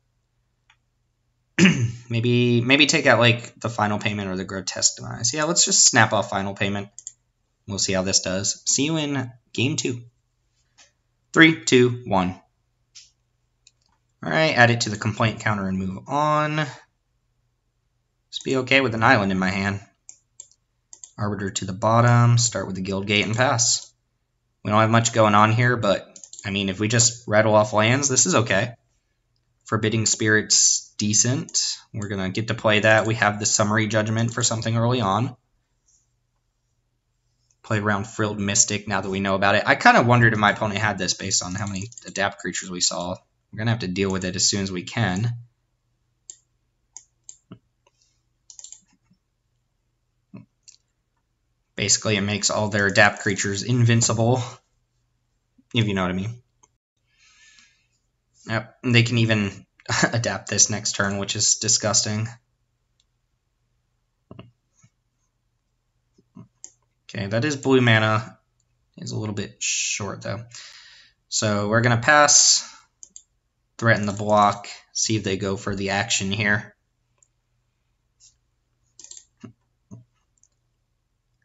maybe take out like the Final Payment or the Grotesque Demise. Yeah, let's just snap off Final Payment. We'll see how this does. See you in game 2. 3, 2, 1. Alright, add it to the complaint counter and move on. Just be okay with an island in my hand. Arbiter to the bottom, start with the Guild Gate and pass. We don't have much going on here, but I mean, if we just rattle off lands, this is okay. Forbidding Spirit's decent. We're going to get to play that. We have the Summary Judgment for something early on. Play around Frilled Mystic now that we know about it. I kind of wondered if my opponent had this based on how many adapt creatures we saw. We're going to have to deal with it as soon as we can. Basically, it makes all their adapt creatures invincible, if you know what I mean. Yep, and they can even adapt this next turn, which is disgusting. Okay, that is blue mana. It's a little bit short, though. So we're going to pass, threaten the block, see if they go for the action here.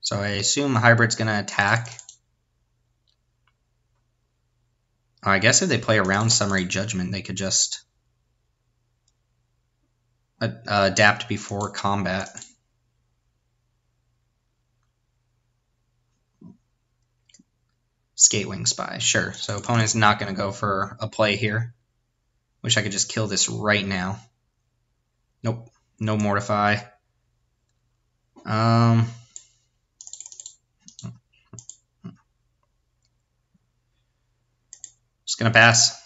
So I assume Hybrid's going to attack. I guess if they play around Summary Judgment, they could just adapt before combat. Skatewing Spy, sure. So opponent's not going to go for a play here. Wish I could just kill this right now. Nope, no Mortify. gonna pass.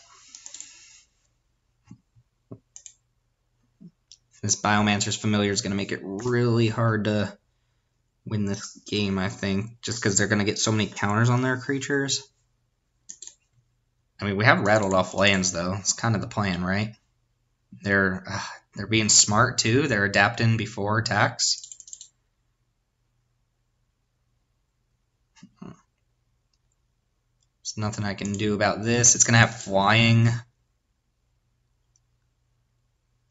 This Biomancer's Familiar is gonna make it really hard to win this game, I think, just because they're gonna get so many counters on their creatures. I mean, we have rattled off lands though. It's kind of the plan, right? They're being smart too. They're adapting before attacks. There's nothing I can do about this. It's gonna have flying.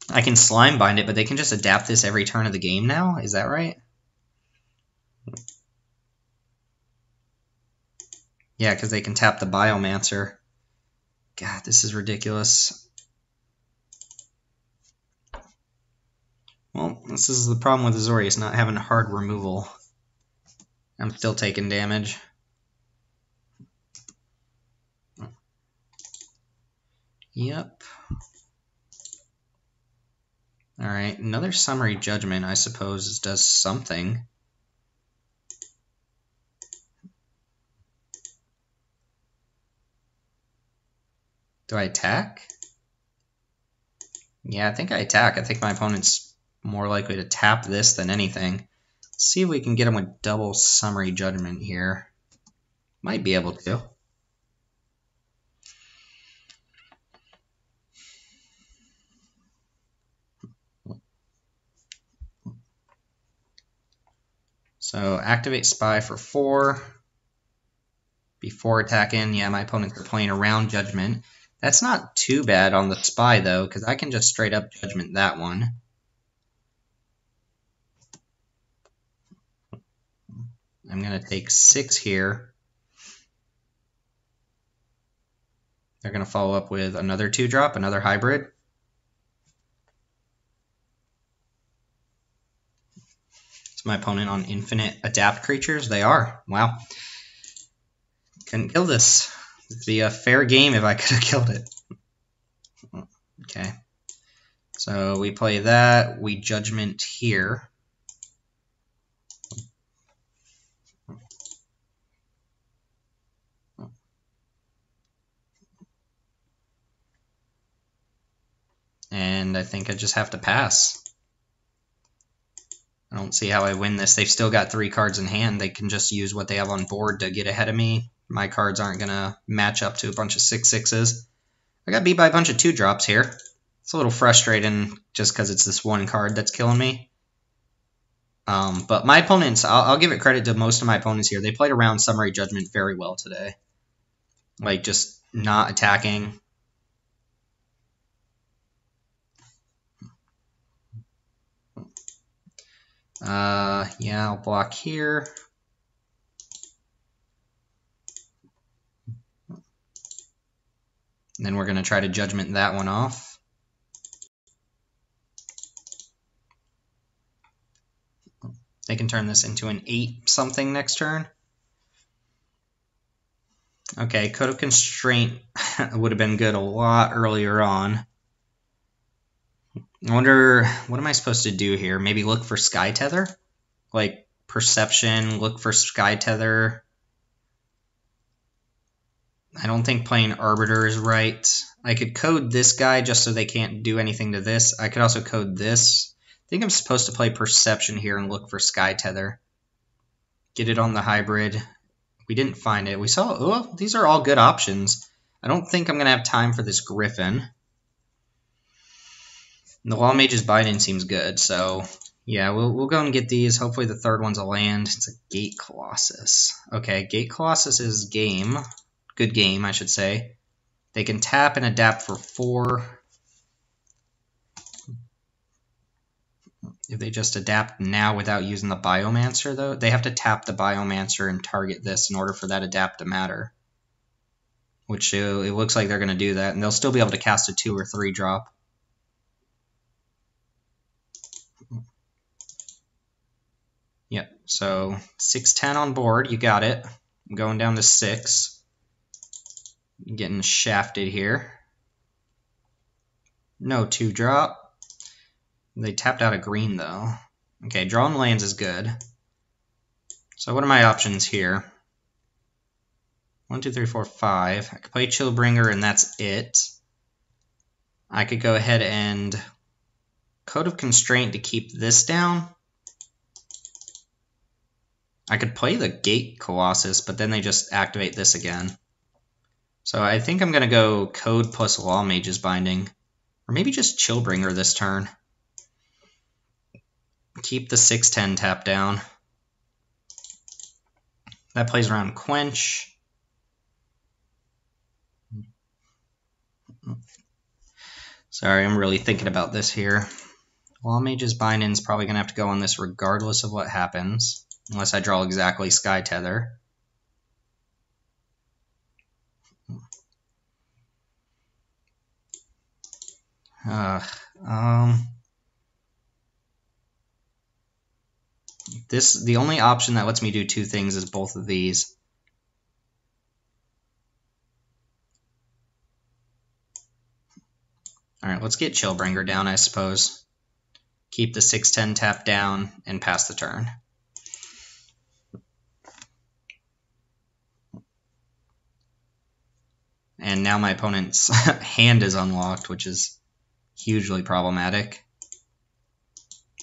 I can slime bind it, but they can just adapt this every turn of the game now? Is that right? Yeah, because they can tap the Biomancer. God, this is ridiculous. Well, this is the problem with Azorius, not having hard removal. I'm still taking damage. Yep. Alright, another Summary Judgment, I suppose, does something. Do I attack? Yeah, I think I attack. I think my opponent's more likely to tap this than anything. Let's see if we can get him with double Summary Judgment here. Might be able to. So activate Spy for 4 before attacking. Yeah, my opponents are playing around Judgment. That's not too bad on the Spy though, because I can just straight up Judgment that one. I'm going to take 6 here. They're going to follow up with another 2-drop, another hybrid. Is my opponent on infinite adapt creatures? They are. Wow. Couldn't kill this. It'd be a fair game if I could have killed it. Okay. So we play that. We Judgment here. And I think I just have to pass. I don't see how I win this. They've still got 3 cards in hand. They can just use what they have on board to get ahead of me. My cards aren't going to match up to a bunch of 6/6s. I got beat by a bunch of 2-drops here. It's a little frustrating just because it's this one card that's killing me. But my opponents, I'll give it credit to most of my opponents here. They played around Summary Judgment very well today. Like, just not attacking. Yeah, I'll block here. And then we're going to try to Judgment that one off. They can turn this into an 8-something next turn. Okay, Code of Constraint would have been good a lot earlier on. I wonder, what am I supposed to do here? Maybe look for Sky Tether? Like, Perception, look for Sky Tether. I don't think playing Arbiter is right. I could code this guy just so they can't do anything to this. I could also code this. I think I'm supposed to play Perception here and look for Sky Tether. Get it on the hybrid. We didn't find it. We saw, oh, these are all good options. I don't think I'm going to have time for this Griffin. And the Law Mage's Biden seems good, so yeah, we'll go and get these. Hopefully the third one's a land. It's a Gate Colossus. Okay, Gate Colossus is game. Good game, I should say. They can tap and adapt for 4. If they just adapt now without using the Biomancer, though, they have to tap the Biomancer and target this in order for that adapt to matter. Which it looks like they're going to do that, and they'll still be able to cast a 2 or 3 drop. Yep, so 6/10 on board, you got it. I'm going down to 6. Getting shafted here. No 2-drop. They tapped out a green, though. Okay, drawing lands is good. So what are my options here? 1, 2, 3, 4, 5. I could play Chillbringer, and that's it. I could go ahead and Code of Constraint to keep this down. I could play the Gate Colossus, but then they just activate this again. So I think I'm going to go Code plus Law Mage's Binding. Or maybe just Chillbringer this turn. Keep the 6/10 tap down. That plays around Quench. Sorry, I'm really thinking about this here. Law Mage's Binding is probably going to have to go on this regardless of what happens. Unless I draw exactly Sky Tether. The only option that lets me do two things is both of these. Alright, let's get Chillbringer down, I suppose. Keep the 6/10 tap down and pass the turn. And now my opponent's hand is unlocked, which is hugely problematic.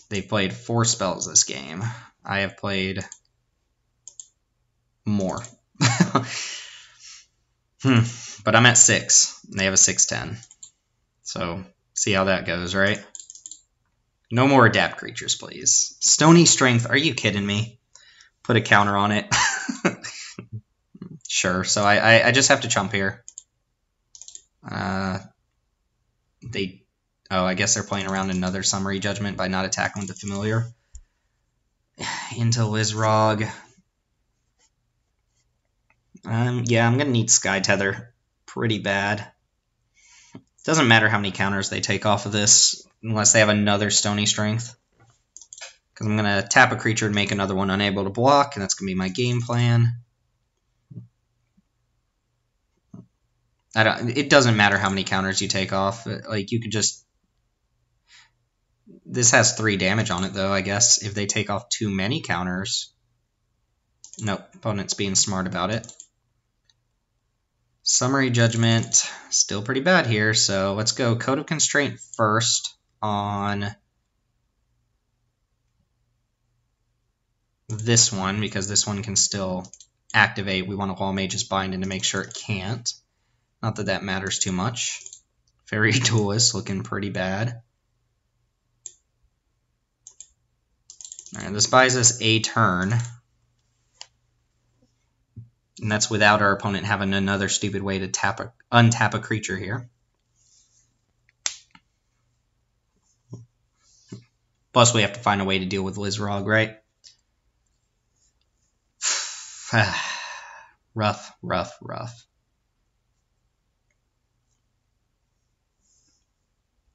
They've played 4 spells this game. I have played more. But I'm at 6. And they have a 6/10. So, see how that goes, right? No more adapt creatures, please. Stony Strength, are you kidding me? Put a counter on it. Sure, so I just have to chump here. I guess they're playing around another Summary Judgment by not attacking with the Familiar. Into Lizrog. Yeah, I'm going to need Sky Tether pretty bad. Doesn't matter how many counters they take off of this, unless they have another Stony Strength. Because I'm going to tap a creature and make another one unable to block, and that's going to be my game plan. It doesn't matter how many counters you take off. Like, you could just... This has 3 damage on it, though, I guess. If they take off too many counters... Nope, opponent's being smart about it. Summary Judgment, still pretty bad here, so let's go Code of Constraint first on this one, because this one can still activate. We want a Law Mage's Binding to make sure it can't. Not that that matters too much. Fairy Duelist looking pretty bad. Alright, this buys us a turn. And that's without our opponent having another stupid way to untap a creature here. Plus, we have to find a way to deal with Lizrog, right? Rough, rough, rough.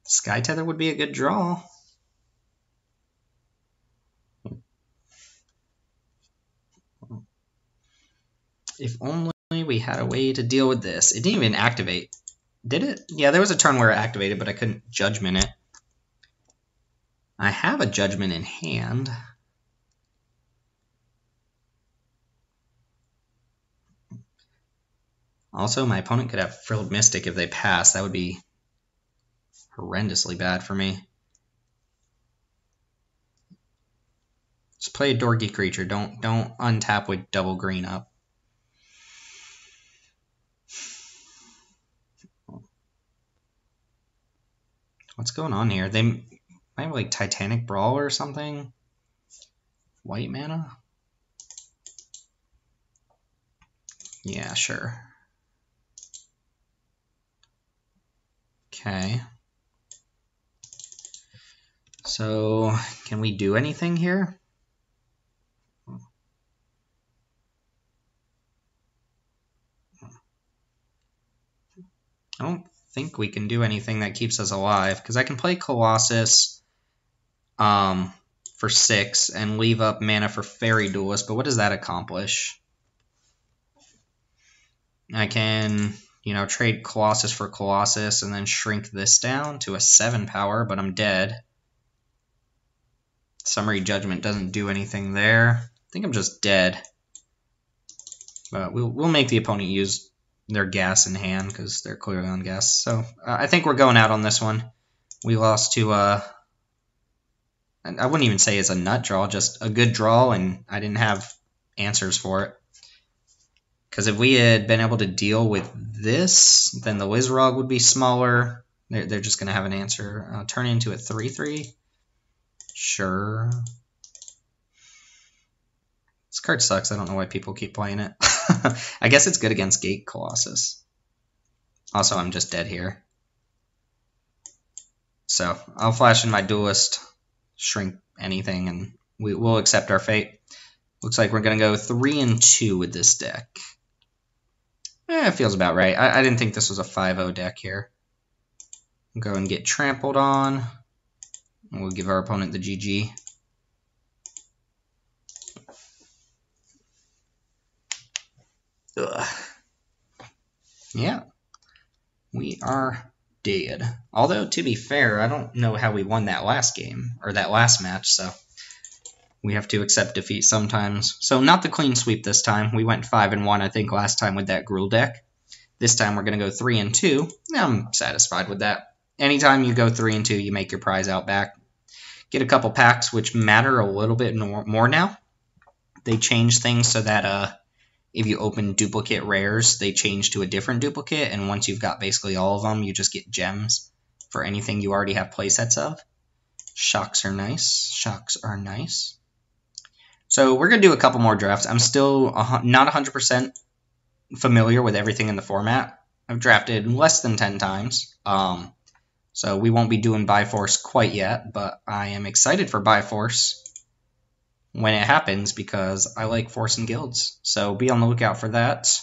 Sky Tether would be a good draw. If only we had a way to deal with this. It didn't even activate. Did it? Yeah, there was a turn where it activated, but I couldn't Judgment it. I have a Judgment in hand. Also, my opponent could have Frilled Mystic if they pass. That would be horrendously bad for me. Just play a dorky creature. Don't untap with double green up. What's going on here? They might have like Titanic Brawl or something. White mana? Yeah, sure. Okay. So, can we do anything here? I don't think we can do anything that keeps us alive, because I can play Colossus for 6 and leave up mana for Fairy Duelist, but what does that accomplish? I can, trade Colossus for Colossus and then shrink this down to a 7 power, but I'm dead. Summary Judgment doesn't do anything there. I think I'm just dead. But we'll make the opponent use their gas in hand because they're clearly on gas. So I think we're going out on this one. We lost to, I wouldn't even say it's a nut draw, just a good draw, and I didn't have answers for it. Because if we had been able to deal with this, then the Wizrog would be smaller. They're just going to have an answer. Turn into a 3/3. Sure. This card sucks. I don't know why people keep playing it. I guess it's good against Gate Colossus. Also, I'm just dead here. So I'll flash in my Duelist, shrink anything, and we'll accept our fate. Looks like we're going to go 3-2 with this deck. It feels about right. I didn't think this was a 5-0 deck here. We'll go and get trampled on. We'll give our opponent the GG. Ugh. Yeah. We are dead. Although, to be fair, I don't know how we won that last game, or that last match, so we have to accept defeat sometimes. So not the clean sweep this time. We went 5-1, I think, last time with that Gruul deck. This time we're going to go 3-2. I'm satisfied with that. Anytime you go 3-2, you make your prize out back. Get a couple packs, which matter a little bit more now. They change things so that if you open duplicate rares, they change to a different duplicate, and once you've got basically all of them, you just get gems for anything you already have playsets of. Shocks are nice. Shocks are nice. So we're going to do a couple more drafts. I'm still not 100% familiar with everything in the format. I've drafted less than 10 times. So we won't be doing Byforce quite yet, but I am excited for Byforce when it happens because I like forcing guilds. So be on the lookout for that.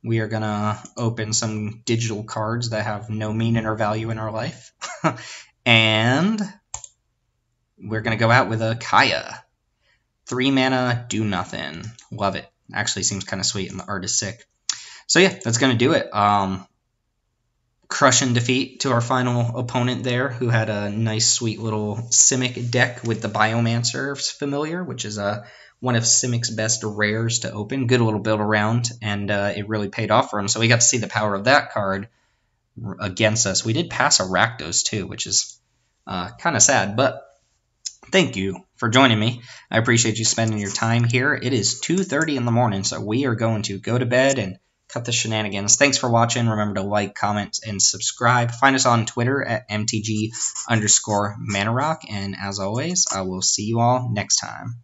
We are going to open some digital cards that have no meaning or value in our life. And we're going to go out with a Kaya. 3 mana, do nothing. Love it. Actually seems kind of sweet and the art is sick. So yeah, that's going to do it. Crushing defeat to our final opponent there, who had a nice, sweet little Simic deck with the Biomancer familiar, which is one of Simic's best rares to open. Good little build around, and it really paid off for him. So we got to see the power of that card against us. We did pass a Rakdos too, which is kind of sad, but thank you for joining me. I appreciate you spending your time here. It is 2:30 in the morning, so we are going to go to bed and cut the shenanigans. Thanks for watching. Remember to like, comment, and subscribe. Find us on Twitter at MTG_ManaRock. And as always, I will see you all next time.